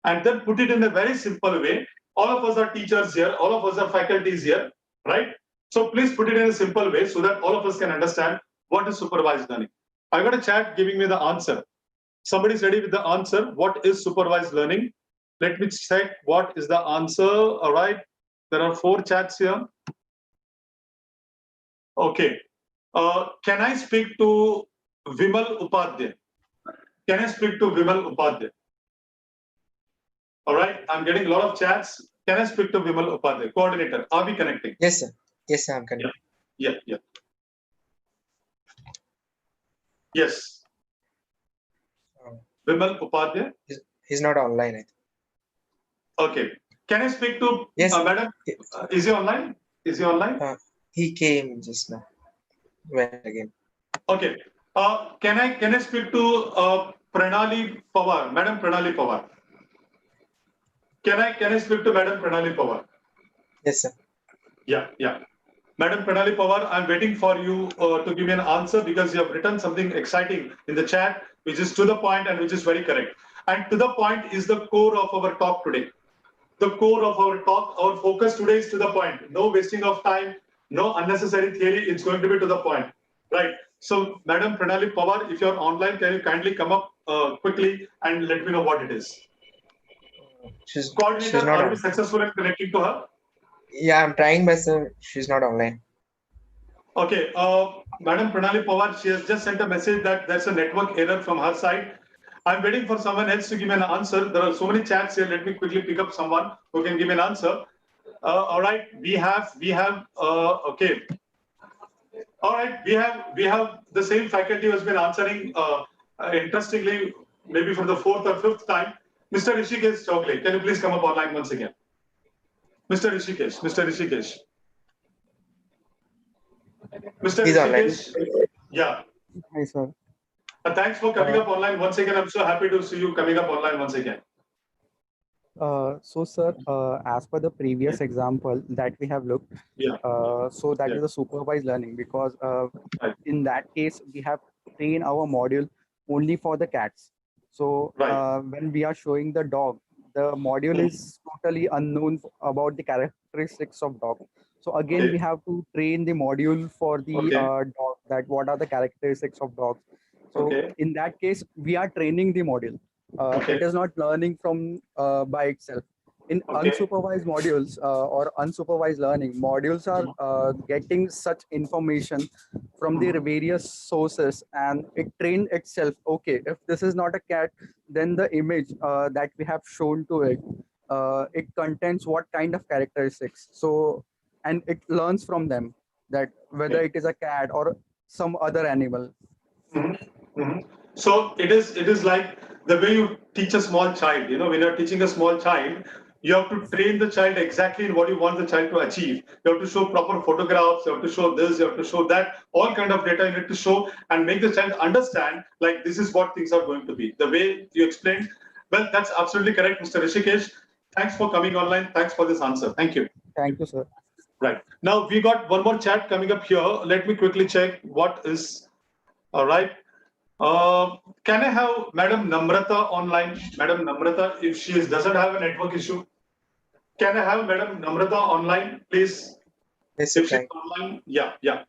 And then put it in a very simple way. All of us are teachers here. All of us are faculties here, right? So please put it in a simple way so that all of us can understand what is supervised learning. I got a chat giving me the answer. Somebody's ready with the answer. What is supervised learning? Let me check what is the answer. All right. There are 4 chats here. Okay. Can I speak to Vimal Upadhyay? Can I speak to Vimal Upadhyay? All right. I'm getting a lot of chats. Can I speak to Vimal Upadhyay? Coordinator, are we connecting? Yes, sir. Yes, sir, I'm connecting. Yeah. Yes. Vimal Upadhyay? He's not online, I think. Okay. Can I speak to madam? Is he online? Is he online? He came just now. Went again. Okay. Can I speak to Pranali Pawar? Madam Pranali Pawar. Can I speak to Madam Pranali Pawar? Yes, sir. Yeah. Madam Pranali Pawar, I'm waiting for you to give me an answer because you have written something exciting in the chat, which is to the point and which is very correct. And to the point is the core of our talk today. The core of our talk, our focus today is to the point. No wasting of time, no unnecessary theory. It's going to be to the point, right? So, Madam Pranali Pawar, if you're online, can you kindly come up quickly and let me know what it is? Coordinator, are you successful in connecting to her? Yeah, I'm trying, but sir, she's not online. Okay, Madam Pranali Pawar, she has just sent a message that there's a network error from her side. I'm waiting for someone else to give me an answer. There are so many chats here. Let me quickly pick up someone who can give me an answer. All right, we have. Okay. All right, we have the same faculty who has been answering. Interestingly, maybe for the 4th or 5th time, Mr. Rishikesh Chogle. Can you please come up online once again, Mr. Rishikesh? Mr. Rishikesh. Mr. He's Rishikesh. online. Yeah. Hi, sir. Thanks for coming up online once again. I'm so happy to see you coming up online once again. So, sir, as per the previous example that we have looked, so that is a supervised learning because in that case, we have trained our module only for the cats. So when we are showing the dog, the module is totally unknown about the characteristics of dog. So again, we have to train the module for the dog, that what are the characteristics of dogs. So in that case, we are training the module. It is not learning from by itself. In unsupervised modules or unsupervised learning, modules are getting such information from the various sources and it trained itself. Okay, if this is not a cat, then the image that we have shown to it, it contains what kind of characteristics. So, and it learns from them that whether it is a cat or some other animal. So it is like the way you teach a small child. You know, when you're teaching a small child, You have to train the child exactly in what you want the child to achieve. You have to show proper photographs, you have to show this, you have to show that, all kind of data you need to show and make the child understand, like, this is what things are going to be. The way you explained, well, that's absolutely correct, Mr. Rishikesh. Thanks for coming online. Thanks for this answer. Thank you. Thank you, sir. Right. Now we got one more chat coming up here. Let me quickly check what is, all right. Can I have Madam Namrata online? Madam Namrata, if she doesn't have a network issue, can I have Madam Namrata online, please? Yes, If she's sir. online, yeah.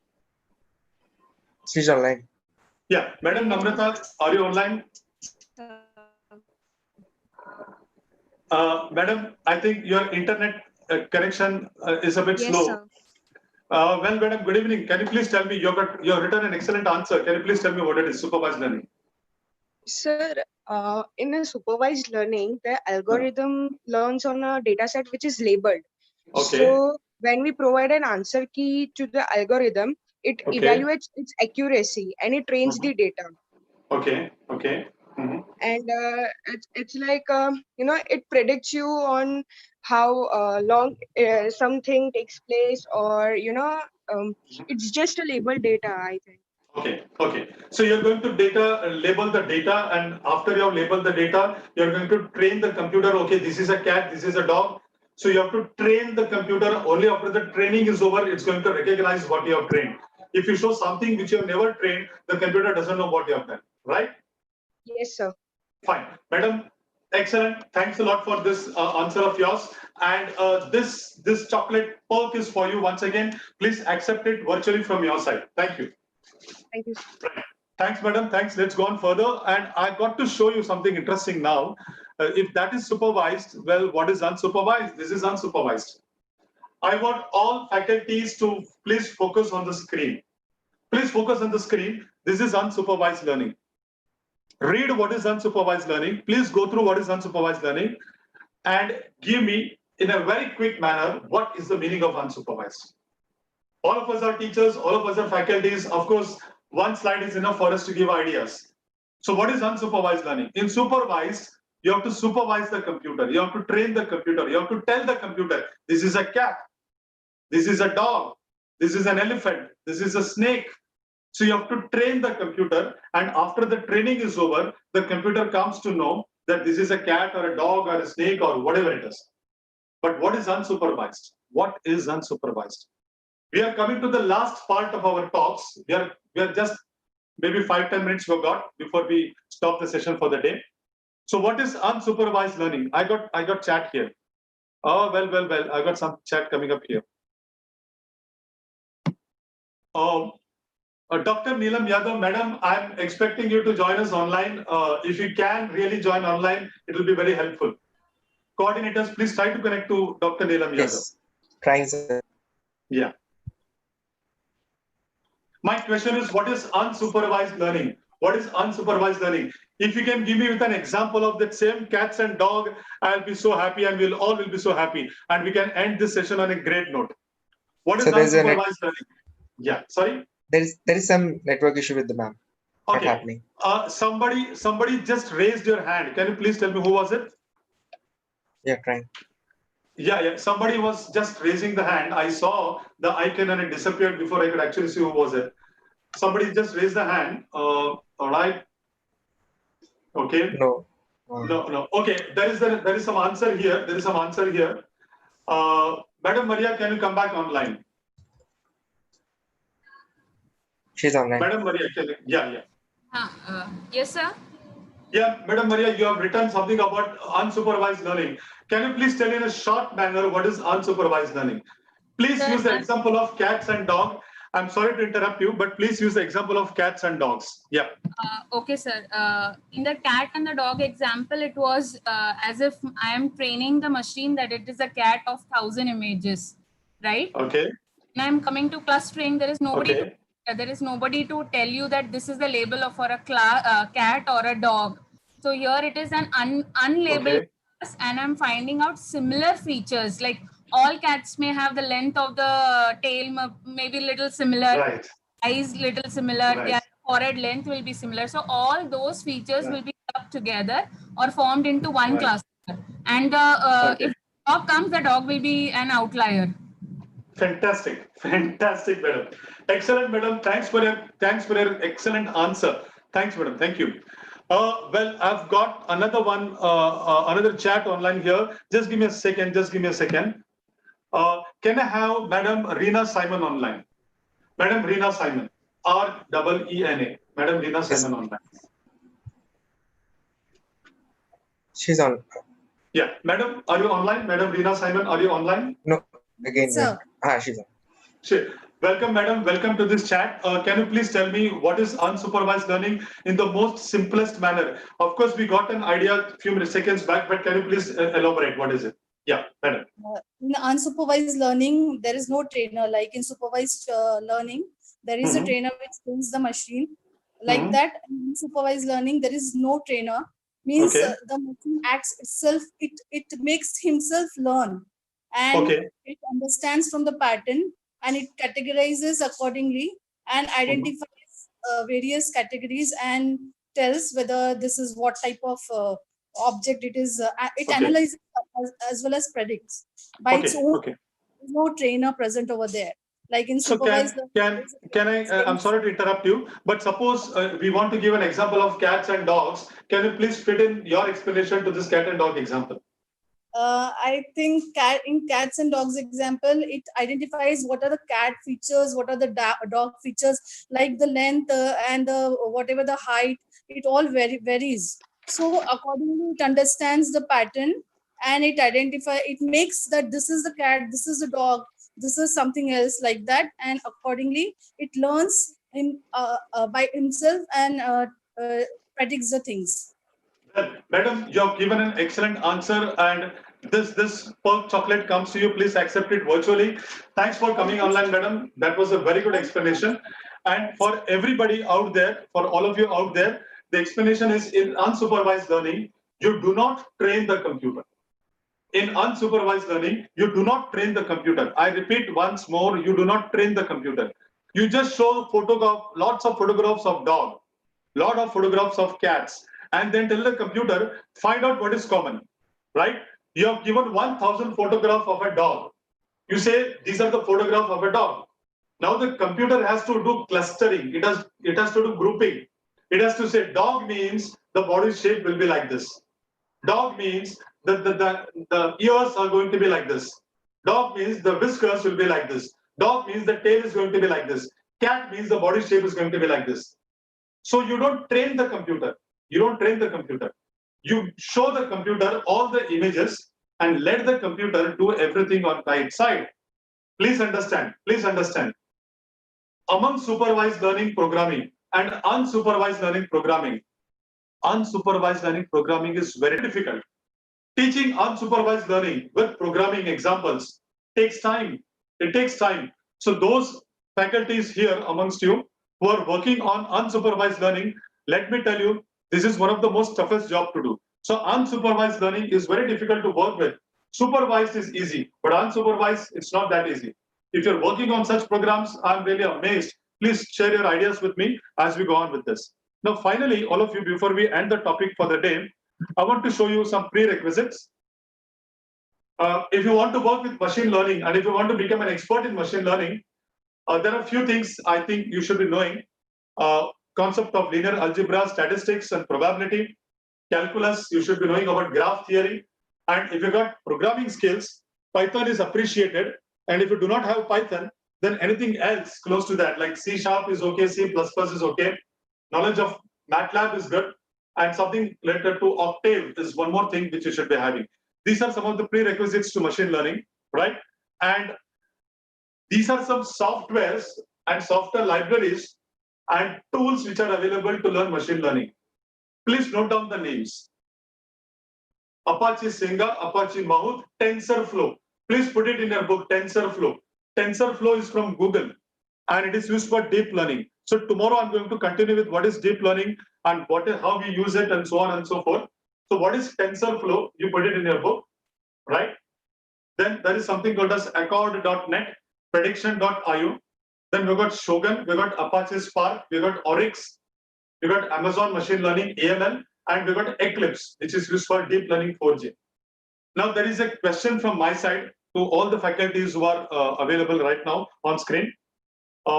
She's online. Yeah, Madam Namrata, are you online? Madam, I think your internet connection is a bit slow. Sir. Well, Madam, good evening. Can you please tell me, you have written an excellent answer. Can you please tell me what it is, supervised learning? Sir, in a supervised learning, the algorithm learns on a data set which is labeled. Okay. So when we provide an answer key to the algorithm, it evaluates its accuracy and it trains the data. Okay. And it's like, it predicts you on how long something takes place, or, it's just a labeled data, I think. Okay. So you're going to label the data, and after you have labeled the data, you're going to train the computer. Okay, this is a cat, this is a dog. So you have to train the computer. Only after the training is over, it's going to recognize what you have trained. If you show something which you have never trained, the computer doesn't know what you have done, right? Yes, sir. Fine, madam. Excellent. Thanks a lot for this answer of yours. And this chocolate perk is for you once again. Please accept it virtually from your side. Thank you. Thank you. Thanks, madam. Thanks. Let's go on further. And I got to show you something interesting now. If that is supervised, well, what is unsupervised? This is unsupervised. I want all faculties to please focus on the screen. Please focus on the screen. This is unsupervised learning. Read what is unsupervised learning. Please go through what is unsupervised learning and give me in a very quick manner what is the meaning of unsupervised. All of us are teachers, all of us are faculties. Of course, one slide is enough for us to give ideas. So what is unsupervised learning? In supervised, you have to supervise the computer. You have to train the computer. You have to tell the computer, this is a cat, this is a dog, this is an elephant, this is a snake. So you have to train the computer, and after the training is over, the computer comes to know that this is a cat or a dog or a snake or whatever it is. But what is unsupervised? What is unsupervised? We are coming to the last part of our talks. We are just maybe 5-10 minutes we got before we stop the session for the day. So what is unsupervised learning? I got chat here. Oh, well. I got some chat coming up here. Dr. Neelam Yadav, madam, I'm expecting you to join us online. If you can really join online, it will be very helpful. Coordinators, please try to connect to Dr. Neelam Yadav. Yes, trying, sir. Yeah. My question is, what is unsupervised learning? What is unsupervised learning? If you can give me with an example of that same cats and dog, I'll be so happy, and we'll all be so happy. And we can end this session on a great note. What is unsupervised learning? Yeah, sorry? There is some network issue with the ma'am. Okay. Not happening. Somebody just raised your hand. Can you please tell me who was it? Yeah, trying. Yeah. Somebody was just raising the hand. I saw the icon and it disappeared before I could actually see who was it. Somebody just raised the hand. All right. Okay. No. No. Okay. There is some answer here. Madam Maria, can you come back online? She's online. Madam Maria, yeah. Yes, sir. Yeah, Madam Maria, you have written something about unsupervised learning. Can you please tell in a short manner what is unsupervised learning? Please use the example of cats and dogs. I'm sorry to interrupt you, but please use the example of cats and dogs. Yeah. Okay, sir. In the cat and the dog example, it was as if I am training the machine that it is a cat of 1,000 images, right? Okay. When I'm coming to clustering, there is nobody. Okay. There is nobody to tell you that this is the label for a cat or a dog. So here it is an unlabeled class, and I'm finding out similar features. Like all cats may have the length of the tail, maybe little similar, right. Eyes little similar, Right. their forehead length will be similar. So all those features will be clubbed together or formed into one cluster. And if dog comes, the dog will be an outlier. Fantastic, fantastic, madam. Excellent, madam. Thanks for your excellent answer. Thanks, madam. Thank you. Well, I've got another one, another chat online here. Just give me a second. Just give me a second. Can I have Madam Reena Simon online? Madam Reena Simon, REENA. Madam Reena Simon online. She's on. Yeah, Madam, are you online? Madam Reena Simon, are you online? No, again. Sir. She's on. Sure. Welcome, madam. Welcome to this chat. Can you please tell me what is unsupervised learning in the most simplest manner? Of course, we got an idea a few seconds back, but can you please elaborate? What is it? Yeah, madam. In unsupervised learning, there is no trainer. Like in supervised learning, there is a trainer which trains the machine. Like that, in supervised learning, there is no trainer. Means the machine acts itself. It makes himself learn, and it understands from the pattern, and it categorizes accordingly and identifies various categories and tells whether this is what type of object it is. It analyzes as well as predicts by its own. There's no trainer present over there. Like in supervised. Can I? I'm sorry to interrupt you, but suppose we want to give an example of cats and dogs. Can you please fit in your explanation to this cat and dog example? I think in cats and dogs example, it identifies what are the cat features, what are the dog features, like the length and the whatever the height. It all varies. So accordingly, it understands the pattern and it makes that this is the cat, this is the dog, this is something else like that, and accordingly it learns by himself and predicts the things. Well, madam, you have given an excellent answer, and this Perk chocolate comes to you. Please accept it virtually. Thanks for coming online, madam. That was a very good explanation. And for everybody out there, for all of you out there, the explanation is in unsupervised learning, you do not train the computer. In unsupervised learning, you do not train the computer. I repeat once more, you do not train the computer. You just show lots of photographs of dog, lot of photographs of cats, and then tell the computer, find out what is common, right? You have given 1,000 photographs of a dog. You say, these are the photographs of a dog. Now the computer has to do clustering. It has to do grouping. It has to say, dog means the body shape will be like this. Dog means the ears are going to be like this. Dog means the whiskers will be like this. Dog means the tail is going to be like this. Cat means the body shape is going to be like this. So you don't train the computer. You don't train the computer. You show the computer all the images and let the computer do everything on by its side. Please understand. Please understand. Among supervised learning programming and unsupervised learning programming is very difficult. Teaching unsupervised learning with programming examples takes time. It takes time. So those faculties here amongst you who are working on unsupervised learning, let me tell you, this is one of the most toughest job to do. So unsupervised learning is very difficult to work with. Supervised is easy, but unsupervised, it's not that easy. If you're working on such programs, I'm really amazed. Please share your ideas with me as we go on with this. Now, finally, all of you, before we end the topic for the day, I want to show you some prerequisites. If you want to work with machine learning and if you want to become an expert in machine learning, there are a few things I think you should be knowing. Concept of linear algebra, statistics and probability, calculus, you should be knowing about graph theory. And if you got programming skills, Python is appreciated. And if you do not have Python, then anything else close to that, like C# is okay, C++ is okay. Knowledge of MATLAB is good. And something related to Octave is one more thing which you should be having. These are some of the prerequisites to machine learning, right? And these are some softwares and software libraries and tools which are available to learn machine learning. Please note down the names. Apache Singa, Apache Mahout, TensorFlow. Please put it in your book, TensorFlow. TensorFlow is from Google and it is used for deep learning. So tomorrow I'm going to continue with what is deep learning and how we use it and so on and so forth. So what is TensorFlow? You put it in your book, right? Then there is something called as Accord.net, Prediction.io. Then we got Shogun, we got Apache Spark, we got Oryx, we got Amazon Machine Learning, AML, and we got Eclipse, which is used for deep learning 4J. Now there is a question from my side to all the faculties who are available right now on screen.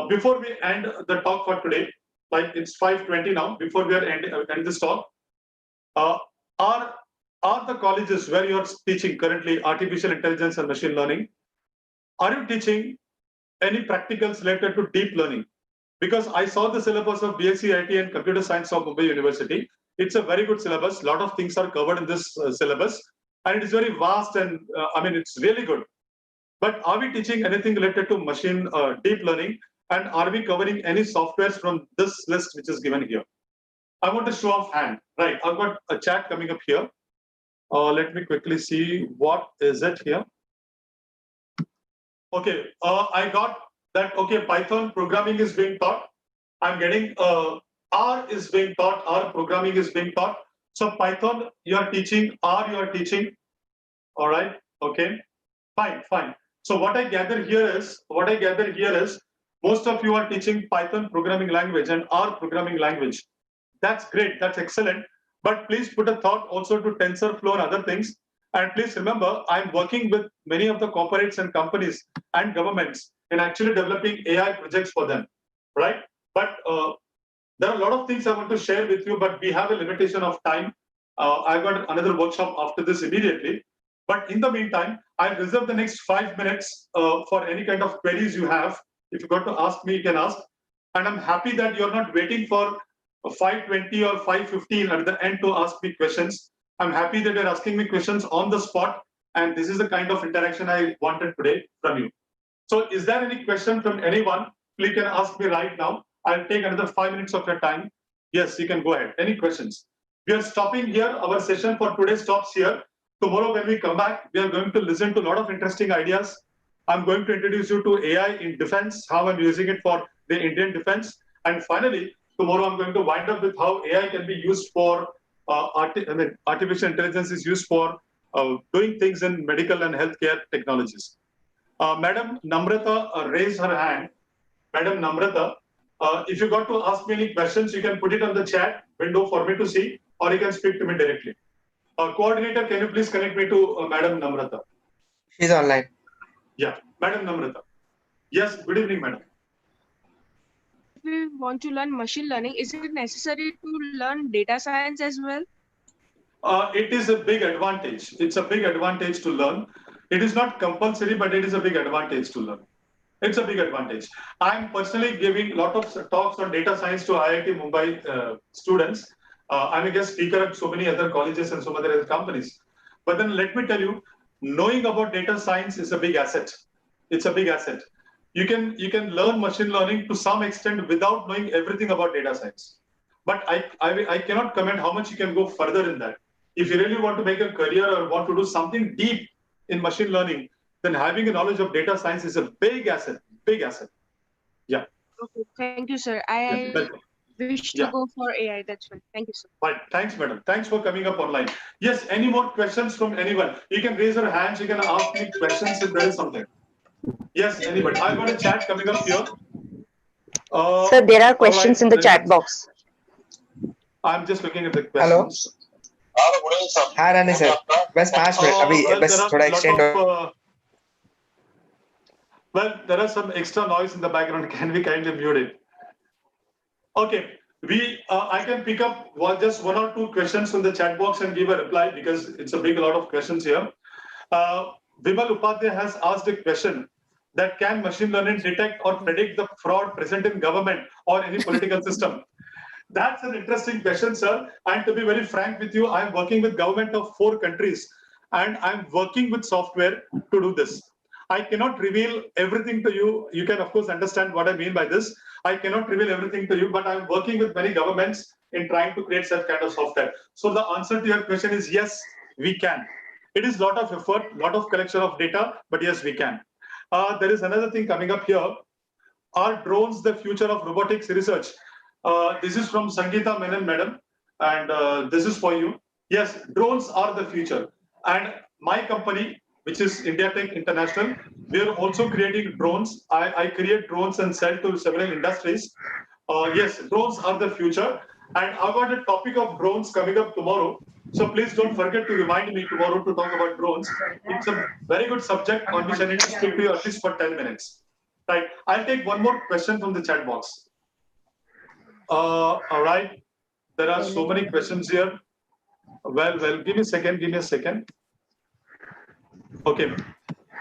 Before we end the talk for today, like it's 5:20 now, before we end this talk, uh, are the colleges where you are teaching currently artificial intelligence and machine learning, are you teaching any practicals related to deep learning? Because I saw the syllabus of BSc IT and Computer Science of Mumbai University. It's a very good syllabus. A lot of things are covered in this syllabus, and it is very vast and I mean it's really good. But are we teaching anything related to machine deep learning, and are we covering any softwares from this list which is given here? I want a show of hand. Right, I've got a chat coming up here. Let me quickly see what is it here. Okay, I got that. Okay, Python programming is being taught. I'm getting R is being taught. R programming is being taught. So Python you are teaching. R you are teaching. All right. Okay. Fine. So what I gather here is most of you are teaching Python programming language and R programming language. That's great. That's excellent. But please put a thought also to TensorFlow and other things. And please remember, I'm working with many of the corporates and companies and governments in actually developing AI projects for them, right? But there are a lot of things I want to share with you, but we have a limitation of time. I've got another workshop after this immediately. But in the meantime, I'll reserve the next 5 minutes for any kind of queries you have. If you got to ask me, you can ask. And I'm happy that you're not waiting for 5:20 or 5:15 at the end to ask me questions. I'm happy that you're asking me questions on the spot. And this is the kind of interaction I wanted today from you. So is there any question from anyone? Please can ask me right now. I'll take another 5 minutes of your time. Yes, you can go ahead. Any questions? We are stopping here. Our session for today stops here. Tomorrow when we come back, we are going to listen to a lot of interesting ideas. I'm going to introduce you to AI in defense, how I'm using it for the Indian defense. And finally, tomorrow I'm going to wind up with how AI can be used for, artificial intelligence is used for doing things in medical and healthcare technologies. Madam Namrata raised her hand. Madam Namrata, if you got to ask me any questions, you can put it on the chat window for me to see, or you can speak to me directly. Coordinator, can you please connect me to Madam Namrata? She's online. Yeah, Madam Namrata. Yes, good evening, madam. If we want to learn machine learning, is it necessary to learn data science as well? It is a big advantage. It's a big advantage to learn. It is not compulsory, but it is a big advantage to learn. It's a big advantage. I'm personally giving a lot of talks on data science to IIT Mumbai students. I'm a guest speaker at so many other colleges and so many other companies. But then let me tell you, knowing about data science is a big asset. It's a big asset. You can learn machine learning to some extent without knowing everything about data science. But I cannot comment how much you can go further in that. If you really want to make a career or want to do something deep in machine learning, then having a knowledge of data science is a big asset. Big asset. Yeah. Okay, thank you, sir. I wish to go for AI. That's why. Thank you, sir. Right. Thanks, madam. Thanks for coming up online. Yes. Any more questions from anyone? You can raise your hands. You can ask me questions if there is something. Yes, anybody. I've got a chat coming up here. Sir, there are questions in the chat box. I'm just looking at the questions. हाँ रानी sir बस 5 minute अभी बस थोड़ा extend Well, there are some extra noise in the background. Can we kindly mute it? Okay, I can pick up just one or two questions from the chat box and give a reply because it's a big lot of questions here. Vimal Upadhyay has asked a question that can machine learning detect or predict the fraud present in government or any political system? That's an interesting question, sir. And to be very frank with you, I'm working with government of 4 countries and I'm working with software to do this. I cannot reveal everything to you. You can, of course, understand what I mean by this. I cannot reveal everything to you, but I'm working with many governments in trying to create such kind of software. So the answer to your question is yes, we can. It is a lot of effort, lot of collection of data, but yes, we can. There is another thing coming up here. Are drones the future of robotics research? This is from Sangeeta Menon, madam, and this is for you. Yes, drones are the future. And my company, which is India Tech International, we are also creating drones. I create drones and sell to several industries. Yes, drones are the future. And I've got a topic of drones coming up tomorrow. So please don't forget to remind me tomorrow to talk about drones. It's a very good subject on which I need to speak to you at least for 10 minutes. Right. I'll take one more question from the chat box. All right. There are so many questions here. Well, give me a second. Give me a second. Okay.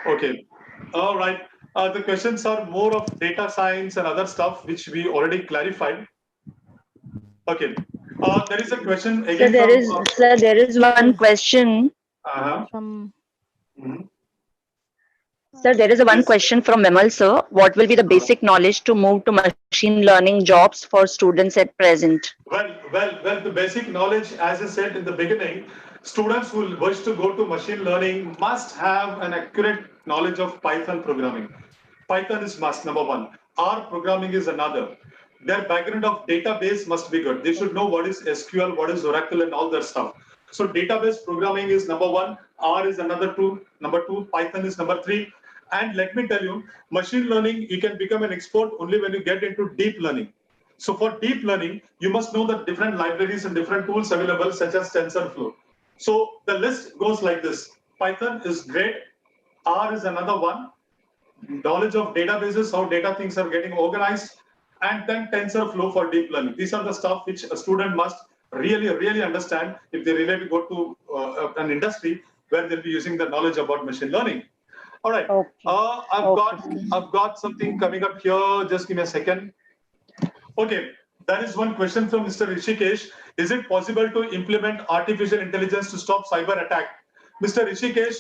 Okay. All right. The questions are more of data science and other stuff, which we already clarified. Okay. There is a question again Sir, there is one question. From Sir, there is one question from Vimal sir. What will be the basic knowledge to move to machine learning jobs for students at present? Well, the basic knowledge, as I said in the beginning, students who wish to go to machine learning must have an accurate knowledge of Python programming. Python is must, number one. R programming is another. Their background of database must be good. They should know what is SQL, what is Oracle, and all that stuff. So database programming is number one. R is another two. Number two, Python is number three. And let me tell you, machine learning, you can become an expert only when you get into deep learning. So for deep learning, you must know the different libraries and different tools available, such as TensorFlow. So the list goes like this. Python is great. R is another one. Knowledge of databases, how data things are getting organized, and then TensorFlow for deep learning. These are the stuff which a student must really understand if they really go to an industry where they'll be using the knowledge about machine learning. All right. I've got something coming up here. Just give me a second. Okay, that is one question from Mr. Rishikesh. Is it possible to implement artificial intelligence to stop cyber attack? Mr. Rishikesh,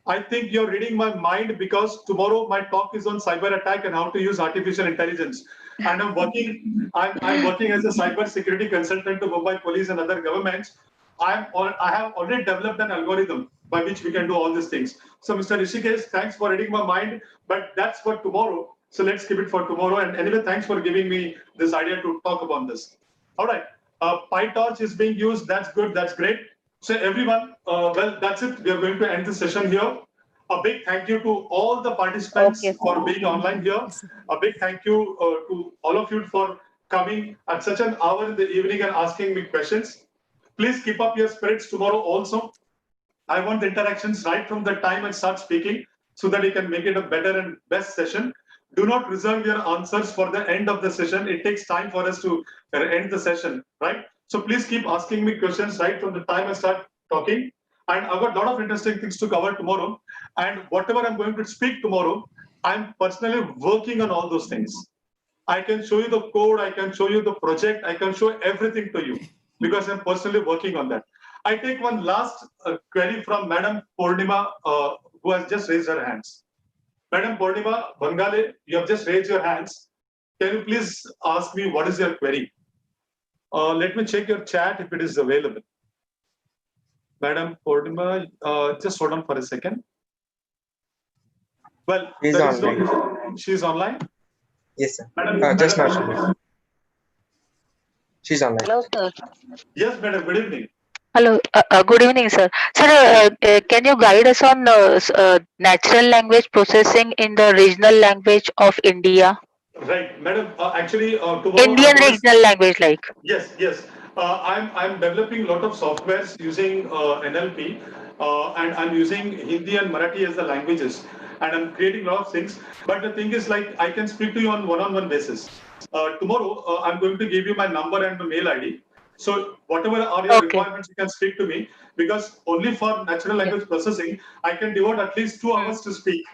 I think you're reading my mind because tomorrow my talk is on cyber attack and how to use artificial intelligence. And I'm working as a cyber security consultant to Mumbai police and other governments. I have already developed an algorithm by which we can do all these things. So Mr. Rishikesh, thanks for reading my mind, but that's for tomorrow. So let's keep it for tomorrow. And anyway, thanks for giving me this idea to talk about this. All right. PyTorch is being used. That's good. That's great. So everyone, well, that's it. We are going to end the session here. A big thank you to all the participants for being online here. A big thank you to all of you for coming at such an hour in the evening and asking me questions. Please keep up your spirits tomorrow also. I want the interactions right from the time I start speaking so that you can make it a better and best session. Do not reserve your answers for the end of the session. It takes time for us to end the session, right? So please keep asking me questions right from the time I start talking. And I've got a lot of interesting things to cover tomorrow. And whatever I'm going to speak tomorrow, I'm personally working on all those things. I can show you the code, I can show you the project, I can show everything to you because I'm personally working on that. I take one last query from Madam Purnima, who has just raised her hands. Madam Purnima Bangale, you have just raised your hands. Can you please ask me what is your query? Let me check your chat if it is available. Madam Purnima, just hold on for a second. Well, She's online. She's online? Yes, sir. Madam, Just now. She's online. Hello, sir. Yes, madam. Good evening. Hello. Good evening, sir. Sir, can you guide us on natural language processing in the regional language of India? Right, madam. Actually, tomorrow Indian regional language, like. Yes. I'm developing a lot of softwares using NLP, and I'm using Hindi and Marathi as the languages, and I'm creating a lot of things. But the thing is, like, I can speak to you on one-on-one basis. Tomorrow, I'm going to give you my number and my mail ID. So whatever are your requirements, you can speak to me, because only for natural language processing, I can devote at least 2 hours to speak.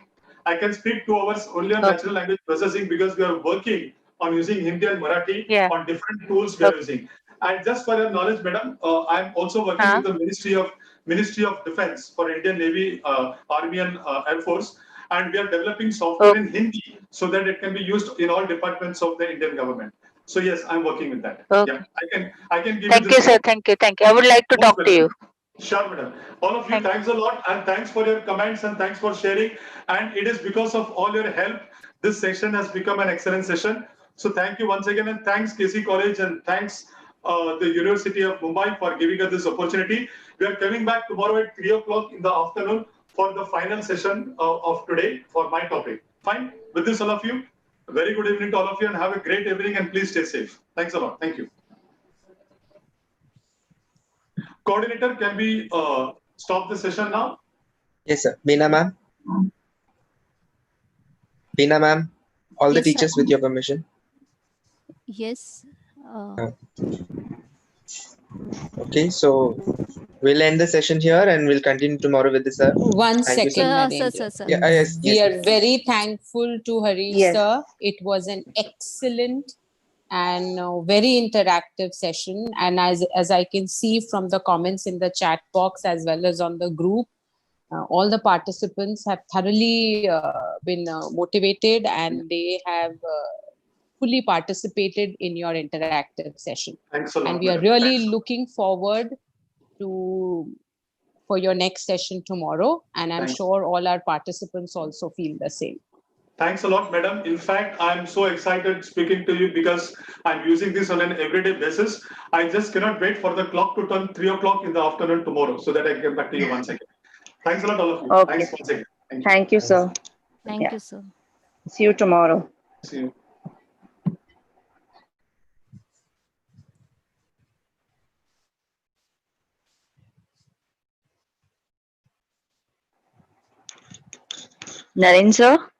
I can speak 2 hours only on natural language processing because we are working on using Hindi and Marathi on different tools we are using. And just for your knowledge, madam, I'm also working with the Ministry of Defense for Indian Navy, Army and Air Force. And we are developing software in Hindi so that it can be used in all departments of the Indian government. So yes, I'm working with that. Yeah, I can give Thank you, sir. Thank you. I would like to talk to you. Sure, madam. All of you, thanks a lot, and thanks for your comments and thanks for sharing. And it is because of all your help, this session has become an excellent session. So thank you once again, and thanks KC College, and thanks the University of Mumbai for giving us this opportunity. We are coming back tomorrow at 3 o'clock in the afternoon for the final session of today for my topic. Fine. With this, all of you, very good evening to all of you, and have a great evening, and please stay safe. Thanks a lot. Thank you. Coordinator, can we stop the session now? Yes, sir. Beena ma'am. Beena ma'am. All the Yes, sir. teachers with your permission. Yes. Okay, so we'll end the session here and we'll continue tomorrow with this, sir. One Thank you, second, sir. Narendra. Yeah, yes, We yes. are very thankful to Harish Yes. sir. It was an excellent and very interactive session. And as I can see from the comments in the chat box as well as on the group, all the participants have thoroughly been motivated and they have fully participated in your interactive session. Thanks a lot, And we are madam. really Thanks. looking forward for your next session tomorrow. And I'm Thanks. sure all our participants also feel the same. Thanks a lot, madam. In fact, I'm so excited speaking to you because I'm using this on an everyday basis. I just cannot wait for the clock to turn 3 o'clock in the afternoon tomorrow so that I can get back to you once again. Thanks a lot, all of you. Okay. Thanks once again. Thank you, sir. Thank Yeah. you, sir. See you tomorrow. See you. Naren, sir.